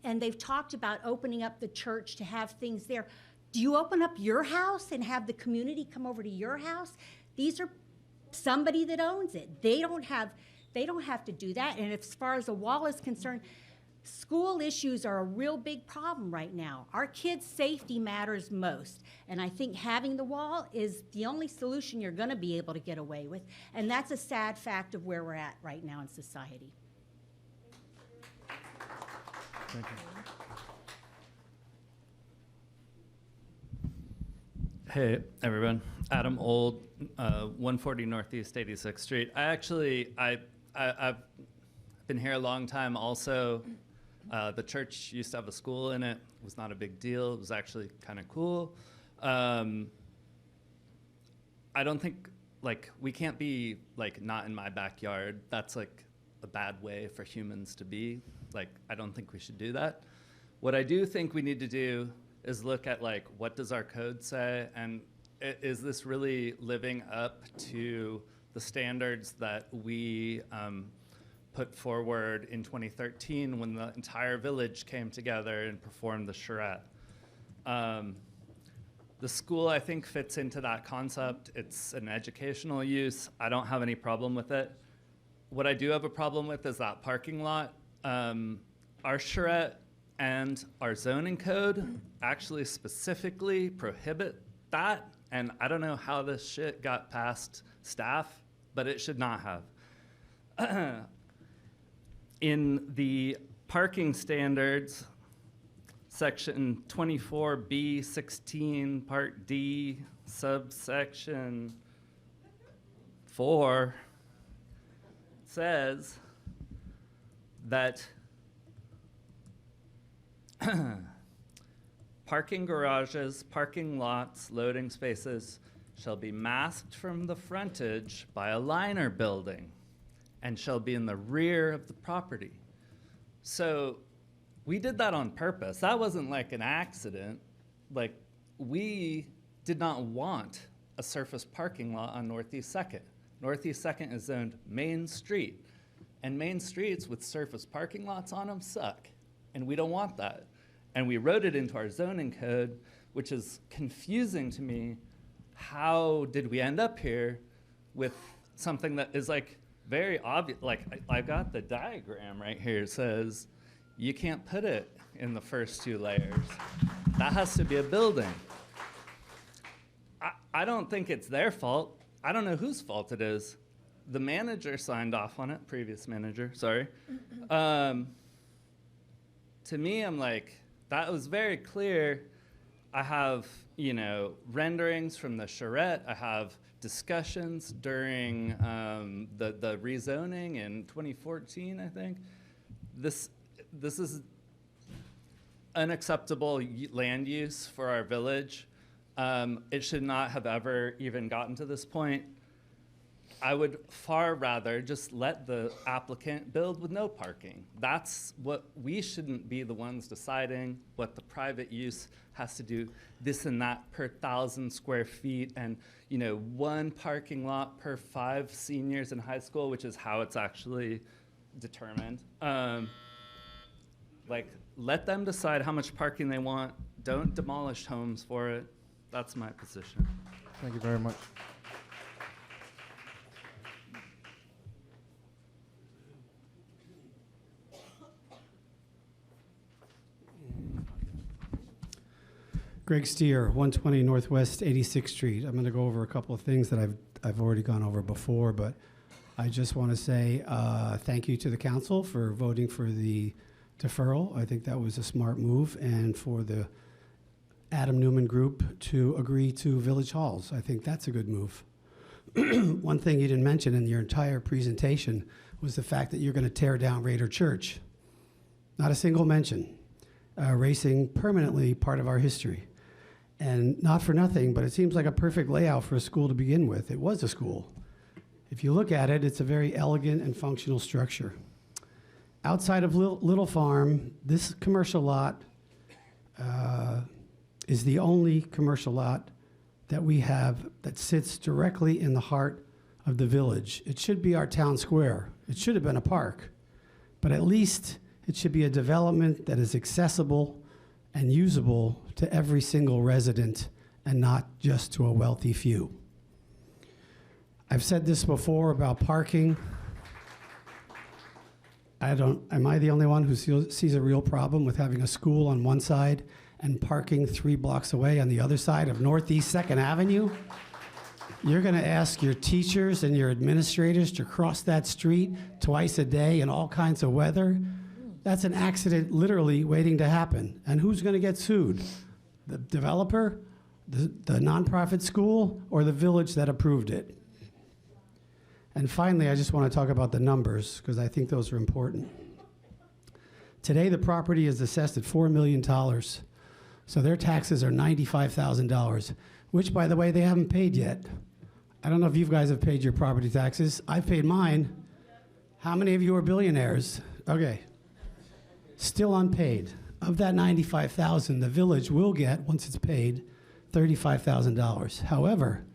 and they've talked about opening up the church to have things there. Do you open up your house and have the community come over to your house? These are somebody that owns it. They don't have to do that. And as far as the wall is concerned, school issues are a real big problem right now. Our kids' safety matters most. And I think having the wall is the only solution you're going to be able to get away with. And that's a sad fact of where we're at right now in society. Thank you. Hey, everyone. Adam Old, 140 Northeast 86th Street. I've been here a long time also. The church used to have a school in it. It was not a big deal. It was actually kind of cool. I don't think, like, we can't be, like, not in my backyard. That's, like, a bad way for humans to be. Like, I don't think we should do that. What I do think we need to do is look at, like, what does our code say, and is this really living up to the standards that we put forward in 2013 when the entire village came together and performed the charrette. The school, I think, fits into that concept. It's an educational use. I don't have any problem with it. What I do have a problem with is that parking lot. Our charrette and our zoning code actually specifically prohibit that, and I don't know how this shit got past staff, but it should not have. In the parking standards, section 24B16, part D, subsection 4, says that parking garages, parking lots, loading spaces shall be masked from the frontage by a liner building and shall be in the rear of the property. So we did that on purpose. That wasn't like an accident. Like, we did not want a surface parking lot on Northeast 2nd. Northeast 2nd is zoned Main Street, and main streets with surface parking lots on them suck, and we don't want that. And we wrote it into our zoning code, which is confusing to me. How did we end up here with something that is like very obvious? Like, I got the diagram right here. It says you can't put it in the first 2 layers. That has to be a building. I don't think it's their fault. I don't know whose fault it is. The manager signed off on it, previous manager, sorry. To me, I'm like, that was very clear. I have, you know, renderings from the charrette. I have discussions during the rezoning in 2014, I think. This is unacceptable land use for our village. It should not have ever even gotten to this point. I would far rather just let the applicant build with no parking. That's what we shouldn't be the ones deciding what the private use has to do, this and that per 1,000 square feet, and 1 parking lot per 5 seniors in high school, which is how it's actually determined. Like, let them decide how much parking they want. Don't demolish homes for it. That's my position. Thank you very much. Greg Steer, 120 Northwest 86th Street. I'm going to go over a couple of things that I've already gone over before, but I just want to say thank you to the council for voting for the deferral. I think that was a smart move, and for the Adam Newman Group to agree to Village Halls. I think that's a good move. One thing you didn't mention in your entire presentation was the fact that you're going to tear down Raider Church. Not a single mention. Erasing permanently part of our history. And not for nothing, but it seems like a perfect layout for a school to begin with. It was a school. If you look at it, it's a very elegant and functional structure. Outside of Little Farm, this commercial lot is the only commercial lot that we have that sits directly in the heart of the village. It should be our town square. It should have been a park, but at least it should be a development that is accessible and usable to every single resident and not just to a wealthy few. I've said this before about parking. Am I the only one who sees a real problem with having a school on one side and parking 3 blocks away on the other side of Northeast 2nd Avenue? You're going to ask your teachers and your administrators to cross that street twice a day in all kinds of weather? That's an accident literally waiting to happen. And who's going to get sued? The developer, the nonprofit school, or the village that approved it? And finally, I just want to talk about the numbers, because I think those are important. Today, the property is assessed at $4 million. So their taxes are $95,000, which, by the way, they haven't paid yet. I don't know if you guys have paid your property taxes. I've paid mine. How many of you are billionaires? Okay. Still unpaid. Of that $95,000, the village will get, once it's paid, $35,000. However,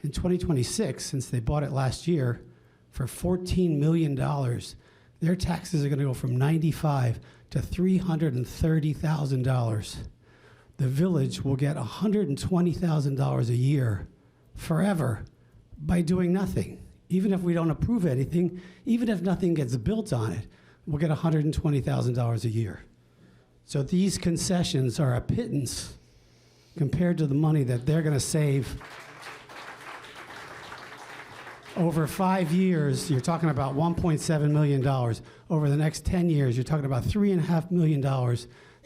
in 2026, since they bought it last year for $14 million, their taxes are going to go from $95,000 to $330,000. The village will get $120,000 a year forever by doing nothing. Even if we don't approve anything, even if nothing gets built on it, we'll get $120,000 a year. So these concessions are a pittance compared to the money that they're going to save. Over 5 years, you're talking about $1.7 million. Over the next 10 years, you're talking about $3.5 million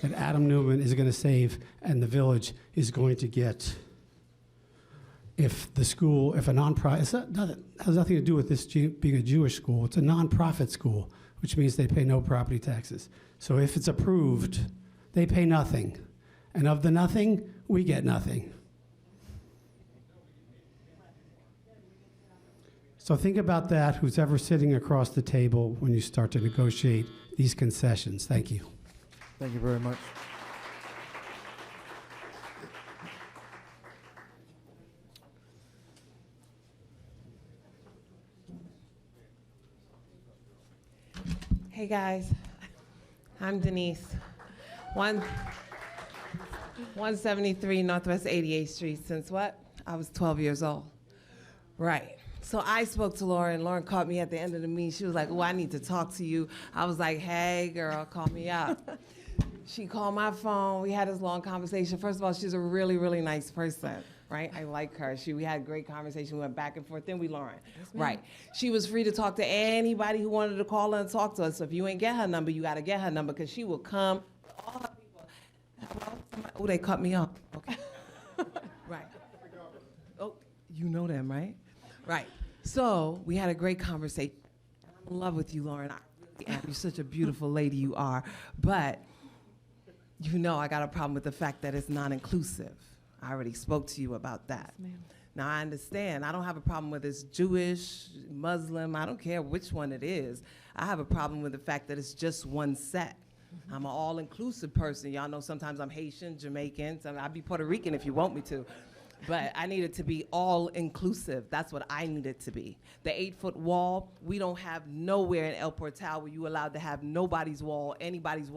that Adam Newman is going to save and the village is going to get. If the school, if a nonprofit, it has nothing to do with this being a Jewish school. It's a nonprofit school, which means they pay no property taxes. So if it's approved, they pay nothing. And of the nothing, we get nothing. So think about that, who's ever sitting across the table when you start to negotiate these concessions. Thank you. Thank you very much. Hey guys, I'm Denise. 173 Northwest 88th Street. Since what? I was 12 years old. Right. So I spoke to Lauren. Lauren caught me at the end of the meeting. She was like, oh, I need to talk to you. I was like, hey, girl, call me up. She called my phone. We had this long conversation. First of all, she's a really, really nice person, right? I like her. We had a great conversation. We went back and forth. Then we Lauren. Right. She was free to talk to anybody who wanted to call her and talk to us. So if you ain't get her number, you got to get her number because she will come. All her people. Oh, they cut me off. Okay. Right. Oh, you know them, right? Right. So we had a great conversation. I'm in love with you, Lauren. I really am. You're such a beautiful lady you are. But you know I got a problem with the fact that it's non-inclusive. I already spoke to you about that. Yes, now I understand. I don't have a problem with it's Jewish, Muslim. I don't care which one it is. I have a problem with the fact that it's just one set. I'm an all-inclusive person. Y'all know sometimes I'm Haitian, Jamaican. I'll be Puerto Rican if you want me to. But I need it to be all-inclusive. That's what I need it to be. The 8-foot wall, we don't have nowhere in El Portal where you allowed to have nobody's wall, anybody's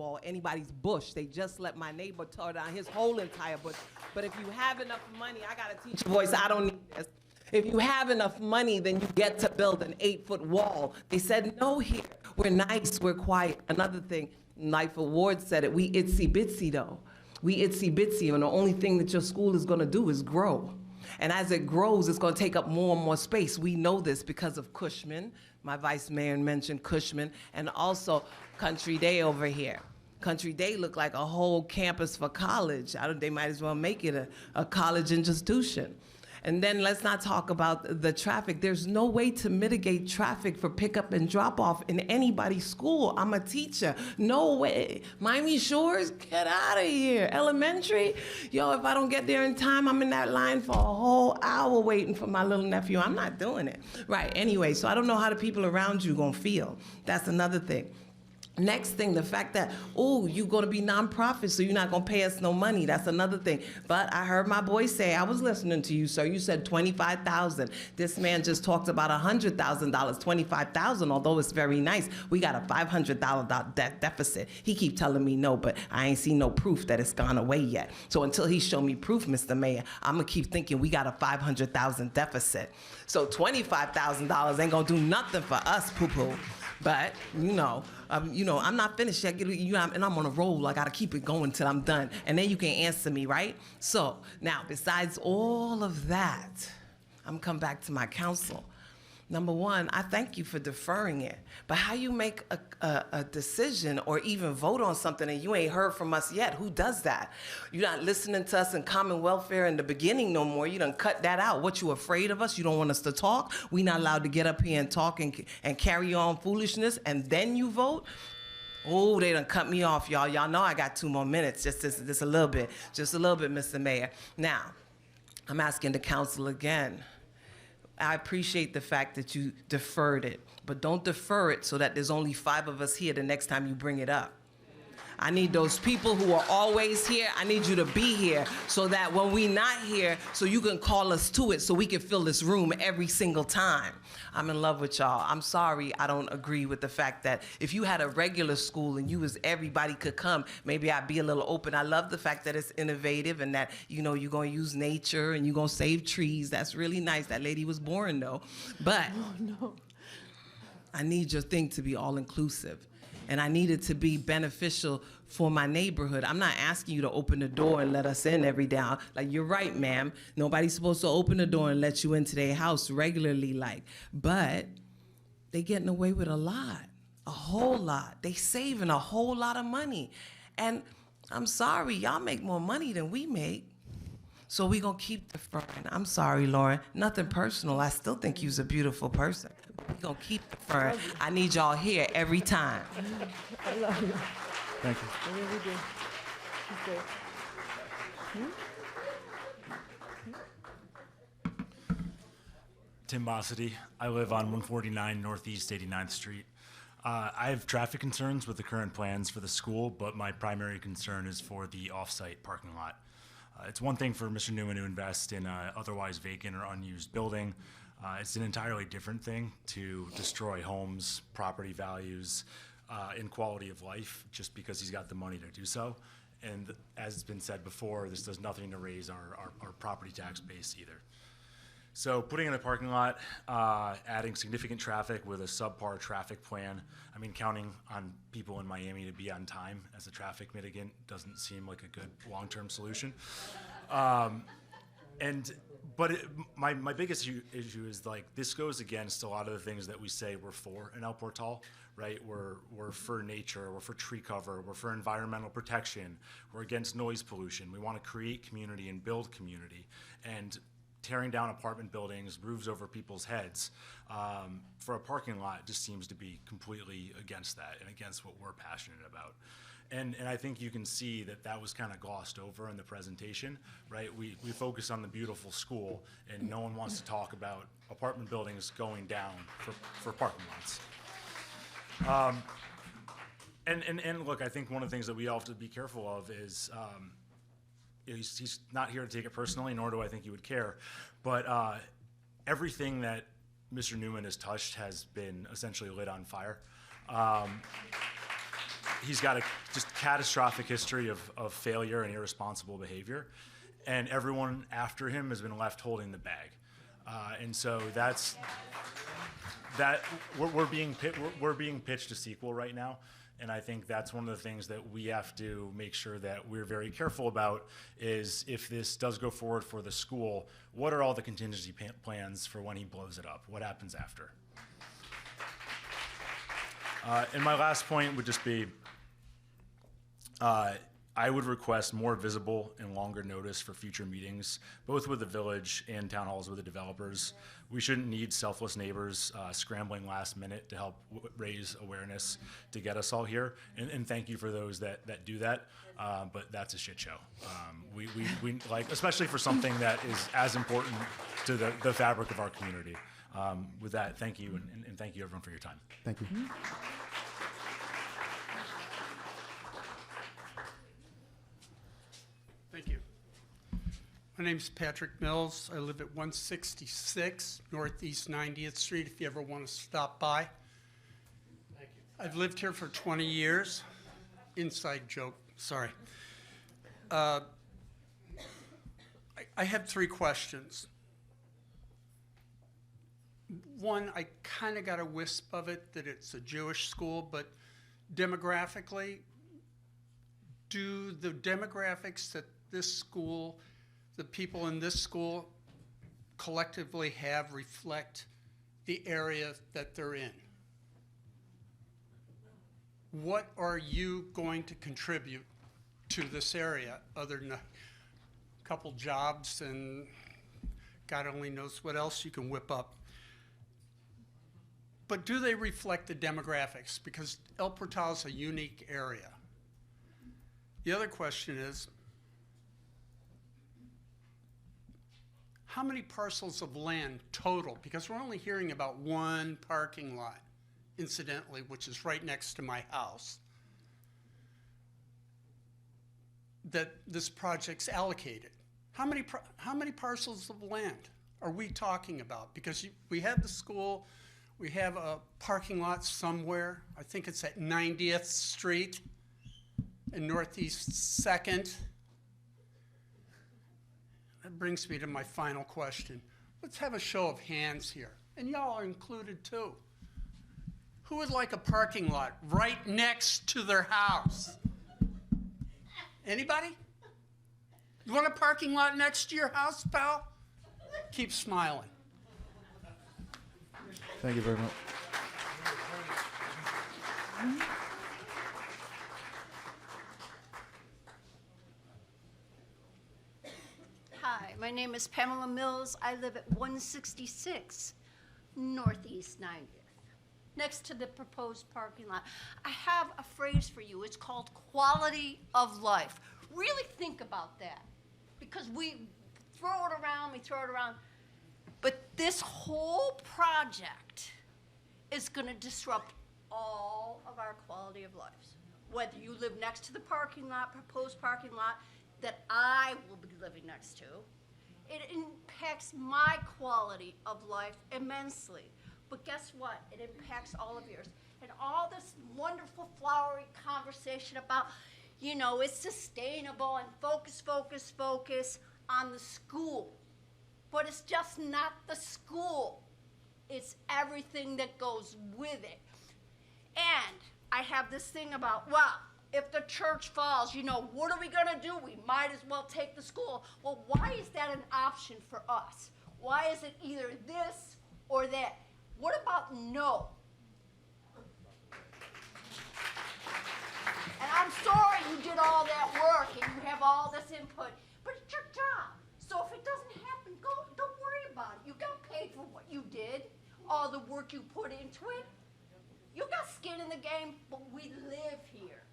bush. They just let my neighbor tear down his whole entire bush. But if you have enough money, I got a teacher voice, I don't need this. If you have enough money, then you get to build an 8-foot wall. They said, no here. We're nice, we're quiet. Another thing, Life Award said it, we itsy bitsy though. We itsy bitsy, and the only thing that your school is gonna do is grow. And as it grows, it's gonna take up more and more space. We know this because of Cushman. My vice mayor mentioned Cushman, and also Country Day over here. Country Day looked like a whole campus for college. They might as well make it a college institution. And then let's not talk about the traffic. There's no way to mitigate traffic for pickup and drop off in anybody's school. I'm a teacher. No way. Miami Shores, get out of here. Elementary, yo, if I don't get there in time, I'm in that line for a whole hour waiting for my little nephew. I'm not doing it. Right, anyway, so I don't know how the people around you gonna feel. That's another thing. Next thing, the fact that, oh, you're gonna be nonprofit, so you're not gonna pay us no money. That's another thing. But I heard my boy say, I was listening to you, sir. You said $25,000. This man just talked about $100,000, $25,000, although it's very nice. We got a $500 deficit. He keep telling me no, but I ain't seen no proof that it's gone away yet. So until he show me proof, Mr. Mayor, I'm gonna keep thinking we got a $500,000 deficit. So $25,000 ain't gonna do nothing for us, poo-poo. But, I'm not finished yet, and I'm on a roll. I gotta keep it going till I'm done. And then you can answer me, right? So, now, besides all of that, I'm come back to my council. Number one, I thank you for deferring it. But how you make a decision or even vote on something and you ain't heard from us yet? Who does that? You're not listening to us in common welfare in the beginning no more. You done cut that out. What, you afraid of us? You don't want us to talk? We not allowed to get up here and talk and carry on foolishness and then you vote? Oh, they done cut me off, y'all. Y'all know I got 2 more minutes, just a little bit, Mr. Mayor. Now, I'm asking the council again. I appreciate the fact that you deferred it, but don't defer it so that there's only 5 of us here the next time you bring it up. I need those people who are always here, I need you to be here so that when we not here, so you can call us to it so we can fill this room every single time. I'm in love with y'all. I'm sorry I don't agree with the fact that if you had a regular school and everybody could come, maybe I'd be a little open. I love the fact that it's innovative and that, you know, you're gonna use nature and you're gonna save trees. That's really nice. That lady was boring though. But I need your thing to be all inclusive. And I need it to be beneficial for my neighborhood. I'm not asking you to open the door and let us in every day. Like, you're right, ma'am. Nobody's supposed to open the door and let you into their house regularly, but they getting away with a whole lot. They saving a whole lot of money. And I'm sorry, y'all make more money than we make. So we gonna keep deferring. I'm sorry, Lauren, nothing personal. I still think you's a beautiful person. We gonna keep deferring. I need y'all here every time. I love you. Thank you. I really do. Okay. Tim Bossity. I live on 149 Northeast 89th Street. I have traffic concerns with the current plans for the school, but my primary concern is for the off-site parking lot. It's one thing for Mr. Newman to invest in an otherwise vacant or unused building. It's an entirely different thing to destroy homes, property values, and quality of life just because he's got the money to do so. And as it's been said before, this does nothing to raise our property tax base either. So putting in a parking lot, adding significant traffic with a subpar traffic plan, I mean, counting on people in Miami to be on time as a traffic mitigant doesn't seem like a good long-term solution. But my biggest issue is, like, this goes against a lot of the things that we say we're for in El Portal, right? We're for nature, we're for tree cover, we're for environmental protection, we're against noise pollution. We want to create community and build community. And tearing down apartment buildings, roofs over people's heads, for a parking lot just seems to be completely against that and against what we're passionate about. And I think you can see that was kind of glossed over in the presentation, right? We focus on the beautiful school, and no one wants to talk about apartment buildings going down for parking lots. And look, I think one of the things that we all have to be careful of is, he's not here to take it personally, nor do I think he would care, but everything that Mr. Newman has touched has been essentially lit on fire. He's got a just catastrophic history of failure and irresponsible behavior, and everyone after him has been left holding the bag. And so we're being pitched a sequel right now. And I think that's one of the things that we have to make sure that we're very careful about is if this does go forward for the school, what are all the contingency plans for when he blows it up? What happens after? And my last point would just be, I would request more visible and longer notice for future meetings, both with the village and town halls with the developers. We shouldn't need selfless neighbors scrambling last minute to help raise awareness to get us all here. And thank you for those that do that, but that's a shit show. We like, especially for something that is as important to the fabric of our community. With that, thank you, and thank you everyone for your time. Thank you. Thank you. My name's Patrick Mills. I live at 166 Northeast 90th Street if you ever want to stop by. Thank you. I've lived here for 20 years. Inside joke, sorry. I have 3 questions. One, I kind of got a wisp of it that it's a Jewish school, but demographically, do the demographics that this school, the people in this school collectively have reflect the area that they're in? What are you going to contribute to this area other than a couple jobs and God only knows what else you can whip up? But do they reflect the demographics? Because El Portal is a unique area. The other question is, how many parcels of land total? Because we're only hearing about one parking lot, incidentally, which is right next to my house, that this project's allocated. How many parcels of land are we talking about? Because we have the school, we have a parking lot somewhere. I think it's at 90th Street and Northeast 2nd. That brings me to my final question. Let's have a show of hands here, and y'all are included too. Who would like a parking lot right next to their house? Anybody? You want a parking lot next to your house, pal? Keep smiling. Thank you very much. Hi, my name is Pamela Mills. I live at 166 Northeast 90th, next to the proposed parking lot. I have a phrase for you. It's called quality of life. Really think about that, because we throw it around, but this whole project is going to disrupt all of our quality of lives. Whether you live next to the parking lot, proposed parking lot, that I will be living next to, it impacts my quality of life immensely. But guess what? It impacts all of yours. And all this wonderful flowery conversation about, you know, it's sustainable and focus on the school. But it's just not the school. It's everything that goes with it. And I have this thing about, well, if the church falls, you know, what are we gonna do? We might as well take the school. Well, why is that an option for us? Why is it either this or that? What about no? And I'm sorry you did all that work and you have all this input, but it's your job. So if it doesn't happen, don't worry about it. You got paid for what you did, all the work you put into it. You got skin in the game, but we live here.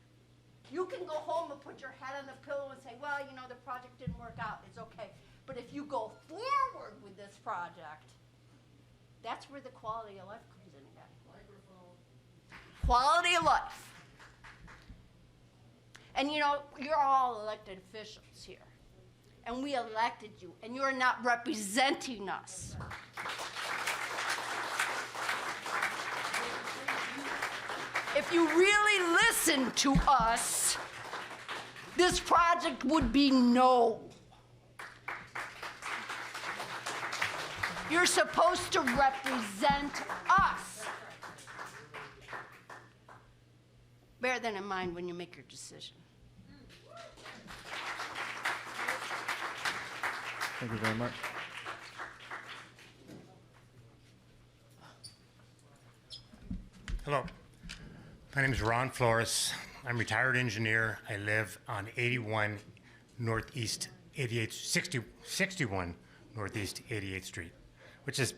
You can go home and put your head on the pillow and say, well, you know, the project didn't work out. It's okay. But if you go forward with this project, that's where the quality of life comes in again. Quality of life. And you know, you're all elected officials here. And we elected you, and you're not representing us. If you really listen to us, this project would be no. You're supposed to represent us. Bear that in mind when you make your decision. Thank you very much. Hello. My name is Ron Flores. I'm a retired engineer. I live on 81 Northeast 61 Northeast 88th Street, which is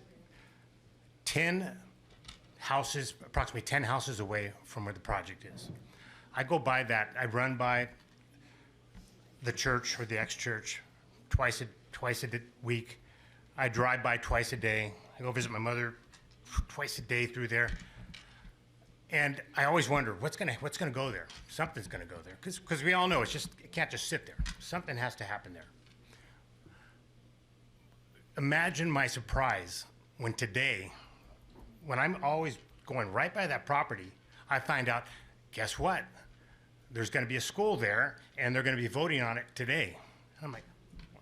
10 houses, approximately 10 houses away from where the project is. I go by that. I run by the church or the ex-church twice a week. I drive by twice a day. I go visit my mother twice a day through there. And I always wonder, what's gonna go there? Something's gonna go there, because we all know it can't just sit there. Something has to happen there. Imagine my surprise when today, when I'm always going right by that property, I find out, guess what? There's gonna be a school there, and they're gonna be voting on it today. I'm like,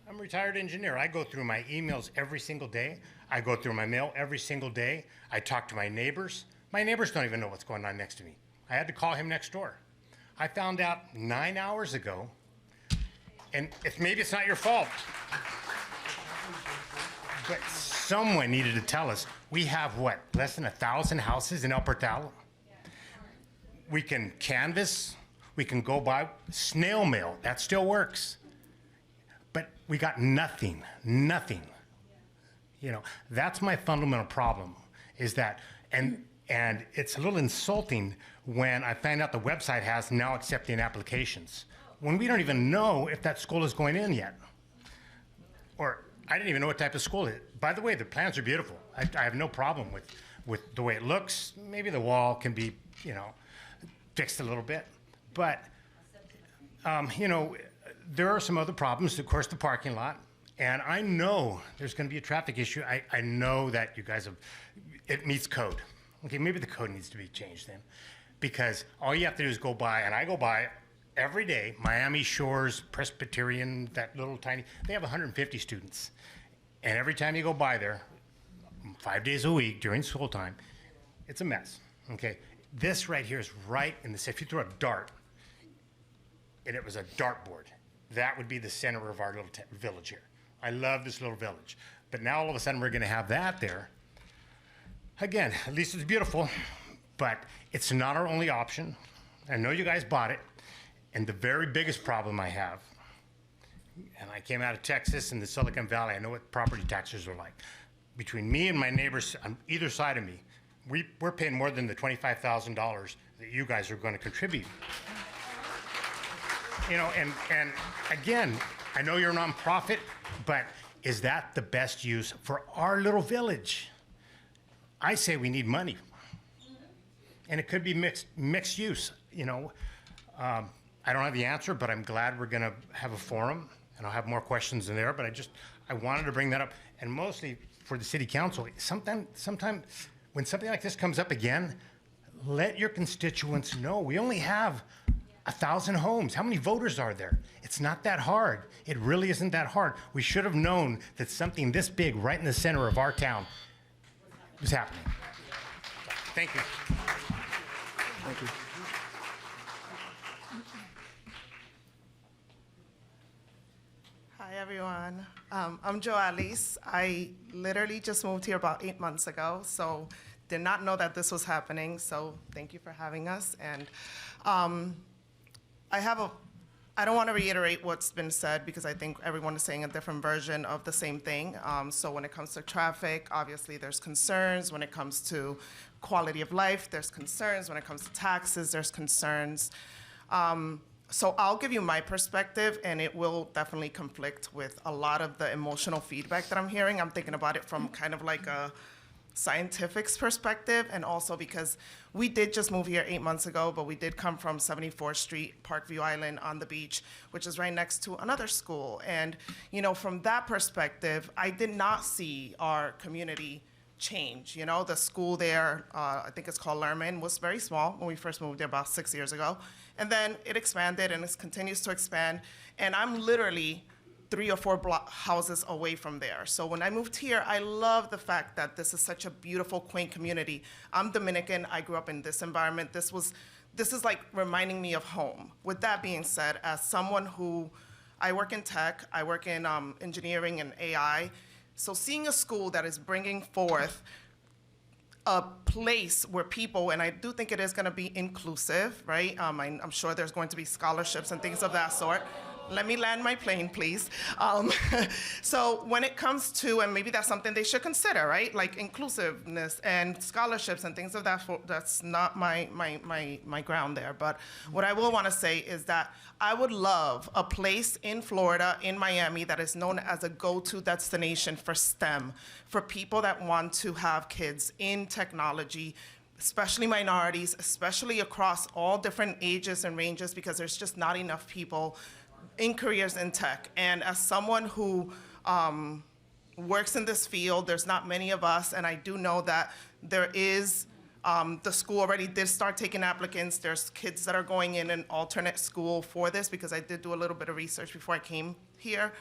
I'm a retired engineer. I go through my emails every single day. I go through my mail every single day. I talk to my neighbors. My neighbors don't even know what's going on next to me. I had to call him next door. I found out 9 hours ago, and maybe it's not your fault, but someone needed to tell us. We have, what, less than 1,000 houses in El Portal? We can canvass, we can go by snail mail, that still works. But we got nothing. You know, that's my fundamental problem, is that, and And it's a little insulting when I find out the website has now accepting applications, when we don't even know if that school is going in yet. Or I didn't even know what type of school it is. By the way, the plans are beautiful. I have no problem with the way it looks. Maybe the wall can be, fixed a little bit. But, there are some other problems. Of course, the parking lot. And I know there's going to be a traffic issue. I know that you guys it meets code. Okay, maybe the code needs to be changed then. Because all you have to do is go by, and I go by every day, Miami Shores Presbyterian, that little tiny, they have 150 students. And every time you go by there, 5 days a week during school time, it's a mess, okay? This right here is right in this, if you throw a dart, and it was a dartboard, that would be the center of our little village here. I love this little village. But now all of a sudden we're gonna have that there. Again, at least it's beautiful, but it's not our only option. I know you guys bought it, and the very biggest problem I have, and I came out of Texas and the Silicon Valley, I know what property taxes are like. Between me and my neighbors on either side of me, we're paying more than the $25,000 that you guys are gonna contribute. And again, I know you're a nonprofit, but is that the best use for our little village? I say we need money. And it could be mixed use, I don't have the answer, but I'm glad we're gonna have a forum, and I'll have more questions in there, but I wanted to bring that up, and mostly for the city council. Sometime when something like this comes up again, let your constituents know. We only have 1,000 homes. How many voters are there? It's not that hard. It really isn't that hard. We should have known that something this big right in the center of our town was happening. Thank you. Thank you. Hi, everyone. I'm Jo Alice. I literally just moved here about 8 months ago, so did not know that this was happening, so thank you for having us. And I don't want to reiterate what's been said because I think everyone is saying a different version of the same thing. So when it comes to traffic, obviously there's concerns. When it comes to quality of life, there's concerns. When it comes to taxes, there's concerns. So I'll give you my perspective, and it will definitely conflict with a lot of the emotional feedback that I'm hearing. I'm thinking about it from kind of like a scientific perspective, and also because we did just move here 8 months ago, but we did come from 74th Street, Parkview Island on the beach, which is right next to another school. And, from that perspective, I did not see our community change. The school there, I think it's called Lerman, was very small when we first moved there about 6 years ago. And then it expanded, and it continues to expand. And I'm literally 3 or 4 houses away from there. So when I moved here, I love the fact that this is such a beautiful, quaint community. I'm Dominican. I grew up in this environment. This is like reminding me of home. With that being said, as someone who, I work in tech, I work in engineering and AI, so seeing a school that is bringing forth a place where people, and I do think it is going to be inclusive, right? I'm sure there's going to be scholarships and things of that sort. Let me land my plane, please. So when it comes to, and maybe that's something they should consider, right? Like inclusiveness and scholarships and things of that sort. That's not my ground there. But what I will want to say is that I would love a place in Florida, in Miami, that is known as a go-to destination for STEM, for people that want to have kids in technology, especially minorities, especially across all different ages and ranges, because there's just not enough people in careers in tech. And as someone who works in this field, there's not many of us, and I do know that there is, the school already did start taking applicants. There's kids that are going in an alternate school for this, because I did do a little bit of research before I came here.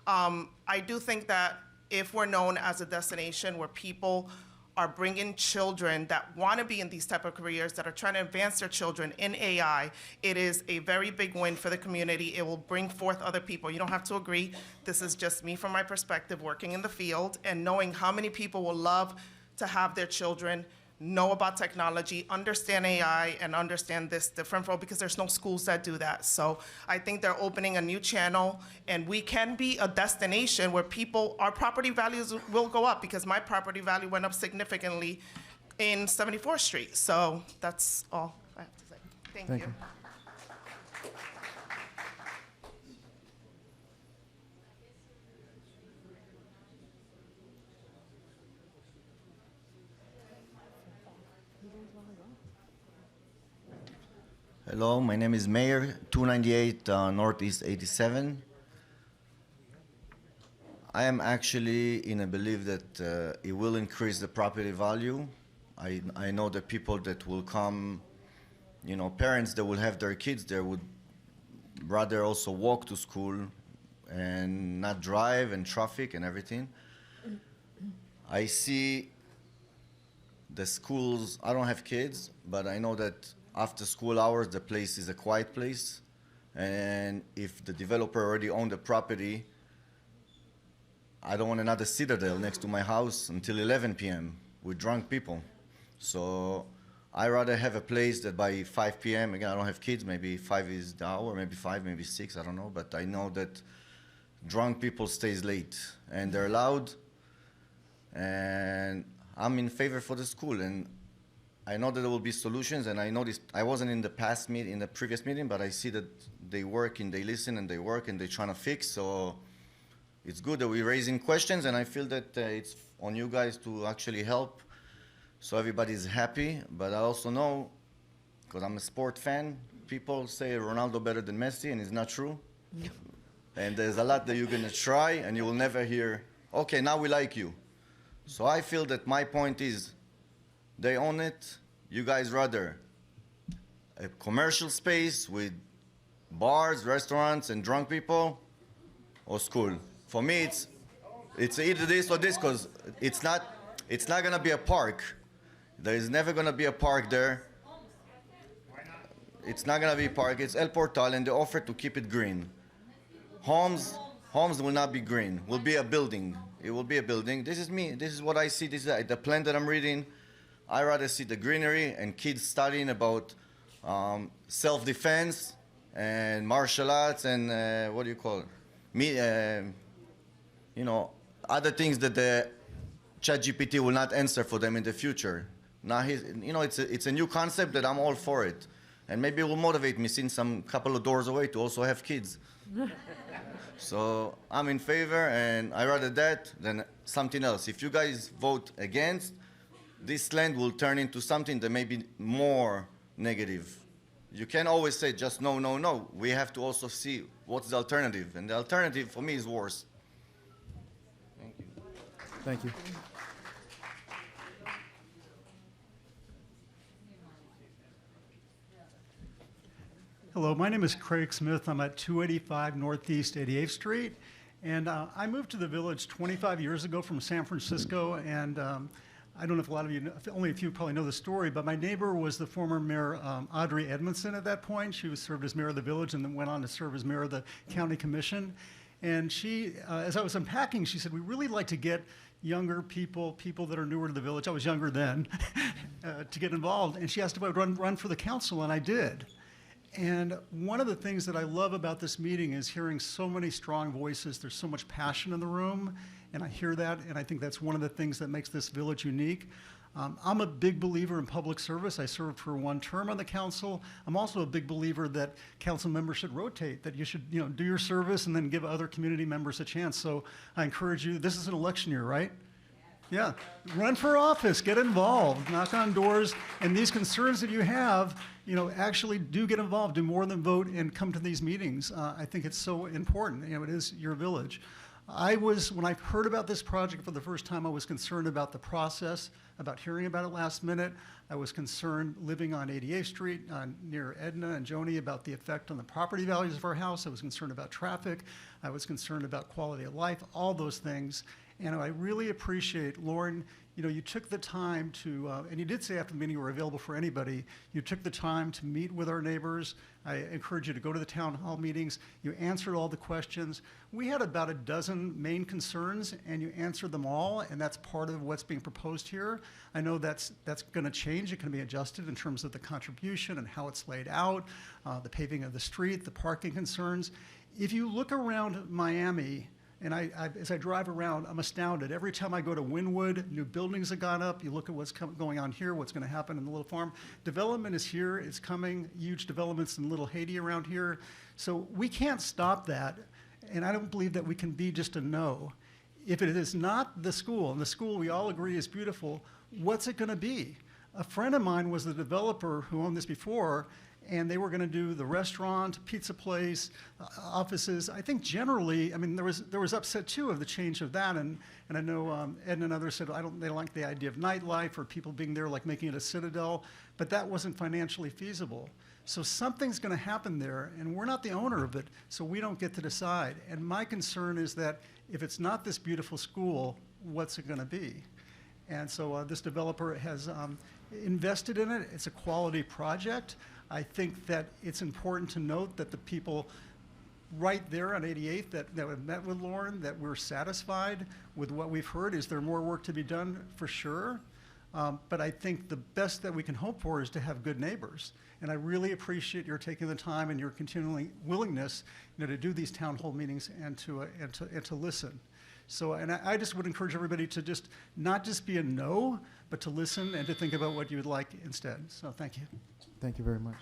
I do think that if we're known as a destination where people are bringing children that want to be in these type of careers, that are trying to advance their children in AI, it is a very big win for the community. It will bring forth other people. You don't have to agree. This is just me from my perspective, working in the field and knowing how many people will love to have their children know about technology, understand AI, and understand this different role, because there's no schools that do that. So I think they're opening a new channel, and we can be a destination where people, our property values will go up, because my property value went up significantly in 74th Street. So that's all I have to say. Thank you. Hello, my name is Mayor, 298 Northeast 87. I am actually in a belief that it will increase the property value. I know the people that will come, you know, parents that will have their kids there would rather also walk to school and not drive and traffic and everything. I see the schools, I don't have kids, but I know that after school hours, the place is a quiet place. And if the developer already owned the property, I don't want another Citadel next to my house until 11 p.m. with drunk people. So I rather have a place that by 5 p.m., again, I don't have kids, maybe 5 is the hour, maybe 5, maybe 6, I don't know. But I know that drunk people stays late and they're loud. And I'm in favor for the school. And I know that there will be solutions, and I noticed I wasn't in the past meeting, in the previous meeting, but I see that they work and they listen and they work and they're trying to fix. So it's good that we're raising questions, and I feel that it's on you guys to actually help, so everybody's happy. But I also know, because I'm a sport fan, people say Ronaldo better than Messi, and it's not true. And there's a lot that you're gonna try, and you will never hear, okay, now we like you. So I feel that my point is, they own it. You guys rather a commercial space with bars, restaurants, and drunk people, or school? For me, it's either this or this, because it's not gonna be a park. There is never gonna be a park there. It's not gonna be a park. It's El Portal, and they offer to keep it green. Homes will not be green. Will be a building. It will be a building. This is me. This is what I see. This is the plan that I'm reading. I rather see the greenery and kids studying about self-defense and martial arts and what do you call it? You know, other things that the ChatGPT will not answer for them in the future. Now, you know, it's a new concept that I'm all for it, and maybe it will motivate me, since I'm a couple of doors away, to also have kids. So I'm in favor, and I rather that than something else. If you guys vote against, this land will turn into something that may be more negative. You can't always say just no, no, no. We have to also see what's the alternative. And the alternative for me is worse. Thank you. Thank you. Hello, my name is Craig Smith. I'm at 285 Northeast 88th Street. And I moved to the village 25 years ago from San Francisco. And I don't know if a lot of you know, only a few probably know the story, but my neighbor was the former mayor, Audrey Edmondson at that point. She was served as mayor of the village and then went on to serve as mayor of the county commission. And she, as I was unpacking, she said, we really like to get younger people, people that are newer to the village, I was younger then, to get involved. And she asked if I would run for the council, and I did. And one of the things that I love about this meeting is hearing so many strong voices. There's so much passion in the room, and I hear that, and I think that's one of the things that makes this village unique. I'm a big believer in public service. I served for one term on the council. I'm also a big believer that council members should rotate, that you should, you know, do your service and then give other community members a chance. So I encourage you, this is an election year, right? Yeah, run for office, get involved, knock on doors, and these concerns that you have, you know, actually do get involved, do more than vote and come to these meetings. I think it's so important, you know, it is your village. When I heard about this project for the first time, I was concerned about the process, about hearing about it last minute. I was concerned living on 88th Street near Edna and Joni about the effect on the property values of our house. I was concerned about traffic. I was concerned about quality of life, all those things. And I really appreciate, Lauren, you know, you took the time to, and you did say after the meeting you were available for anybody, you took the time to meet with our neighbors. I encourage you to go to the town hall meetings. You answered all the questions. We had about a dozen main concerns, and you answered them all, and that's part of what's being proposed here. I know that's going to change. It can be adjusted in terms of the contribution and how it's laid out, the paving of the street, the parking concerns. If you look around Miami, And as I drive around, I'm astounded. Every time I go to Wynwood, new buildings have gone up. You look at what's going on here, what's going to happen in the Little Farm. Development is here, it's coming, huge developments in Little Haiti around here. So we can't stop that, and I don't believe that we can be just a no. If it is not the school, and the school we all agree is beautiful, what's it going to be? A friend of mine was the developer who owned this before, and they were going to do the restaurant, pizza place, offices. I think generally, I mean, there was upset too of the change of that, and I know Ed and others said they don't like the idea of nightlife or people being there, like making it a citadel, but that wasn't financially feasible. So something's going to happen there, and we're not the owner of it, so we don't get to decide. And my concern is that if it's not this beautiful school, what's it going to be? And so this developer has invested in it. It's a quality project. I think that it's important to note that the people right there on 88th that have met with Lauren, that we're satisfied with what we've heard. Is there more work to be done? For sure. But I think the best that we can hope for is to have good neighbors. And I really appreciate your taking the time and your continuing willingness, to do these town hall meetings and to listen. So, and I just would encourage everybody to just not just be a no, but to listen and to think about what you would like instead. So thank you. Thank you very much.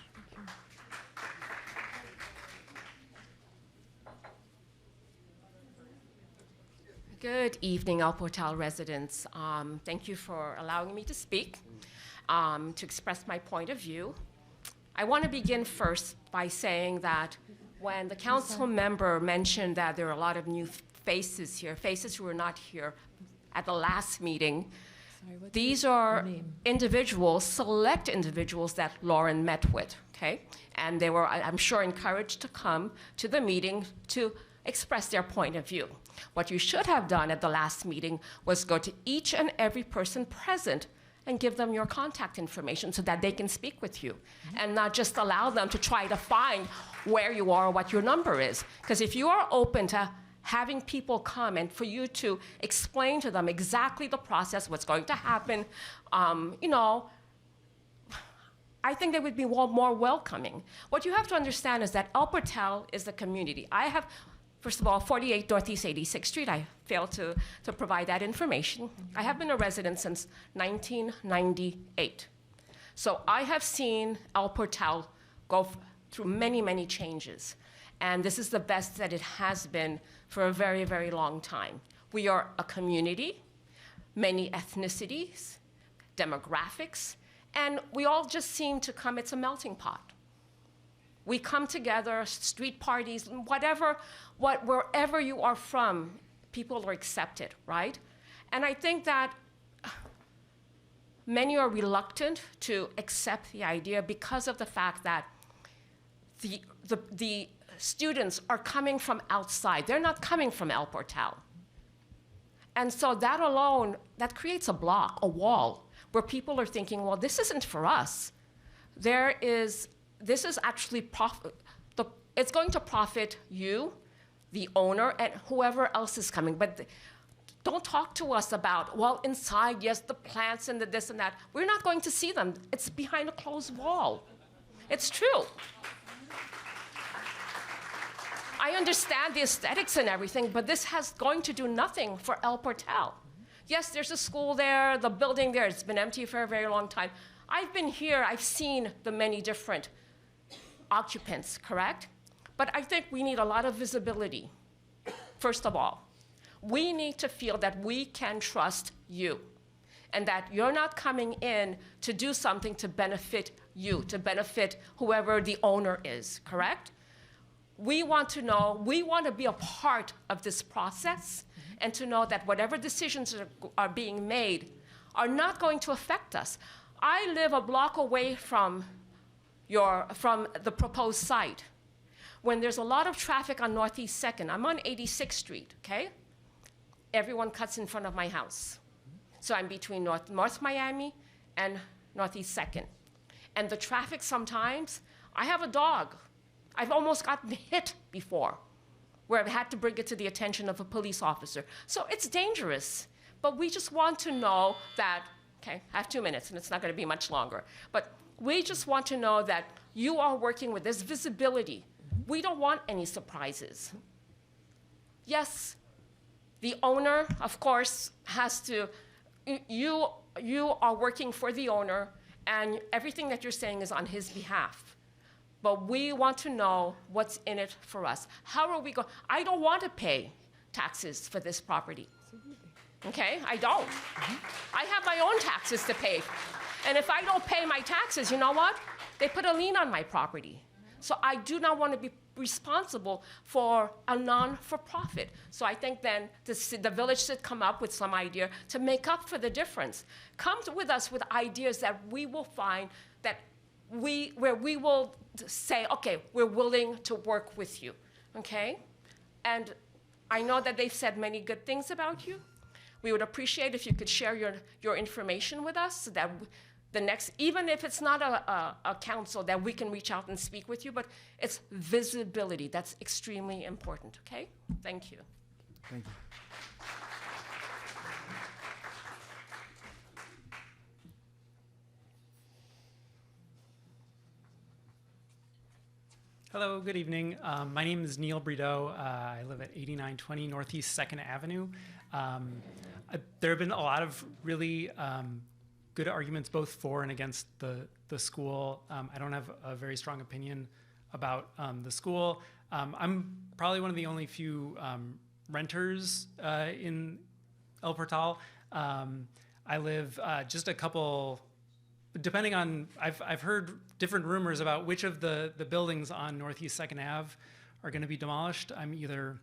Good evening, El Portal residents. Thank you for allowing me to speak, to express my point of view. I want to begin first by saying that when the council member mentioned that there are a lot of new faces here, faces who were not here at the last meeting, these are individuals, select individuals that Lauren met with, okay? And they were, I'm sure, encouraged to come to the meeting to express their point of view. What you should have done at the last meeting was go to each and every person present and give them your contact information so that they can speak with you, and not just allow them to try to find where you are or what your number is. Because if you are open to having people come and for you to explain to them exactly the process, what's going to happen, I think they would be more welcoming. What you have to understand is that El Portal is the community. I have, first of all, 48 Northeast 86th Street. I failed to provide that information. I have been a resident since 1998. So I have seen El Portal go through many, many changes. And this is the best that it has been for a very, very long time. We are a community, many ethnicities, demographics, and we all just seem to come, it's a melting pot. We come together, street parties, wherever you are from, people are accepted, right? And I think that many are reluctant to accept the idea because of the fact that the students are coming from outside. They're not coming from El Portal. And so that alone, that creates a block, a wall, where people are thinking, well, this isn't for us. This is actually it's going to profit you, the owner, and whoever else is coming. But don't talk to us about, well, inside, yes, the plants and the this and that. We're not going to see them. It's behind a closed wall. It's true. I understand the aesthetics and everything, but this has going to do nothing for El Portal. Yes, there's a school there, the building there, it's been empty for a very long time. I've been here, I've seen the many different occupants, correct? But I think we need a lot of visibility. First of all, we need to feel that we can trust you and that you're not coming in to do something to benefit you, to benefit whoever the owner is, correct? We want to know, we want to be a part of this process and to know that whatever decisions are being made are not going to affect us. I live a block away from the proposed site. When there's a lot of traffic on Northeast 2nd, I'm on 86th Street, okay? Everyone cuts in front of my house. So I'm between North Miami and Northeast 2nd. And the traffic sometimes, I have a dog. I've almost gotten hit before, where I've had to bring it to the attention of a police officer. So it's dangerous, but we just want to know that, okay, I have 2 minutes and it's not gonna be much longer, but we just want to know that you are working with this visibility. We don't want any surprises. Yes, The owner, of course, has to, you are working for the owner, and everything that you're saying is on his behalf. But we want to know what's in it for us. How are we going? I don't want to pay taxes for this property. Okay, I don't. I have my own taxes to pay. And if I don't pay my taxes, you know what? They put a lien on my property. So I do not want to be responsible for a non-for-profit. So I think then the village should come up with some idea to make up for the difference. Come with us with ideas that we will find that where we will say, okay, we're willing to work with you, okay? And I know that they've said many good things about you. We would appreciate if you could share your information with us so that the next, even if it's not a council, that we can reach out and speak with you, but it's visibility. That's extremely important, okay? Thank you. Thank you. Hello, good evening. My name is Neil Brideau. I live at 8920 Northeast 2nd Avenue. There have been a lot of really good arguments both for and against the school. I don't have a very strong opinion about the school. I'm probably one of the only few renters in El Portal. I live just a couple, depending on, I've heard different rumors about which of the buildings on Northeast 2nd Ave are going to be demolished. I'm either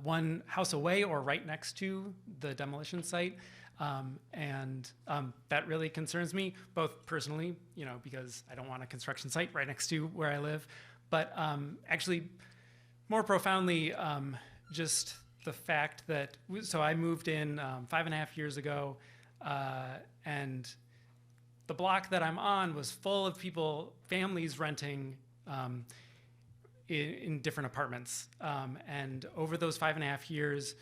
one house away or right next to the demolition site. That really concerns me, both personally, because I don't want a construction site right next to where I live, but actually more profoundly, just the fact that, so I moved in 5.5 years ago, and the block that I'm on was full of people, families renting in different apartments. And over those 5.5 years,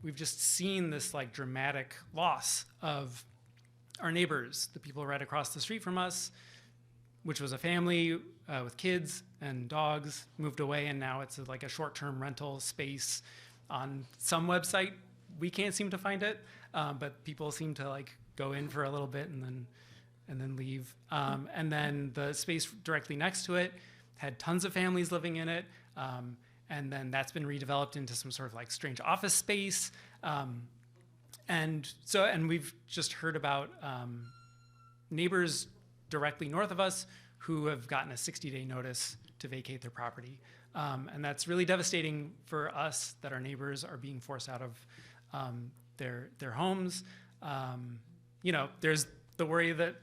we've just seen this like dramatic loss of our neighbors, the people right across the street from us, which was a family with kids and dogs, moved away, and now it's like a short-term rental space on some website. We can't seem to find it, but people seem to like go in for a little bit and then leave. And then the space directly next to it had tons of families living in it. And then that's been redeveloped into some sort of like strange office space. And we've just heard about neighbors directly north of us who have gotten a 60-day notice to vacate their property. And that's really devastating for us that our neighbors are being forced out of their homes. There's the worry that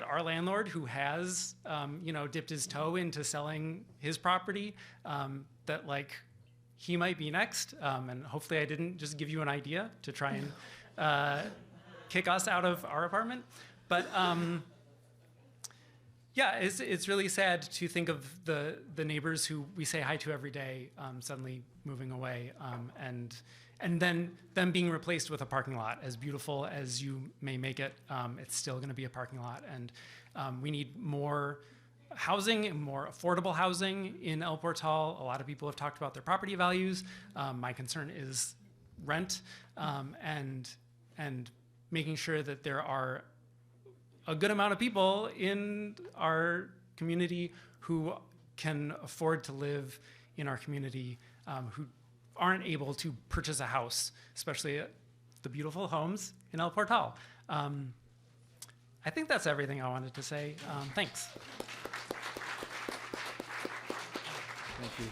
our landlord, who has, dipped his toe into selling his property, that like he might be next. And hopefully I didn't just give you an idea to try and kick us out of our apartment. But yeah, it's really sad to think of the neighbors who we say hi to every day suddenly moving away, and then them being replaced with a parking lot. As beautiful as you may make it, it's still going to be a parking lot, and we need more housing and more affordable housing in El Portal. A lot of people have talked about their property values. My concern is rent, and making sure that there are a good amount of people in our community who can afford to live in our community, who aren't able to purchase a house, especially the beautiful homes in El Portal. I think that's everything I wanted to say. Thanks. Thank you.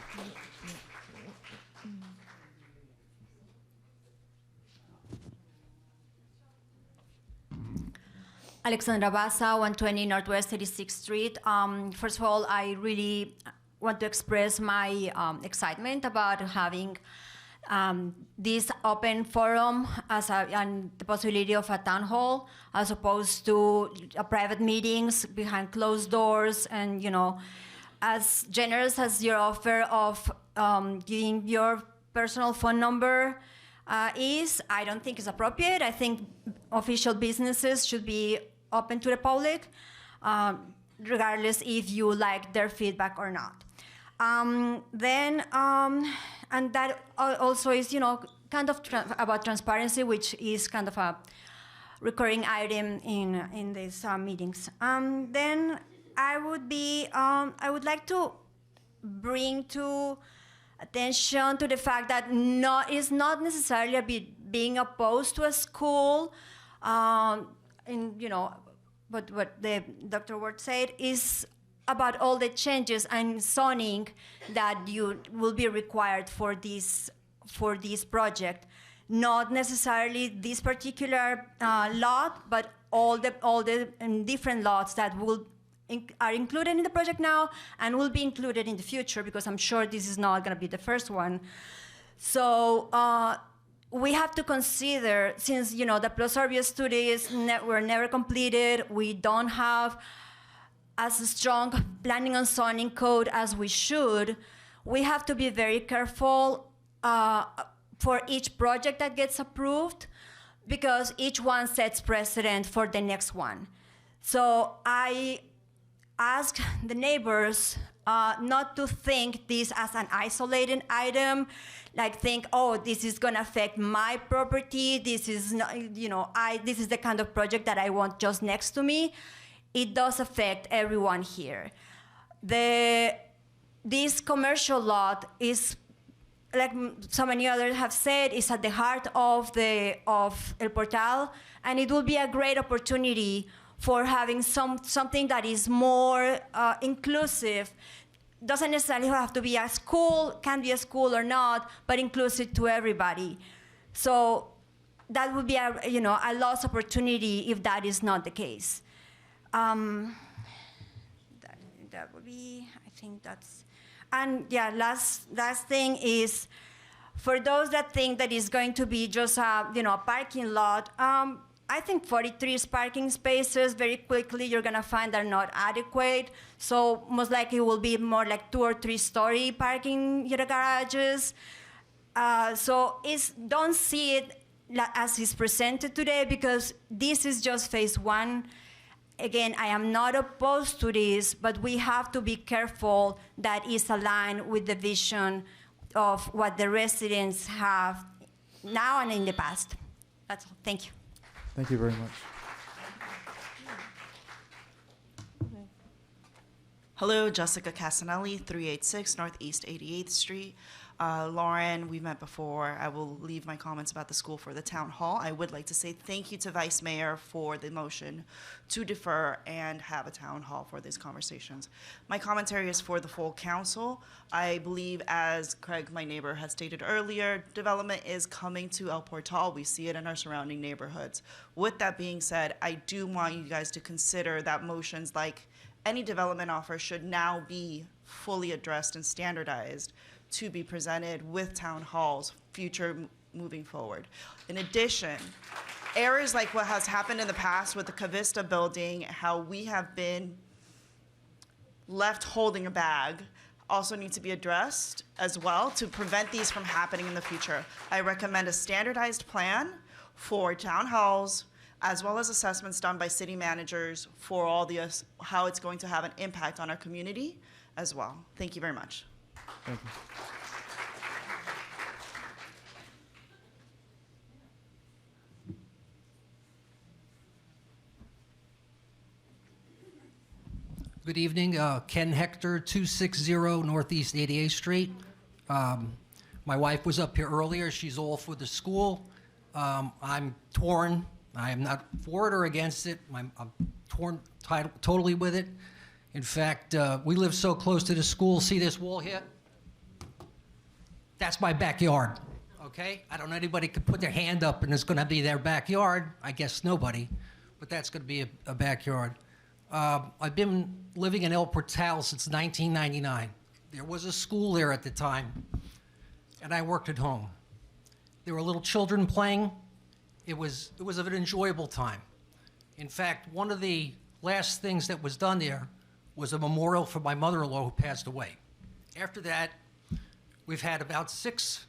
Alexandra Bassa, 120 Northwest 36th Street. First of all, I really want to express my excitement about having this open forum and the possibility of a town hall as opposed to private meetings behind closed doors. And, as generous as your offer of giving your personal phone number is, I don't think it's appropriate. I think official businesses should be open to the public, regardless if you like their feedback or not. And that also is, kind of about transparency, which is kind of a recurring item in these meetings. Then I would like to bring to attention to the fact that it's not necessarily being opposed to a school. But what the Dr. Ward said is about all the changes and zoning that you will be required for this project. Not necessarily this particular lot, but all the different lots that are included in the project now and will be included in the future, because I'm sure this is not going to be the first one. So we have to consider, since the Plus-Orbia studies were never completed, we don't have as strong planning and zoning code as we should. We have to be very careful for each project that gets approved, because each one sets precedent for the next one. So I ask the neighbors not to think this as an isolated item, like think, oh, this is gonna affect my property, this is not, this is the kind of project that I want just next to me. It does affect everyone here. This commercial lot is, like so many others have said, is at the heart of El Portal, and it will be a great opportunity for having something that is more inclusive. Doesn't necessarily have to be a school, can be a school or not, but inclusive to everybody. So that would be a lost opportunity if that is not the case. That would be, I think that's, and yeah, last thing is, for those that think that it's going to be just a parking lot, I think 43 parking spaces, very quickly you're gonna find are not adequate. So most likely it will be more like 2 or 3 story parking garages. So don't see it as it's presented today, because this is just phase 1. Again, I am not opposed to this, but we have to be careful that it's aligned with the vision of what the residents have now and in the past. That's all. Thank you. Thank you very much. Hello, Jessica Casanelli, 386 Northeast 88th Street. Lauren, we've met before. I will leave my comments about the school for the town hall. I would like to say thank you to Vice Mayor for the motion to defer and have a town hall for these conversations. My commentary is for the full council. I believe, as Craig, my neighbor, has stated earlier, development is coming to El Portal. We see it in our surrounding neighborhoods. With that being said, I do want you guys to consider that motions like any development offer should now be fully addressed and standardized to be presented with town halls moving forward. In addition, errors like what has happened in the past with the Cavista building, how we have been left holding a bag, also need to be addressed as well to prevent these from happening in the future. I recommend a standardized plan for town halls, as well as assessments done by city managers for how it's going to have an impact on our community as well. Thank you very much. Thank you. Good evening, Ken Hector, 260 Northeast 88th Street. My wife was up here earlier. She's all for the school. I'm torn. I am not for it or against it. I'm torn totally with it. In fact, we live so close to the school. See this wall here? That's my backyard, okay? I don't know anybody could put their hand up and it's gonna be their backyard. I guess nobody, but that's gonna be a backyard. I've been living in El Portal since 1999. There was a school there at the time, and I worked at home. There were little children playing. It was an enjoyable time. In fact, one of the last things that was done there was a memorial for my mother-in-law who passed away. After that, we've had about 6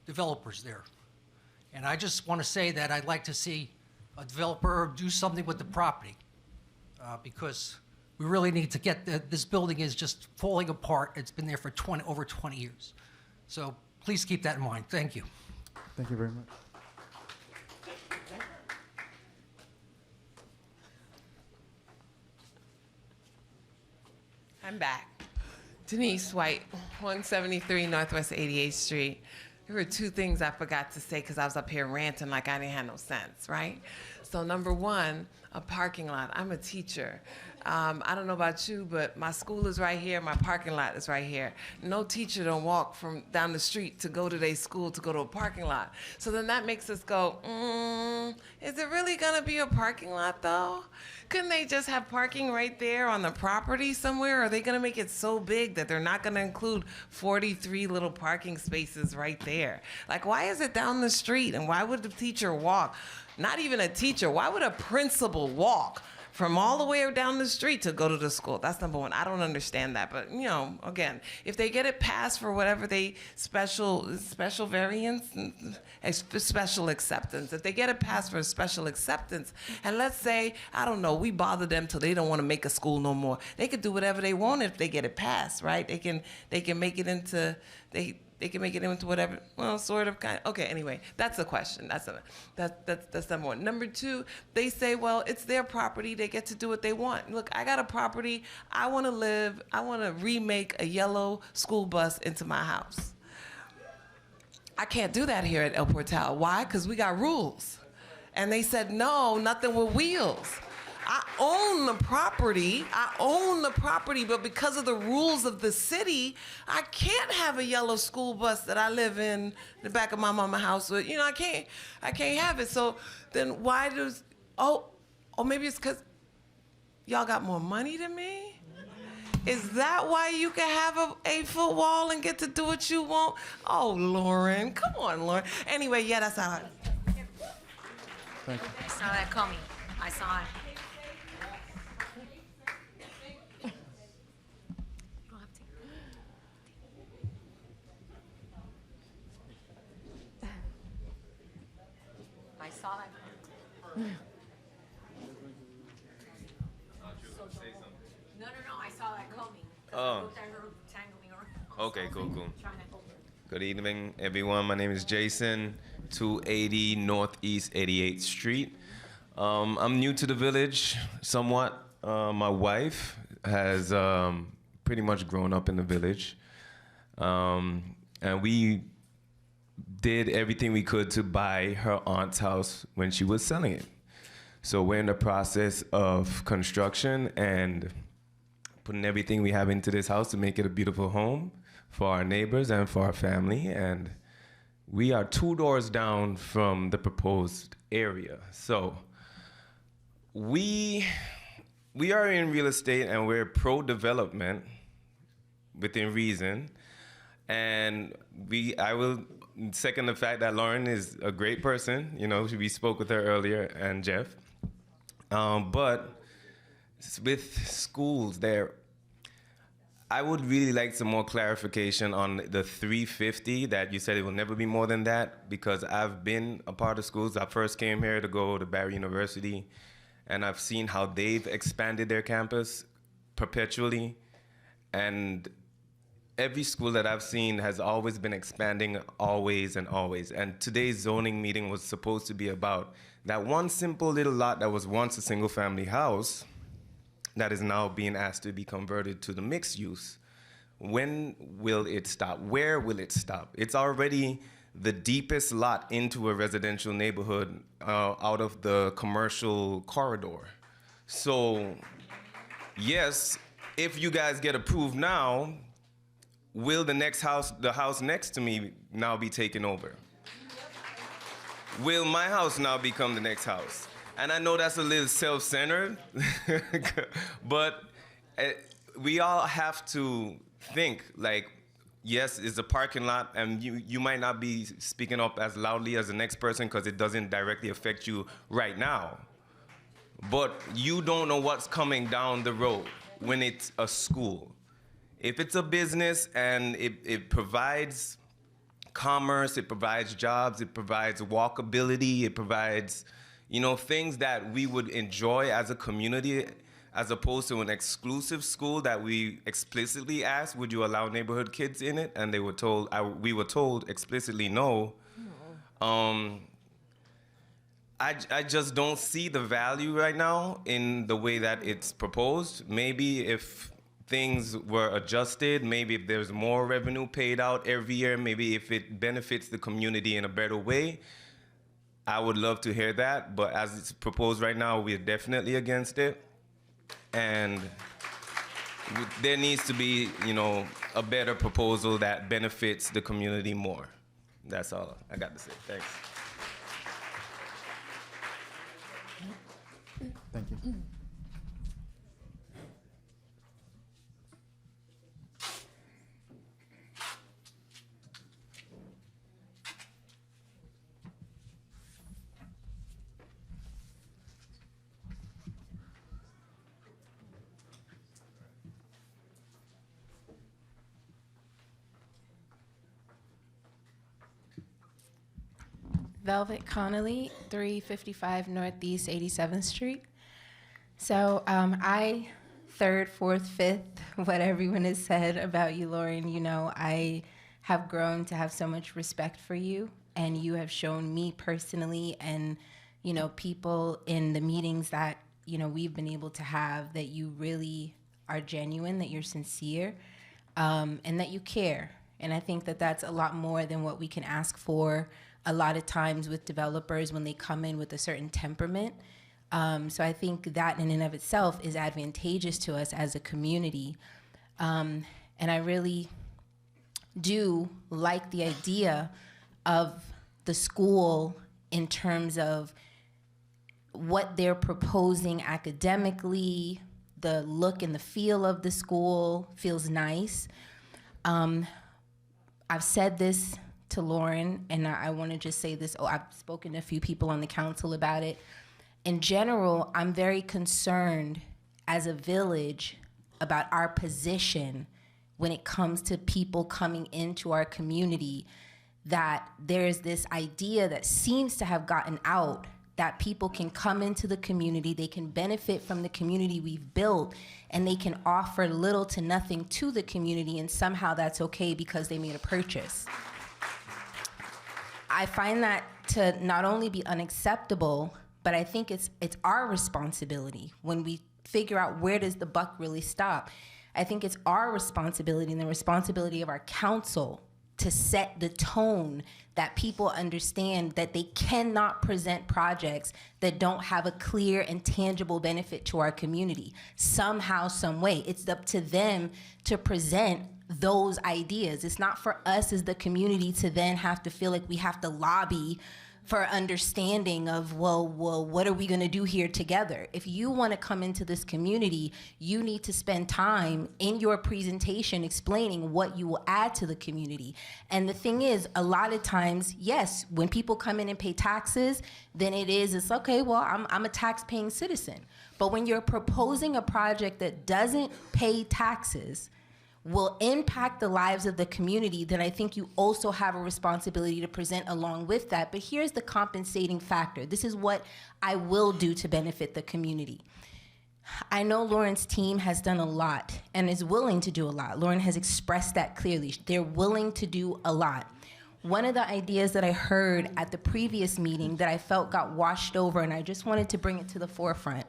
developers there. And I just want to say that I'd like to see a developer do something with the property because we really need to get, this building is just falling apart. It's been there for over 20 years. So please keep that in mind. Thank you. Thank you very much. I'm back. Denise White, 173 Northwest 88th Street. There were two things I forgot to say because I was up here ranting like I didn't have no sense, right? So number one, a parking lot. I'm a teacher. I don't know about you, but my school is right here. My parking lot is right here. No teacher don't walk from down the street to go to their school to go to a parking lot. So then that makes us go, is it really gonna be a parking lot though? Couldn't they just have parking right there on the property somewhere? Or are they gonna make it so big that they're not gonna include 43 little parking spaces right there? Like, why is it down the street? And why would the teacher walk? Not even a teacher, why would a principal walk from all the way down the street to go to the school? That's number one. I don't understand that. But, you know, again, if they get it passed for whatever they special variance, special acceptance, if they get it passed for a special acceptance, and let's say, I don't know, we bother them till they don't want to make a school no more. They could do whatever they want if they get it passed, right? They can make it into, they can make it into whatever, well, sort of, kind of. Okay, anyway, that's the question. That's number one. Number two, they say, well, it's their property. They get to do what they want. Look, I got a property. I want to remake a yellow school bus into my house. I can't do that here at El Portal. Why? Because we got rules. And they said, no, nothing with wheels. I own the property, but because of the rules of the city, I can't have a yellow school bus that I live in the back of my mama's house with. You know, I can't have it. So then why does, maybe it's because y'all got more money than me? Is that why you can have a 8-foot wall and get to do what you want? Oh, Lauren, come on, Lauren. Anyway, yeah, that's how Thank you. I saw that coming. I saw it. I saw that. No, I saw that coming. Oh. Okay, cool. Good evening, everyone. My name is Jason, 280 Northeast 88th Street. I'm new to the village somewhat. My wife has pretty much grown up in the village. And we did everything we could to buy her aunt's house when she was selling it. So we're in the process of construction and putting everything we have into this house to make it a beautiful home for our neighbors and for our family. And we are 2 doors down from the proposed area. So we are in real estate and we're pro-development within reason. And I will second the fact that Lauren is a great person. You know, we spoke with her earlier, and Jeff. But with schools there, I would really like some more clarification on the 350 that you said it will never be more than that, because I've been a part of schools. I first came here to go to Barry University, and I've seen how they've expanded their campus perpetually. And every school that I've seen has always been expanding, always and always. And today's zoning meeting was supposed to be about that one simple little lot that was once a single family house that is now being asked to be converted to the mixed use. When will it stop? Where will it stop? It's already the deepest lot into a residential neighborhood out of the commercial corridor. So yes, if you guys get approved now, will the house next to me now be taken over? Will my house now become the next house? And I know that's a little self-centered, but we all have to think, like, yes, it's a parking lot, and you might not be speaking up as loudly as the next person because it doesn't directly affect you right now. But you don't know what's coming down the road when it's a school. If it's a business and it provides commerce, it provides jobs, it provides walkability, it provides, things that we would enjoy as a community, as opposed to an exclusive school that we explicitly asked, would you allow neighborhood kids in it? And we were told explicitly no. I just don't see the value right now in the way that it's proposed. Maybe if things were adjusted, maybe if there's more revenue paid out every year, maybe if it benefits the community in a better way, I would love to hear that. But as it's proposed right now, we're definitely against it. And there needs to be, a better proposal that benefits the community more. That's all I got to say. Thanks. Thank you. Velvet Connolly, 355 Northeast 87th Street. So I, third, fourth, fifth, what everyone has said about you, Lauren, I have grown to have so much respect for you, and you have shown me personally and, people in the meetings that, we've been able to have, that you really are genuine, that you're sincere, and that you care. And I think that that's a lot more than what we can ask for a lot of times with developers when they come in with a certain temperament. So I think that in and of itself is advantageous to us as a community. And I really do like the idea of the school in terms of what they're proposing academically, the look and the feel of the school feels nice. I've said this to Lauren, and I want to just say this. I've spoken to a few people on the council about it. In general, I'm very concerned as a village about our position when it comes to people coming into our community, that there's this idea that seems to have gotten out that people can come into the community, they can benefit from the community we've built, and they can offer little to nothing to the community, and somehow that's okay because they made a purchase. I find that to not only be unacceptable, but I think it's our responsibility when we figure out where does the buck really stop. I think it's our responsibility and the responsibility of our council to set the tone that people understand that they cannot present projects that don't have a clear and tangible benefit to our community. Somehow, some way, it's up to them to present those ideas. It's not for us as the community to then have to feel like we have to lobby for understanding of, well, what are we gonna do here together? If you wanna come into this community, you need to spend time in your presentation explaining what you will add to the community. And the thing is, a lot of times, yes, when people come in and pay taxes, then it's okay, well, I'm a tax-paying citizen. But when you're proposing a project that doesn't pay taxes, will impact the lives of the community, then I think you also have a responsibility to present along with that. But here's the compensating factor. This is what I will do to benefit the community. I know Lauren's team has done a lot and is willing to do a lot. Lauren has expressed that clearly. They're willing to do a lot. One of the ideas that I heard at the previous meeting that I felt got washed over, and I just wanted to bring it to the forefront.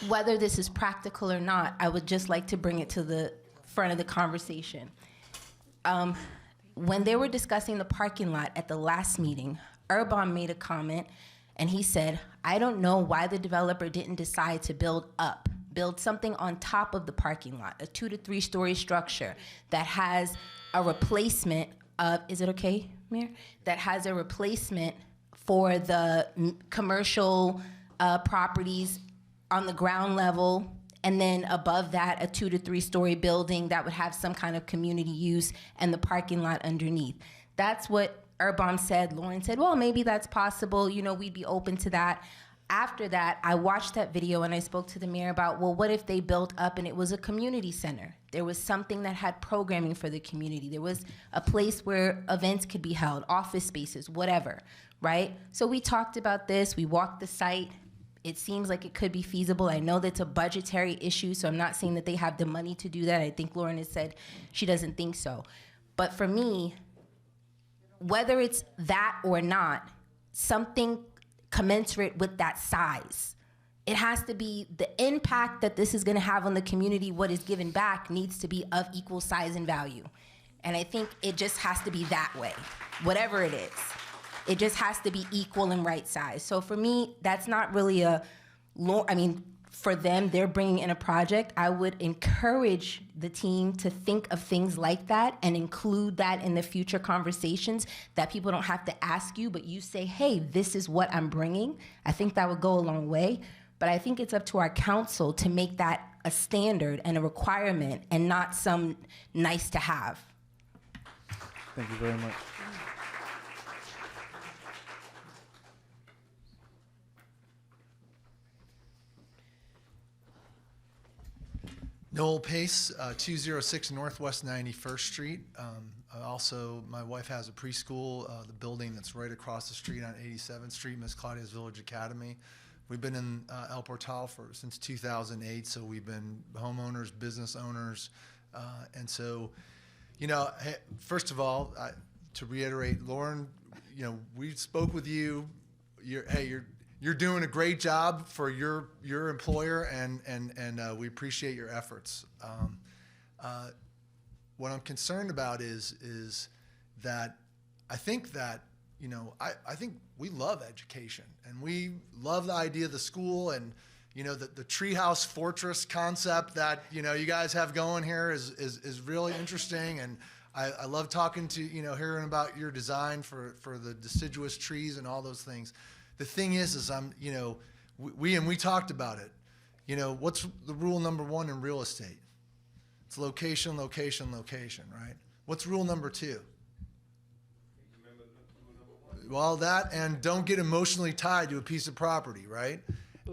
Whether this is practical or not, I would just like to bring it to the front of the conversation. When they were discussing the parking lot at the last meeting, Urban made a comment and he said, I don't know why the developer didn't decide to build something on top of the parking lot, a 2 to 3 story structure that has a replacement of, is it okay, Mayor? That has a replacement for the commercial properties on the ground level, and then above that, a 2 to 3 story building that would have some kind of community use and the parking lot underneath. That's what Urban said. Lauren said, well, maybe that's possible. We'd be open to that. After that, I watched that video and I spoke to the mayor about, well, what if they built up and it was a community center? There was something that had programming for the community. There was a place where events could be held, office spaces, whatever, right? So we talked about this. We walked the site. It seems like it could be feasible. I know that's a budgetary issue, so I'm not saying that they have the money to do that. I think Lauren has said she doesn't think so. But for me, whether it's that or not, something commensurate with that size. It has to be the impact that this is going to have on the community, what is given back needs to be of equal size and value. And I think it just has to be that way, whatever it is. It just has to be equal and right size. So for me, that's not really for them, they're bringing in a project. I would encourage the team to think of things like that and include that in the future conversations, that people don't have to ask you, but you say, hey, this is what I'm bringing. I think that would go a long way. But I think it's up to our council to make that a standard and a requirement and not some nice to have. Thank you very much. Noel Pace, 206 Northwest 91st Street. Also, my wife has a preschool, the building that's right across the street on 87th Street, Miss Claudia's Village Academy. We've been in El Portal since 2008, so we've been homeowners, business owners. And so, hey, first of all, to reiterate, Lauren, we spoke with you. You're doing a great job for your employer, and we appreciate your efforts. What I'm concerned about is that I think that I think we love education, and we love the idea of the school, and the treehouse fortress concept that you guys have going here is really interesting, and I love talking to hearing about your design for the deciduous trees and all those things. The thing is we talked about it. What's the rule number one in real estate? It's location, location, location, right? What's rule number two? Well, that, and don't get emotionally tied to a piece of property, right?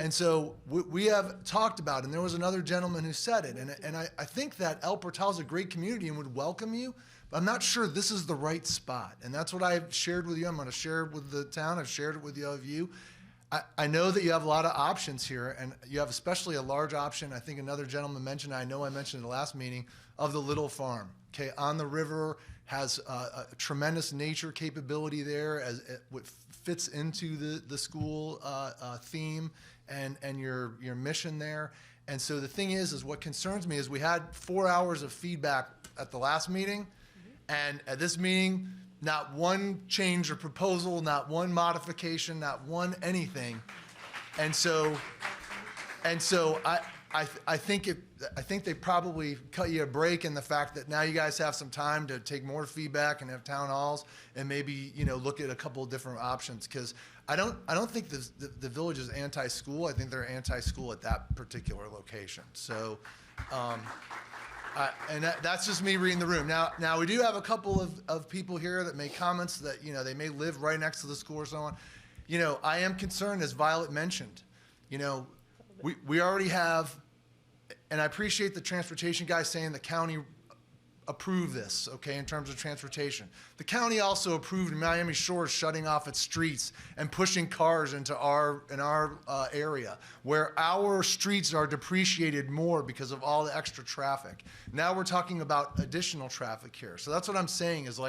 And so we have talked about it, and there was another gentleman who said it, and I think that El Portal is a great community and would welcome you, but I'm not sure this is the right spot. And that's what I've shared with you. I'm going to share it with the town. I've shared it with all of you. I know that you have a lot of options here, and you have especially a large option. I think another gentleman mentioned, I know I mentioned in the last meeting, of the Little Farm, okay, on the river, has a tremendous nature capability there as it fits into the school theme and your mission there. And so the thing is what concerns me is we had 4 hours of feedback at the last meeting, and at this meeting, not one change or proposal, not one modification, not one anything. And so I think they probably cut you a break in the fact that now you guys have some time to take more feedback and have town halls and maybe look at a couple of different options, because I don't think the village is anti-school. I think they're anti-school at that particular location. So. And that's just me reading the room. Now we do have a couple of people here that make comments that they may live right next to the school or so on. I am concerned, as Violet mentioned. We already have, and I appreciate the transportation guy saying the county approved this, okay, in terms of transportation. The county also approved Miami Shores shutting off its streets and pushing cars into our area, where our streets are depreciated more because of all the extra traffic. Now we're talking about additional traffic here. So that's what I'm saying is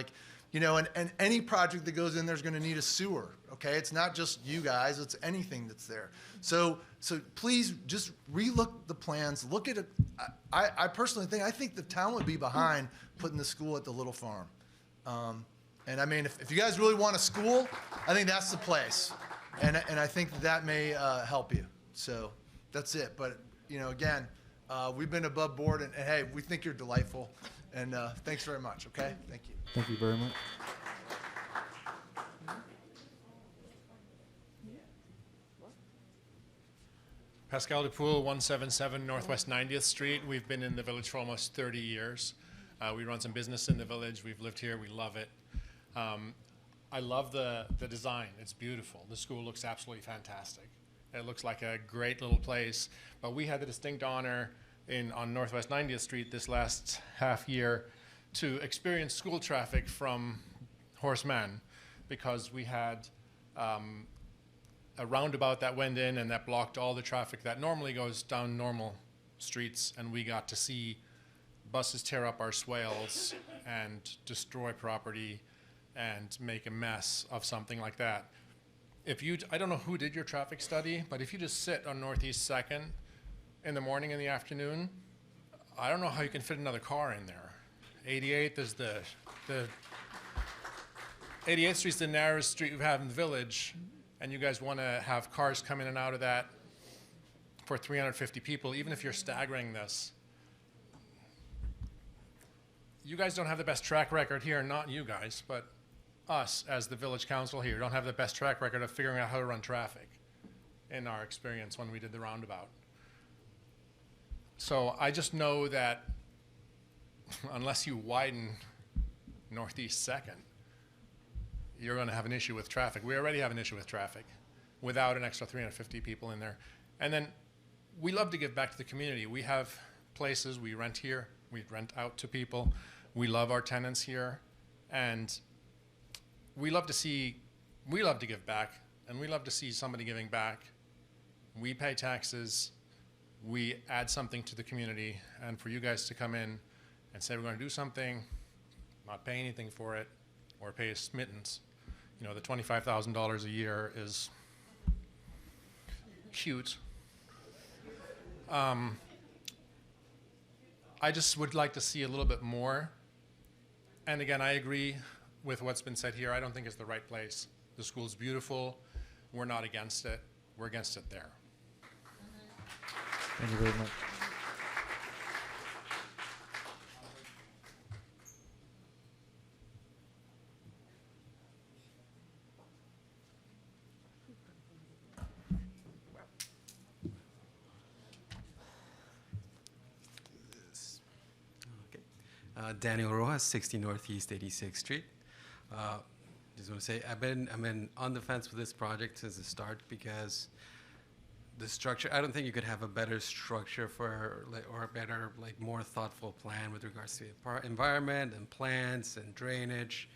and any project that goes in there is going to need a sewer, okay? It's not just you guys, it's anything that's there. So please just relook the plans, look at it. I personally think the town would be behind putting the school at the Little Farm. And I mean, if you guys really want a school, I think that's the place. And I think that may help you. So that's it. But, again, we've been above board, and hey, we think you're delightful. And thanks very much, okay? Thank you. Thank you very much. Pascal Dupoul, 177 Northwest 90th Street. We've been in the village for almost 30 years. We run some business in the village. We've lived here. We love it. I love the design. It's beautiful. The school looks absolutely fantastic. It looks like a great little place. But we had the distinct honor on Northwest 90th Street this last half year to experience school traffic from Horseman, because we had a roundabout that went in and that blocked all the traffic that normally goes down normal streets, and we got to see buses tear up our swales and destroy property and make a mess of something like that. I don't know who did your traffic study, but if you just sit on Northeast 2nd in the morning and the afternoon, I don't know how you can fit another car in there. 88th is the 88th Street's the narrowest street we have in the village, and you guys want to have cars come in and out of that for 350 people, even if you're staggering this. You guys don't have the best track record here, not you guys, but us as the village council here don't have the best track record of figuring out how to run traffic in our experience when we did the roundabout. So I just know that unless you widen Northeast 2nd, you're going to have an issue with traffic. We already have an issue with traffic without an extra 350 people in there. And then we love to give back to the community. We have places, we rent here, we rent out to people. We love our tenants here, and we love to give back, and we love to see somebody giving back. We pay taxes, we add something to the community, and for you guys to come in and say we're going to do something, not pay anything for it, or pay a smittance. You know, the $25,000 a year is cute. I just would like to see a little bit more. And again, I agree with what's been said here. I don't think it's the right place. The school's beautiful. We're not against it. We're against it there. Thank you very much. Daniel Rojas, 60 Northeast 86th Street. Just want to say I've been on the fence with this project since the start because the structure. I don't think you could have a better structure or a better, more thoughtful plan with regards to the environment and plants and drainage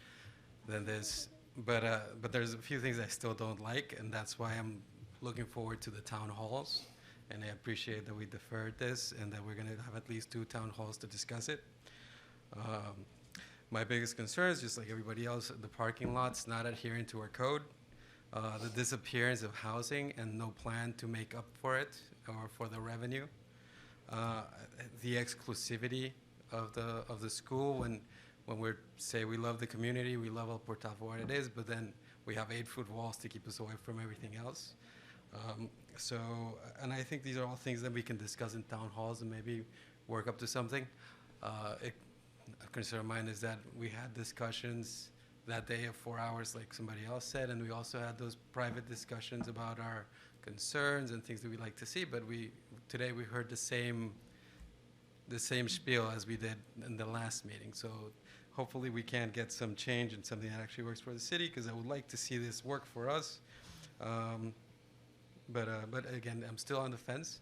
than this. But there's a few things I still don't like, and that's why I'm looking forward to the town halls. And I appreciate that we deferred this and that we're going to have at least 2 town halls to discuss it. My biggest concern is, just like everybody else, the parking lots not adhering to our code, the disappearance of housing and no plan to make up for it or for the revenue, the exclusivity of the school when we say we love the community, we love El Portal for what it is, but then we have 8-foot walls to keep us away from everything else. And I think these are all things that we can discuss in town halls and maybe work up to something. A concern of mine is that we had discussions that day of 4 hours, like somebody else said, and we also had those private discussions about our concerns and things that we'd like to see. But today we heard the same spiel as we did in the last meeting. So hopefully we can get some change and something that actually works for the city, because I would like to see this work for us. But again, I'm still on the fence.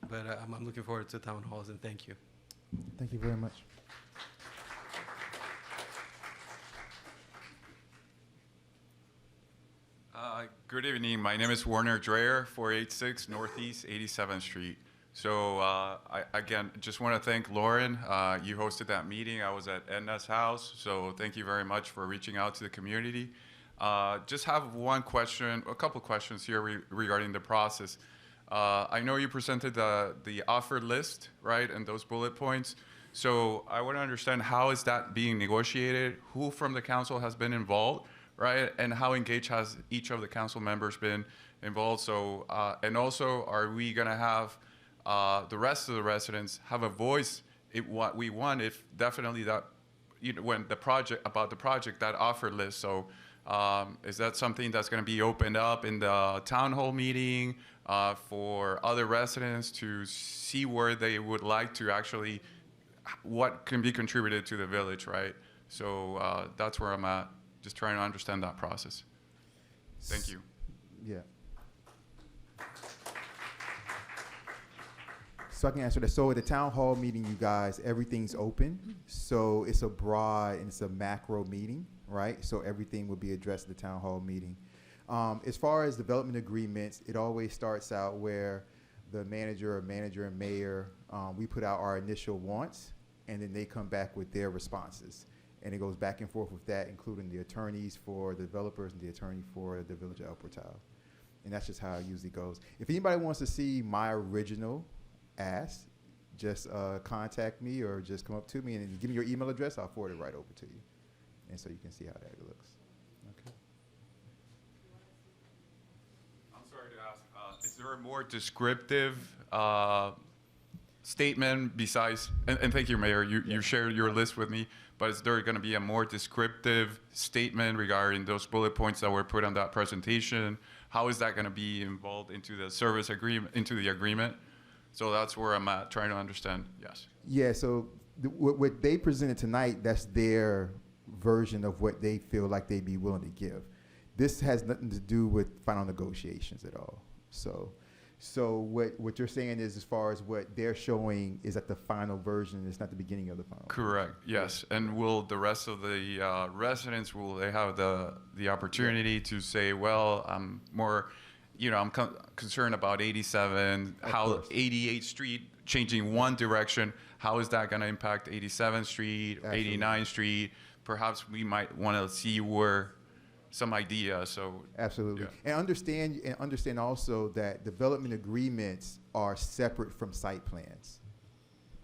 But I'm looking forward to town halls, and thank you. Thank you very much. Good evening. My name is Warner Dreyer, 486 Northeast 87th Street. So I again just want to thank Lauren. You hosted that meeting. I was at Edna's house, so thank you very much for reaching out to the community. Just have one question, a couple questions here regarding the process. I know you presented the offer list, right, and those bullet points. So I want to understand, how is that being negotiated? Who from the council has been involved, right? And how engaged has each of the council members been involved? So, and also, are we going to have the rest of the residents have a voice in what we want, if definitely that, when the project, that offer list? So is that something that's going to be opened up in the town hall meeting for other residents to see where they would like to actually, what can be contributed to the village, right? So that's where I'm at, just trying to understand that process. Thank you. Yeah. So I can answer that. So at the town hall meeting, you guys, everything's open. So it's a broad and it's a macro meeting, right? So everything will be addressed at the town hall meeting. As far as development agreements, it always starts out where the manager and mayor, we put out our initial wants, and then they come back with their responses. And it goes back and forth with that, including the attorneys for the developers and the attorney for the Village of El Portal. And that's just how it usually goes. If anybody wants to see my original ask, just contact me or just come up to me and give me your email address. I'll forward it right over to you. And so you can see how that looks. Okay. I'm sorry to ask, is there a more descriptive statement besides, and thank you, Mayor, you shared your list with me, but is there going to be a more descriptive statement regarding those bullet points that were put on that presentation? How is that going to be involved into the service agreement, into the agreement? So that's where I'm at, trying to understand, yes. Yeah, so what they presented tonight, that's their version of what they feel like they'd be willing to give. This has nothing to do with final negotiations at all. So what you're saying is, as far as what they're showing is at the final version, it's not the beginning of the final. Correct, yes. And will the rest of the residents, will they have the opportunity to say, well, I'm more, I'm concerned about 87, how 88th Street changing one direction, how is that going to impact 87th Street, Absolutely. 89th Street? Perhaps we might want to see where some idea. So absolutely, yeah. and understand also that development agreements are separate from site plans,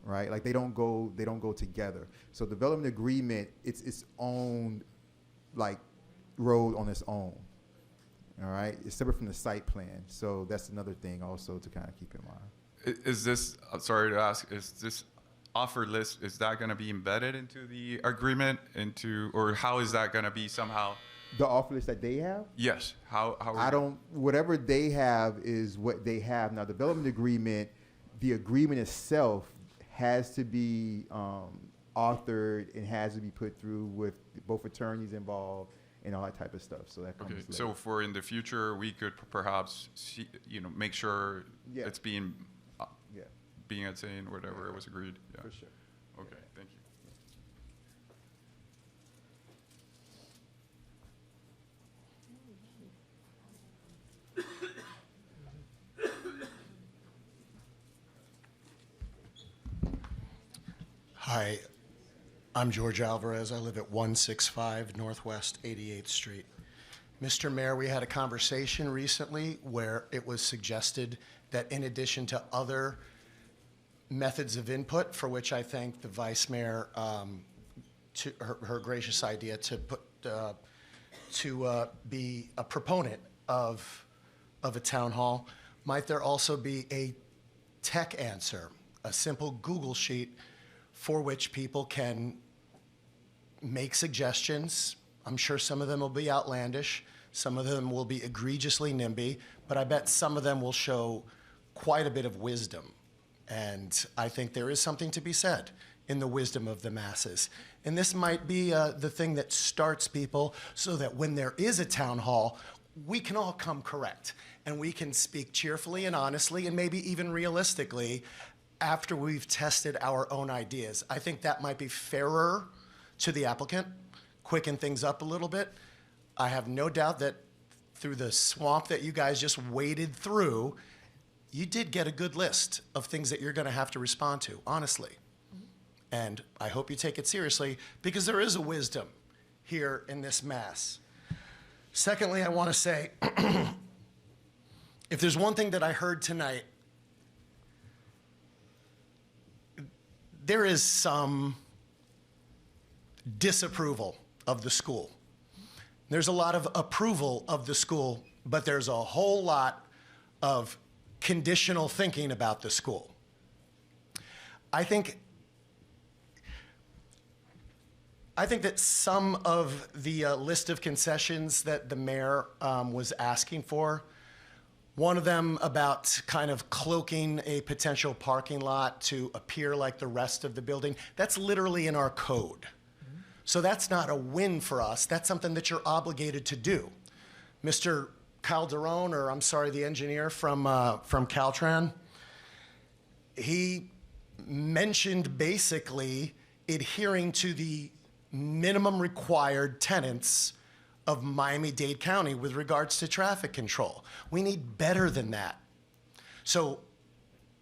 right? Like they don't go together. So development agreement, it's its own like road on its own. All right, it's separate from the site plan. So that's another thing also to kind of keep in mind. Is this, I'm sorry to ask, is this offer list, is that going to be embedded into the agreement, or how is that going to be somehow? The offer list that they have? Yes. How whatever they have is what they have. Now, development agreement, the agreement itself has to be authored and has to be put through with both attorneys involved and all that type of stuff. So that comes later. So for in the future, we could perhaps see, make sure it's being attained, whatever it was agreed. Yeah. For sure. Okay, thank you. Hi, I'm George Alvarez. I live at 165 Northwest 88th Street. Mr. Mayor, we had a conversation recently where it was suggested that in addition to other methods of input, for which I thank the Vice Mayor to her gracious idea to be a proponent of a town hall, might there also be a tech answer, a simple Google sheet for which people can make suggestions? I'm sure some of them will be outlandish, some of them will be egregiously NIMBY, but I bet some of them will show quite a bit of wisdom. And I think there is something to be said in the wisdom of the masses. And this might be the thing that starts people so that when there is a town hall, we can all come correct and we can speak cheerfully and honestly and maybe even realistically after we've tested our own ideas. I think that might be fairer to the applicant, quicken things up a little bit. I have no doubt that through the swamp that you guys just waded through, you did get a good list of things that you're going to have to respond to, honestly. And I hope you take it seriously because there is a wisdom here in this mass. Secondly, I want to say, if there's one thing that I heard tonight, there is some disapproval of the school. There's a lot of approval of the school, but there's a whole lot of conditional thinking about the school. I think that some of the list of concessions that the mayor was asking for, one of them about kind of cloaking a potential parking lot to appear like the rest of the building, that's literally in our code. So that's not a win for us. That's something that you're obligated to do. Mr. Calderon, or I'm sorry, the engineer from Caltran, he mentioned basically adhering to the minimum required tenants of Miami-Dade County with regards to traffic control. We need better than that. So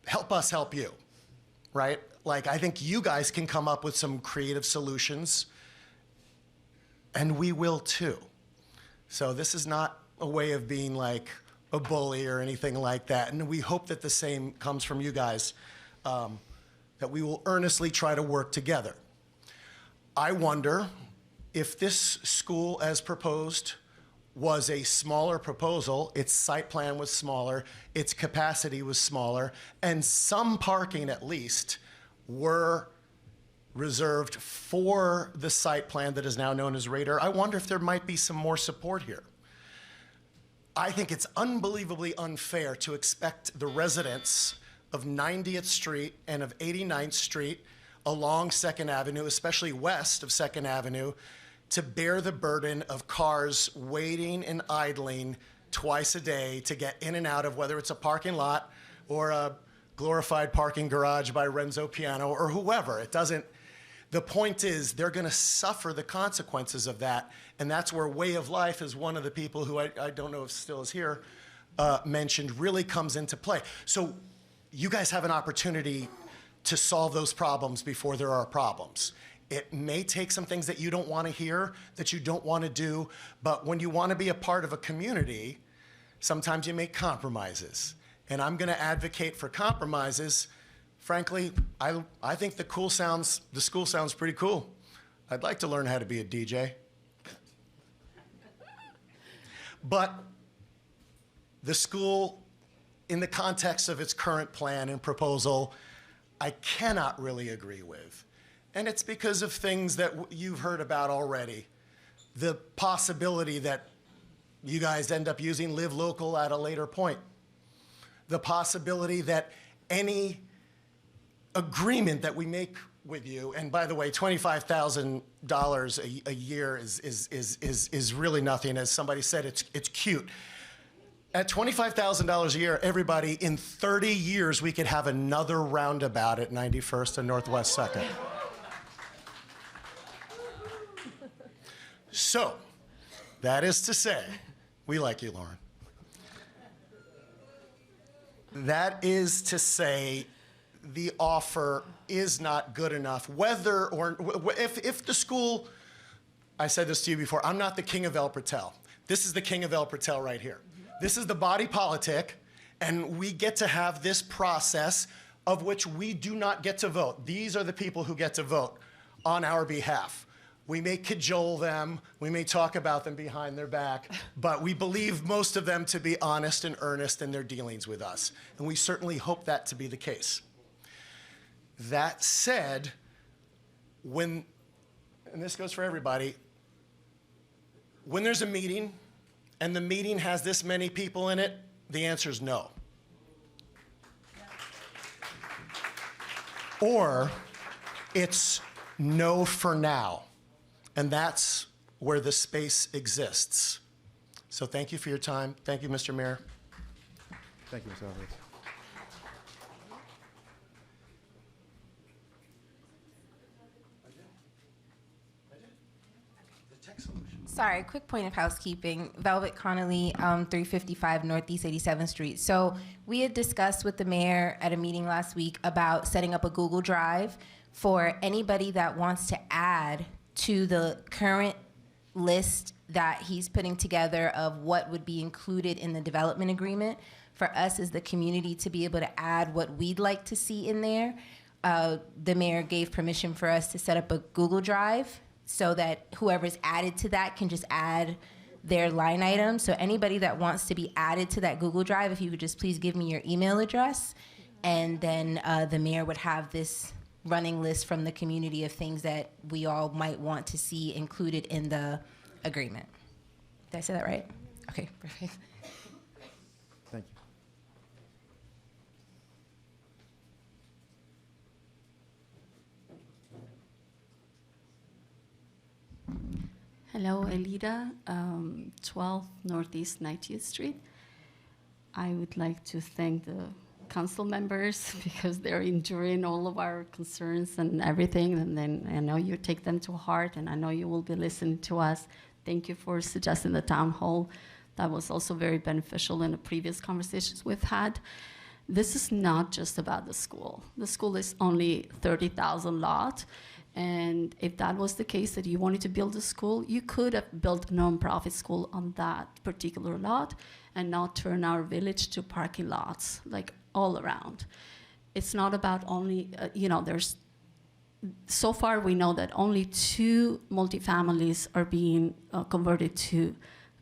help us help you, right? Like, I think you guys can come up with some creative solutions and we will too. So this is not a way of being like a bully or anything like that. And we hope that the same comes from you guys, that we will earnestly try to work together. I wonder if this school as proposed was a smaller proposal, its site plan was smaller, its capacity was smaller, and some parking at least were reserved for the site plan that is now known as Radar. I wonder if there might be some more support here. I think it's unbelievably unfair to expect the residents of 90th Street and of 89th Street along 2nd Avenue, especially west of 2nd Avenue, to bear the burden of cars waiting and idling twice a day to get in and out of whether it's a parking lot or a glorified parking garage by Renzo Piano or whoever. It doesn't. The point is they're going to suffer the consequences of that, and that's where Way of Life, as one of the people who I don't know if still is here, mentioned, really comes into play. So you guys have an opportunity to solve those problems before there are problems. It may take some things that you don't want to hear, that you don't want to do, but when you want to be a part of a community, sometimes you make compromises. And I'm going to advocate for compromises. Frankly, I think the school sounds pretty cool. I'd like to learn how to be a DJ. But the school, in the context of its current plan and proposal, I cannot really agree with. And it's because of things that you've heard about already. The possibility that you guys end up using Live Local at a later point. The possibility that any agreement that we make with you, and by the way, $25,000 a year is really nothing. As somebody said, it's cute. At $25,000 a year, everybody, in 30 years, we could have another roundabout at 91st and Northwest 2nd. So, that is to say, we like you, Lauren. That is to say, the offer is not good enough. Whether or if the school, I said this to you before, I'm not the king of El Portal. This is the king of El Portal right here. This is the body politic, and we get to have this process of which we do not get to vote. These are the people who get to vote on our behalf. We may cajole them, we may talk about them behind their back, but we believe most of them to be honest and earnest in their dealings with us. And we certainly hope that to be the case. That said, and this goes for everybody, when there's a meeting and the meeting has this many people in it, the answer is no. Or it's no for now. And that's where the space exists. So thank you for your time. Thank you, Mr. Mayor. Thank you, Mr. Alvarez. Sorry, quick point of housekeeping. Velvet Connolly, 355 Northeast 87th Street. So we had discussed with the mayor at a meeting last week about setting up a Google Drive for anybody that wants to add to the current list that he's putting together of what would be included in the development agreement, for us as the community to be able to add what we'd like to see in there. The mayor gave permission for us to set up a Google Drive so that whoever's added to that can just add their line item. So anybody that wants to be added to that Google Drive, if you could just please give me your email address, and then the mayor would have this running list from the community of things that we all might want to see included in the agreement. Did I say that right? Okay, perfect. Thank you. Hello, Elida, 12 Northeast 90th Street. I would like to thank the council members because they're enduring all of our concerns and everything, and then I know you take them to heart, and I know you will be listening to us. Thank you for suggesting the town hall. That was also very beneficial in the previous conversations we've had. This is not just about the school. The school is only 30,000 lot, And if that was the case, that you wanted to build a school, you could have built a nonprofit school on that particular lot and not turn our village to parking lots, like all around. It's not about only, there's, so far we know that only 2 multifamilies are being converted to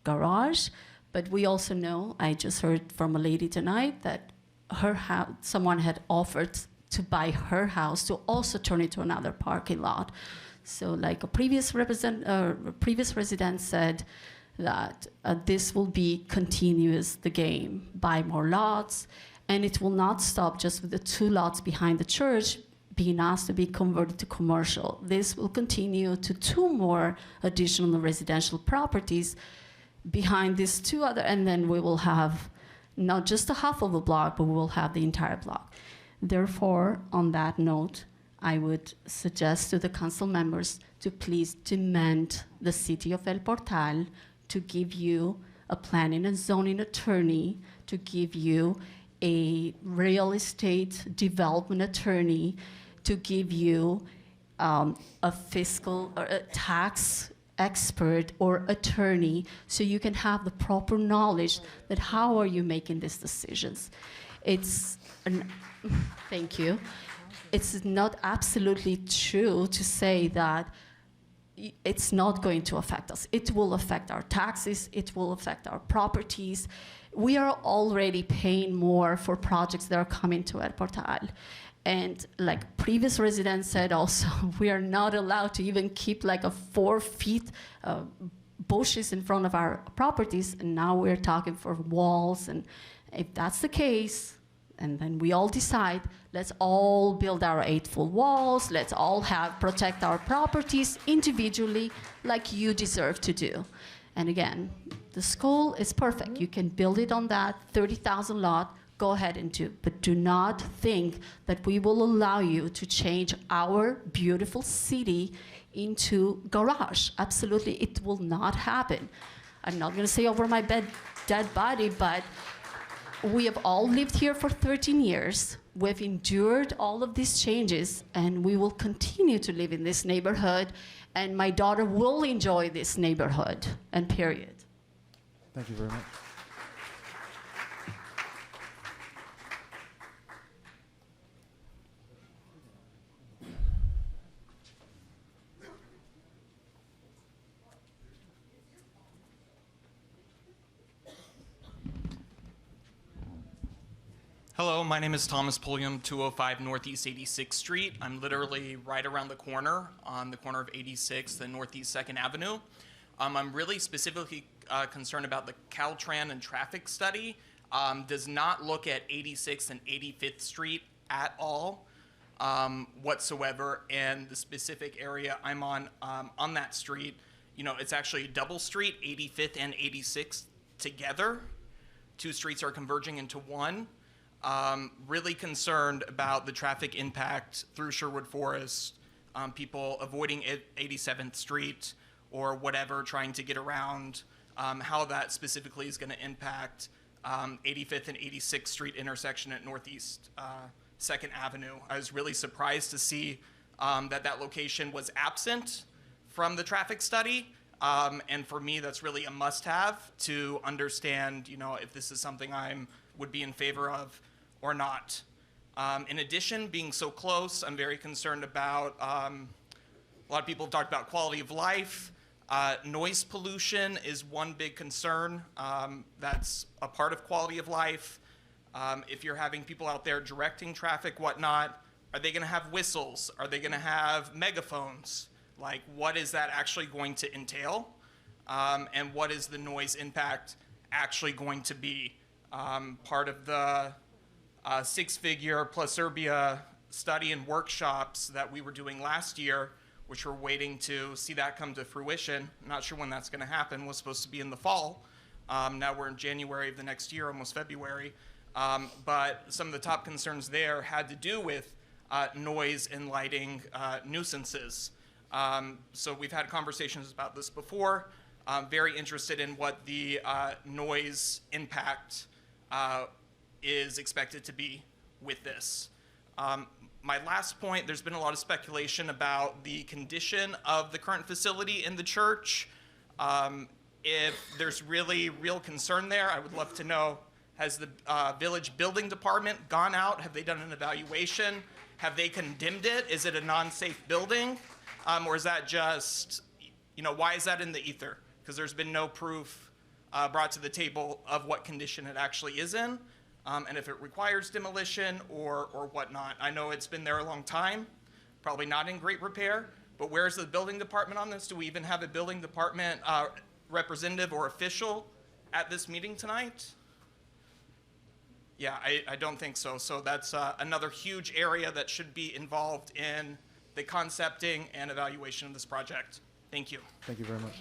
garage, but we also know, I just heard from a lady tonight, that her house, someone had offered to buy her house to also turn it to another parking lot. So like a previous resident said that this will be continuous, the game, buy more lots, and it will not stop just with the 2 lots behind the church being asked to be converted to commercial. This will continue to 2 more additional residential properties behind these 2 other, and then we will have not just a half of a block, but we will have the entire block. Therefore, on that note, I would suggest to the council members to please demand the city of El Portal to give you a planning and zoning attorney, to give you a real estate development attorney, to give you a fiscal or a tax expert or attorney, so you can have the proper knowledge that how are you making these decisions. Thank you. It's not absolutely true to say that it's not going to affect us. It will affect our taxes, it will affect our properties. We are already paying more for projects that are coming to El Portal. And like previous residents said also, we are not allowed to even keep like a 4 feet bushes in front of our properties. And now we're talking for walls. And if that's the case, and then we all decide, let's all build our 8-foot walls, let's all protect our properties individually like you deserve to do. And again, the school is perfect. You can build it on that 30,000 lot, go ahead and do. But do not think that we will allow you to change our beautiful city into garage. Absolutely, it will not happen. I'm not gonna say over my dead body, but we have all lived here for 13 years. We've endured all of these changes, and we will continue to live in this neighborhood, and my daughter will enjoy this neighborhood, and period. Thank you very much. Hello, my name is Thomas Pulliam, 205 Northeast 86th Street. I'm literally right around the corner, on the corner of 86th and Northeast 2nd Avenue. I'm really specifically concerned about the Caltran and traffic study. Does not look at 86th and 85th Street at all whatsoever, and the specific area I'm on that street, it's actually a double street, 85th and 86th together. 2 streets are converging into one. Really concerned about the traffic impact through Sherwood Forest, people avoiding 87th Street or whatever, trying to get around, how that specifically is going to impact 85th and 86th Street intersection at Northeast 2nd Avenue. I was really surprised to see that location was absent from the traffic study. And for me, that's really a must-have to understand, if this is something would be in favor of or not. In addition, being so close, I'm very concerned about, a lot of people have talked about quality of life. Noise pollution is one big concern. That's a part of quality of life. If you're having people out there directing traffic, whatnot, are they gonna have whistles? Are they gonna have megaphones? Like, what is that actually going to entail? And what is the noise impact actually going to be? Part of the 6-figure plus Serbia study and workshops that we were doing last year, which we're waiting to see that come to fruition. I'm not sure when that's going to happen. Was supposed to be in the fall. Now we're in January of the next year, almost February. But some of the top concerns there had to do with noise and lighting nuisances. So we've had conversations about this before. Very interested in what the noise impact is expected to be with this. My last point, there's been a lot of speculation about the condition of the current facility in the church. If there's really real concern there, I would love to know, has the village building department gone out? Have they done an evaluation? Have they condemned it? Is it a non-safe building? Or is that just, why is that in the ether? Because there's been no proof brought to the table of what condition it actually is in. And if it requires demolition or whatnot. I know it's been there a long time, probably not in great repair, but where's the building department on this? Do we even have a building department representative or official at this meeting tonight? Yeah, I don't think so. So that's another huge area that should be involved in the concepting and evaluation of this project. Thank you. Thank you very much.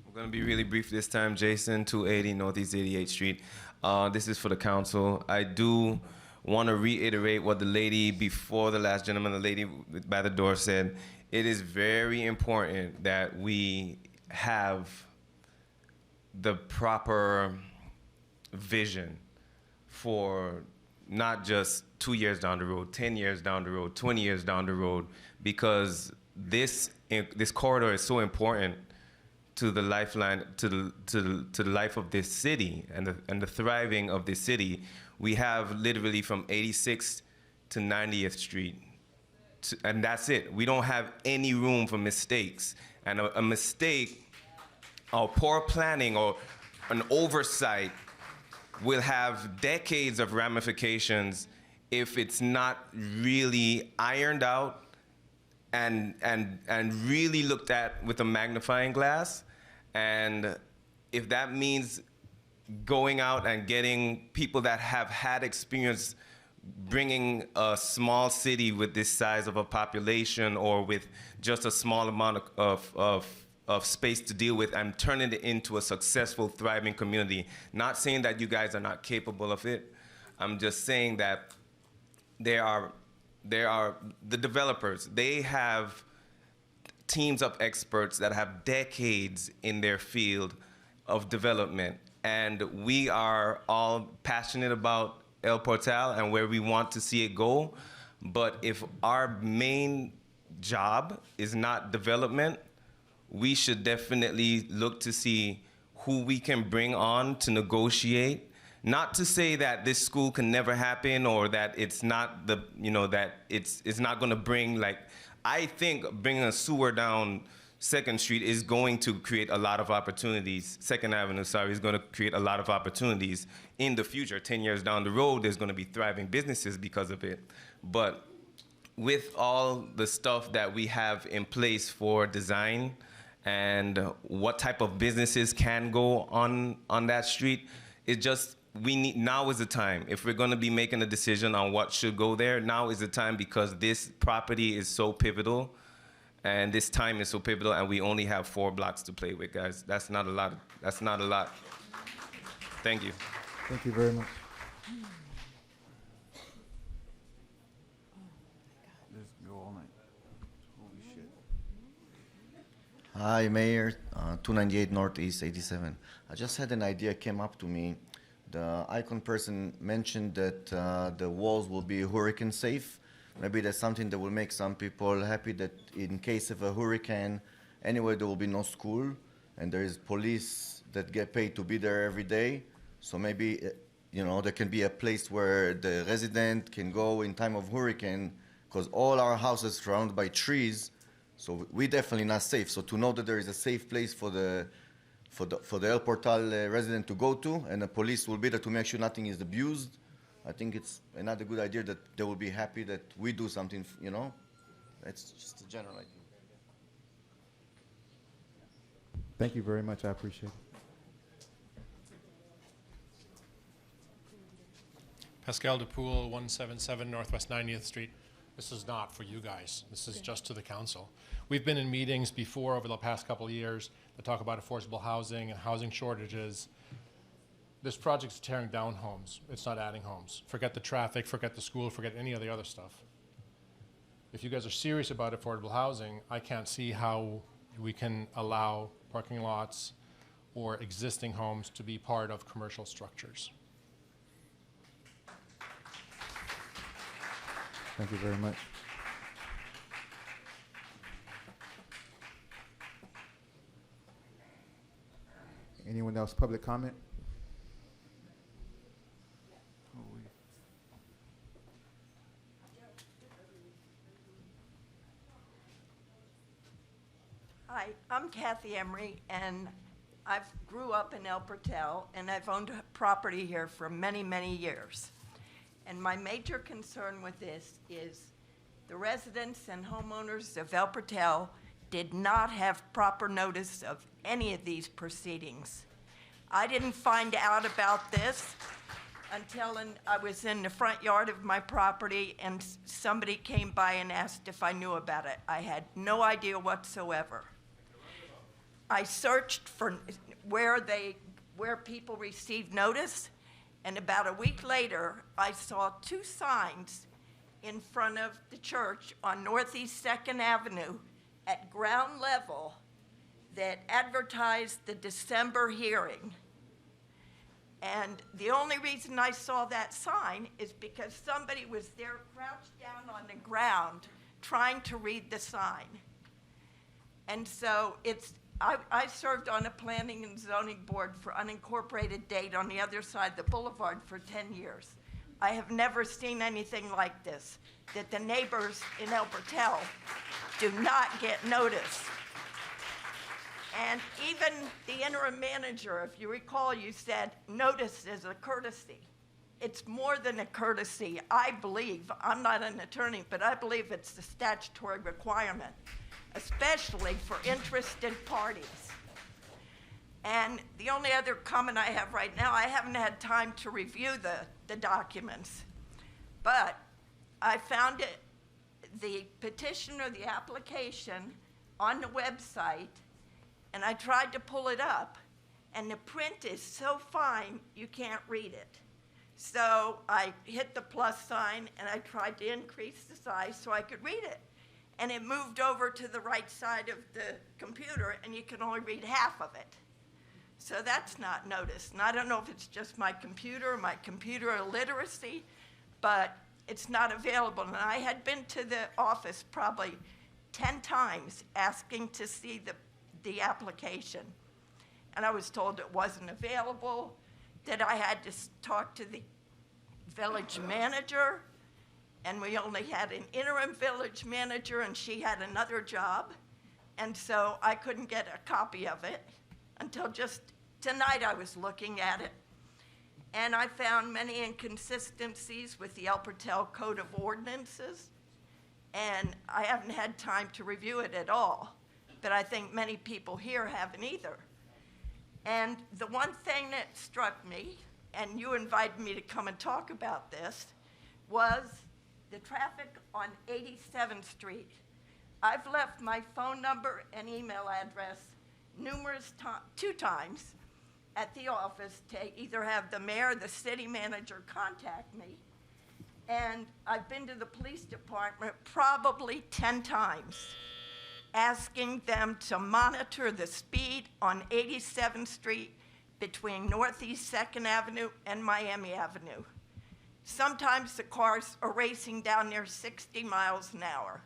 I'm going to be really brief this time. Jason, 280 Northeast 88th Street. This is for the council. I do want to reiterate what the lady before the last gentleman, the lady by the door said. It is very important that we have the proper vision for not just 2 years down the road, 10 years down the road, 20 years down the road, because this corridor is so important to the lifeline, to the life of this city and the thriving of this city. We have literally from 86th to 90th Street, and that's it. We don't have any room for mistakes. And a mistake, or poor planning, or an oversight will have decades of ramifications if it's not really ironed out and really looked at with a magnifying glass. And if that means going out and getting people that have had experience bringing a small city with this size of a population or with just a small amount of space to deal with and turning it into a successful, thriving community. Not saying that you guys are not capable of it. I'm just saying that there are the developers. They have teams of experts that have decades in their field of development. And we are all passionate about El Portal and where we want to see it go. But if our main job is not development, we should definitely look to see who we can bring on to negotiate. Not to say that this school can never happen or that it's not that it's not gonna bring, like, I think bringing a sewer down 2nd Street is going to create a lot of opportunities. 2nd Avenue, sorry, is going to create a lot of opportunities in the future. 10 years down the road, there's going to be thriving businesses because of it. But with all the stuff that we have in place for design and what type of businesses can go on that street, now is the time. If we're going to be making a decision on what should go there, now is the time, because this property is so pivotal and this time is so pivotal, and we only have 4 blocks to play with, guys. That's not a lot. That's not a lot. Thank you. Thank you very much. Just go all night. Holy shit. Hi, Mayor, 298 Northeast 87. I just had an idea came up to me. The icon person mentioned that the walls will be hurricane safe. Maybe that's something that will make some people happy, that in case of a hurricane, anyway, there will be no school, and there is police that get paid to be there every day. So maybe, there can be a place where the resident can go in time of hurricane, because all our houses surrounded by trees, so we definitely not safe. So to know that there is a safe place for the El Portal resident to go to, and the police will be there to make sure nothing is abused, I think it's another good idea that they will be happy that we do something, It's just a general idea. Thank you very much. I appreciate it. Pascal DePoule, 177 Northwest 90th Street. This is not for you guys. This is just to the council. We've been in meetings before over the past couple of years that talk about affordable housing and housing shortages. This project's tearing down homes. It's not adding homes. Forget the traffic, forget the school, forget any of the other stuff. If you guys are serious about affordable housing, I can't see how we can allow parking lots or existing homes to be part of commercial structures. Thank you very much. Anyone else, public comment? Hi, I'm Kathy Emery, and I grew up in El Portal, and I've owned property here for many, many years. And my major concern with this is the residents and homeowners of El Portal did not have proper notice of any of these proceedings. I didn't find out about this until I was in the front yard of my property and somebody came by and asked if I knew about it. I had no idea whatsoever. I searched for where people received notice, and about a week later, I saw 2 signs in front of the church on Northeast 2nd Avenue at ground level that advertised the December hearing. And the only reason I saw that sign is because somebody was there crouched down on the ground trying to read the sign. And so I served on a planning and zoning board for unincorporated Dade on the other side of the boulevard for 10 years. I have never seen anything like this, that the neighbors in El Portal do not get notice. And even the interim manager, if you recall, you said notice is a courtesy. It's more than a courtesy, I believe. I'm not an attorney, but I believe it's the statutory requirement, especially for interested parties. And the only other comment I have right now, I haven't had time to review the documents, but I found the petition or the application on the website, and I tried to pull it up, and the print is so fine you can't read it. So I hit the plus sign, and I tried to increase the size so I could read it. And it moved over to the right side of the computer, and you can only read half of it. So that's not noticed. And I don't know if it's just my computer illiteracy, but it's not available. And I had been to the office probably 10 times asking to see the application. And I was told it wasn't available, that I had to talk to the village manager, and we only had an interim village manager, and she had another job. And so I couldn't get a copy of it until just tonight I was looking at it. And I found many inconsistencies with the El Portal Code of Ordinances, and I haven't had time to review it at all, but I think many people here haven't either. And the one thing that struck me, and you invited me to come and talk about this, was the traffic on 87th Street. I've left my phone number and email address two times at the office to either have the mayor or the city manager contact me. And I've been to the police department probably 10 times, asking them to monitor the speed on 87th Street between Northeast 2nd Avenue and Miami Avenue. Sometimes the cars are racing down there 60 miles an hour.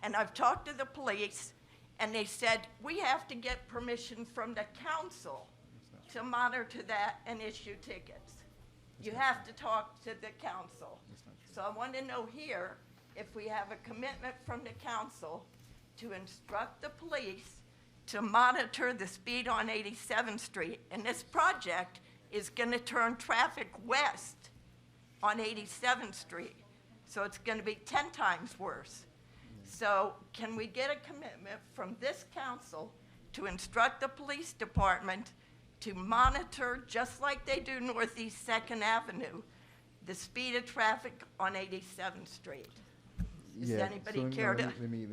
And I've talked to the police, and they said, we have to get permission from the council to monitor that and issue tickets. You have to talk to the council. So I want to know here if we have a commitment from the council to instruct the police to monitor the speed on 87th Street. And this project is going to turn traffic west on 87th Street. So it's going to be 10 times worse. So can we get a commitment from this council to instruct the police department to monitor, just like they do Northeast 2nd Avenue, the speed of traffic on 87th Street? Does anybody care to? Let me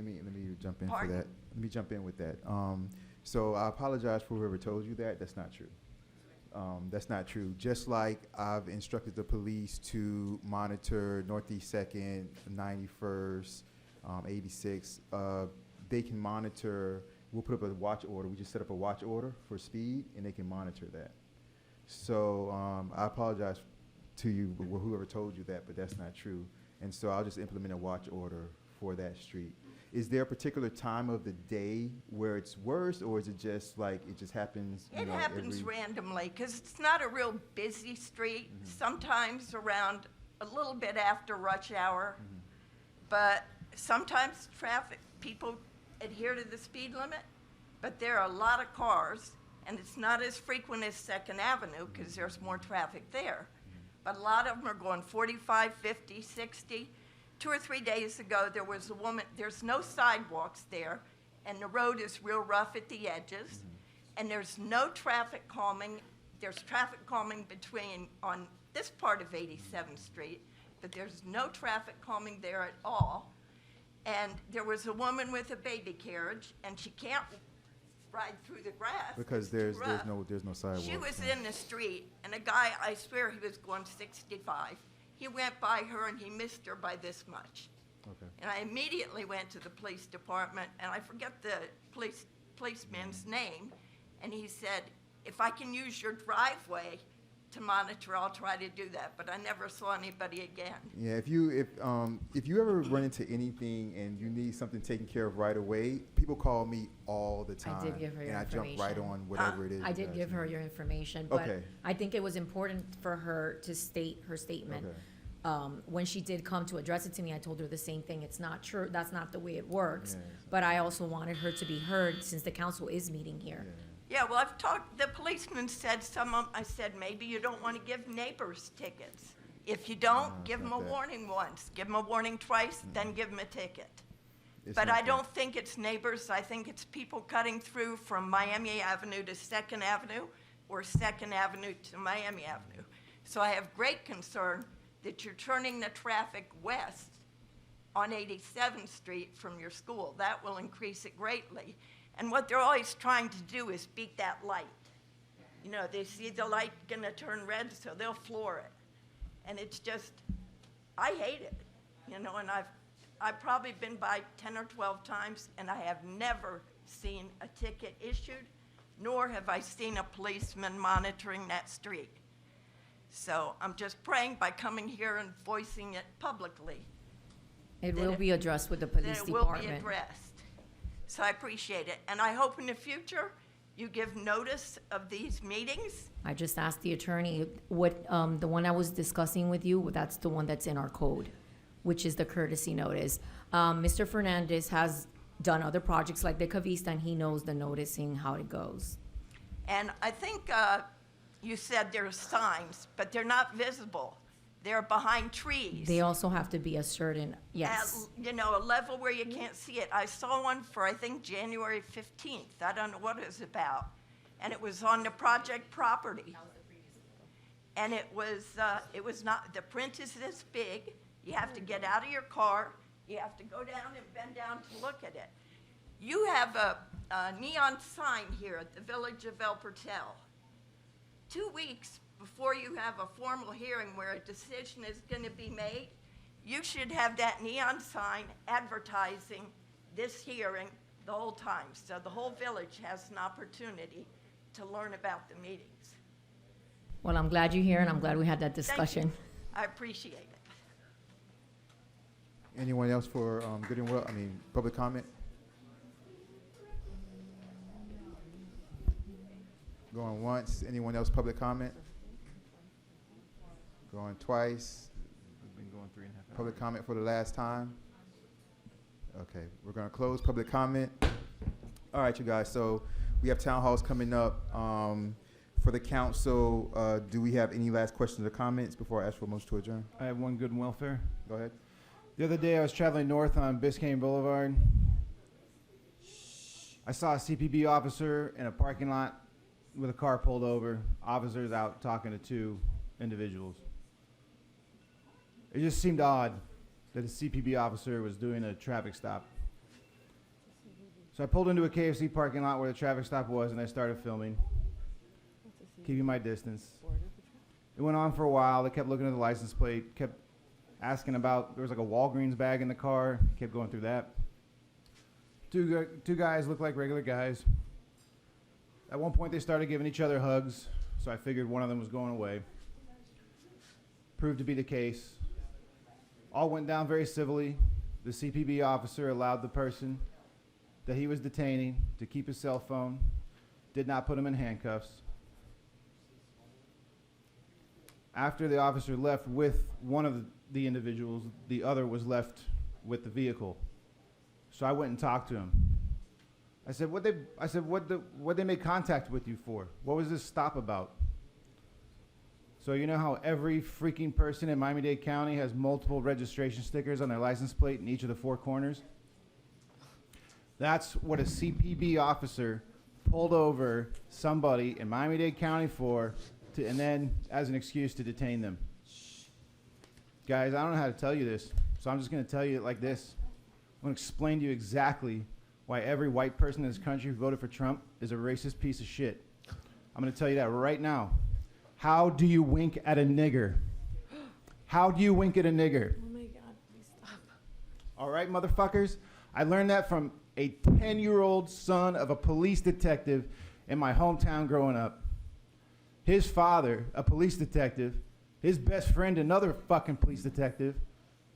jump in Pardon? for that. Let me jump in with that. So I apologize for whoever told you that. That's not true. That's not true. Just like I've instructed the police to monitor Northeast 2nd, 91st, 86, they can monitor we'll put up a watch order. We just set up a watch order for speed, and they can monitor that. So I apologize to you, whoever told you that, but that's not true. And so I'll just implement a watch order for that street. Is there a particular time of the day where it's worse, or is it just like it just happens? It happens randomly because it's not a real busy street. Sometimes around a little bit after rush hour, but sometimes people adhere to the speed limit, but there are a lot of cars, and it's not as frequent as 2nd Avenue because there's more traffic there. But a lot of them are going 45, 50, 60. 2 or 3 days ago, there was a woman, there's no sidewalks there, and the road is real rough at the edges, and there's no traffic calming. There's traffic calming on this part of 87th Street, but there's no traffic calming there at all. And there was a woman with a baby carriage, and she can't ride through the grass. Because there's no sidewalk. She was in the street, and a guy, I swear he was going 65. He went by her and he missed her by this much. Okay. And I immediately went to the police department, and I forget the policeman's name, and he said, if I can use your driveway to monitor, I'll try to do that. But I never saw anybody again. Yeah, if you ever run into anything and you need something taken care of right away, people call me all the time. I did give her your and information. I jump right on whatever it is. I did give her your information, but Okay. I think it was important for her to state her statement. Okay. When she did come to address it to me, I told her the same thing. It's not true. That's not the way it works. Yeah. But I also wanted her to be heard since the council is meeting here. Yeah, well, I've talked, the policeman said I said, maybe you don't want to give neighbors tickets. If you don't, give them a warning once, give them a warning twice, then give them a ticket. But I don't think it's neighbors. I think it's people cutting through from Miami Avenue to 2nd Avenue or 2nd Avenue to Miami Avenue. So I have great concern that you're turning the traffic west on 87th Street from your school. That will increase it greatly. And what they're always trying to do is beat that light. You know, they see the light gonna turn red, so they'll floor it. And it's just, I hate it, you know, and I've probably been by 10 or 12 times, and I have never seen a ticket issued, nor have I seen a policeman monitoring that street. So I'm just praying by coming here and voicing it publicly. It that will be addressed with the police That it will be department. addressed. So I appreciate it. And I hope in the future you give notice of these meetings. I just asked the attorney, the one I was discussing with you, that's the one that's in our code, which is the courtesy notice. Mr. Fernandez has done other projects like the Cavista, and he knows the noticing, how it goes. And I think you said there's signs, but they're not visible. They're behind trees. They also have to be a certain, yes. At, you know, a level where you can't see it. I saw one for, I think, January 15th. I don't know what it was about. And it was on the project property. And it was not, the print is this big. You have to get out of your car. You have to go down and bend down to look at it. You have a neon sign here at the Village of El Portal. 2 weeks before you have a formal hearing where a decision is going to be made, you should have that neon sign advertising this hearing the whole time, so the whole village has an opportunity to learn about the meetings. Well, I'm glad you're here, and I'm glad we had that Thank you. discussion. I appreciate it. Anyone else for public comment? Going once. Anyone else public comment? Going twice. We've been going 3.5 hours. Public comment for the last time. Okay, we're gonna close public comment. All right, you guys, so we have town halls coming up. For the council, do we have any last questions or comments before I ask for a motion to adjourn? I have one good and welfare. Go ahead. The other day I was traveling north on Biscayne Boulevard. I saw a CPB officer in a parking lot with a car pulled over. Officers out talking to two individuals. It just seemed odd that a CPB officer was doing a traffic stop. So I pulled into a KFC parking lot where the traffic stop was, and I started filming, keeping my distance. It went on for a while. They kept looking at the license plate, kept asking about, there was like a Walgreens bag in the car, kept going through that. Two guys look like regular guys. At one point, they started giving each other hugs, so I figured one of them was going away. Proved to be the case. All went down very civilly. The CPB officer allowed the person that he was detaining to keep his cell phone, did not put him in handcuffs. After the officer left with one of the individuals, the other was left with the vehicle. So I went and talked to him. I said, what they make contact with you for? What was this stop about? So you know how every freaking person in Miami-Dade County has multiple registration stickers on their license plate in each of the four corners? That's what a CPB officer pulled over somebody in Miami-Dade County for, and then as an excuse to detain them. Guys, I don't know how to tell you this, so I'm just going to tell you it like this. I'm going to explain to you exactly why every white person in this country who voted for Trump is a racist piece of shit. I'm going to tell you that right now. How do you wink at a nigger? How do you wink at a nigger? Oh my God, please stop. All right, motherfuckers? I learned that from a 10-year-old son of a police detective in my hometown growing up. His father, a police detective, his best friend, another fucking police detective.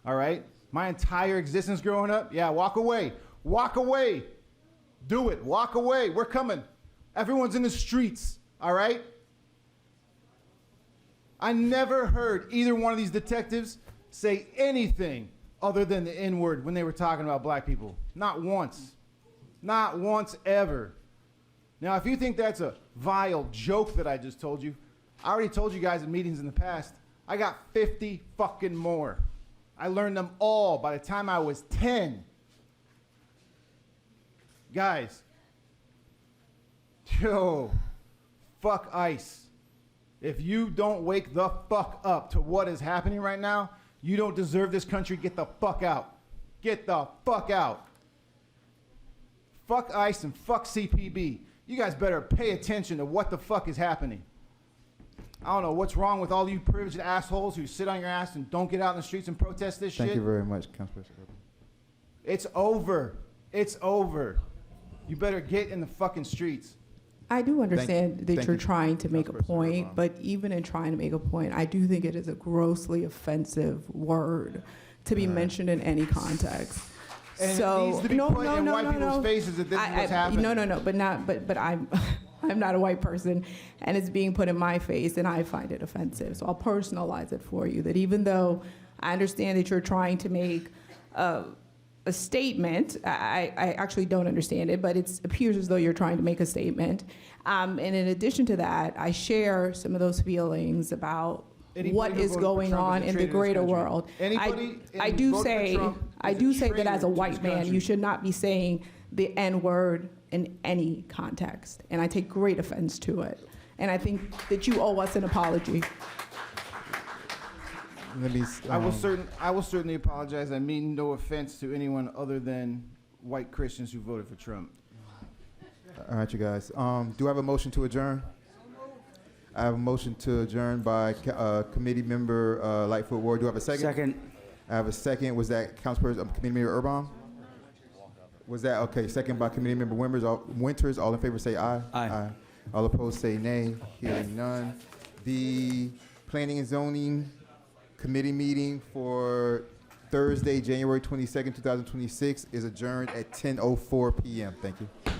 All right? My entire existence growing up, yeah, walk away. Walk away. Do it. Walk away. We're coming. Everyone's in the streets, all right? I never heard either one of these detectives say anything other than the N-word when they were talking about black people. Not once. Not once ever. Now, if you think that's a vile joke that I just told you, I already told you guys in meetings in the past, I got 50 fucking more. I learned them all by the time I was 10. Guys, yo, fuck ICE. If you don't wake the fuck up to what is happening right now, you don't deserve this country. Get the fuck out. Get the fuck out. Fuck ICE and fuck CPB. You guys better pay attention to what the fuck is happening. I don't know what's wrong with all you privileged assholes who sit on your ass and don't get out in the streets and protest this shit. Thank you very much, Councilperson. It's over. It's over. You better get in the fucking streets. I do understand that thank you're you. trying to make a point, but even in trying to make a point, I do think it is a grossly offensive word to be mentioned in any context. And it needs to be put in white people's faces that this is what's happening. But I'm not a white person, and it's being put in my face, and I find it offensive. So I'll personalize it for you, that even though I understand that you're trying to make a statement, I actually don't understand it, but it appears as though you're trying to make a statement. And in addition to that, I share some of those feelings about what is going on in the greater world. I do say that as a white man, you should not be saying the N-word in any context, and I take great offense to it. And I think that you owe us an apology. I will certainly apologize. I mean no offense to anyone other than white Christians who voted for Trump. All right, you guys. Do I have a motion to adjourn? I have a motion to adjourn by committee member Lightfoot Ward. Do I have a second? Second. I have a second. Was that Councilperson Committee Member Urban? Was that okay? Second by Committee Member Winters. All in favor say aye. Aye. All opposed say nay. Hearing none. The Planning and Zoning Committee meeting for Thursday, January 22nd, 2026 is adjourned at 10:04 p.m. Thank you.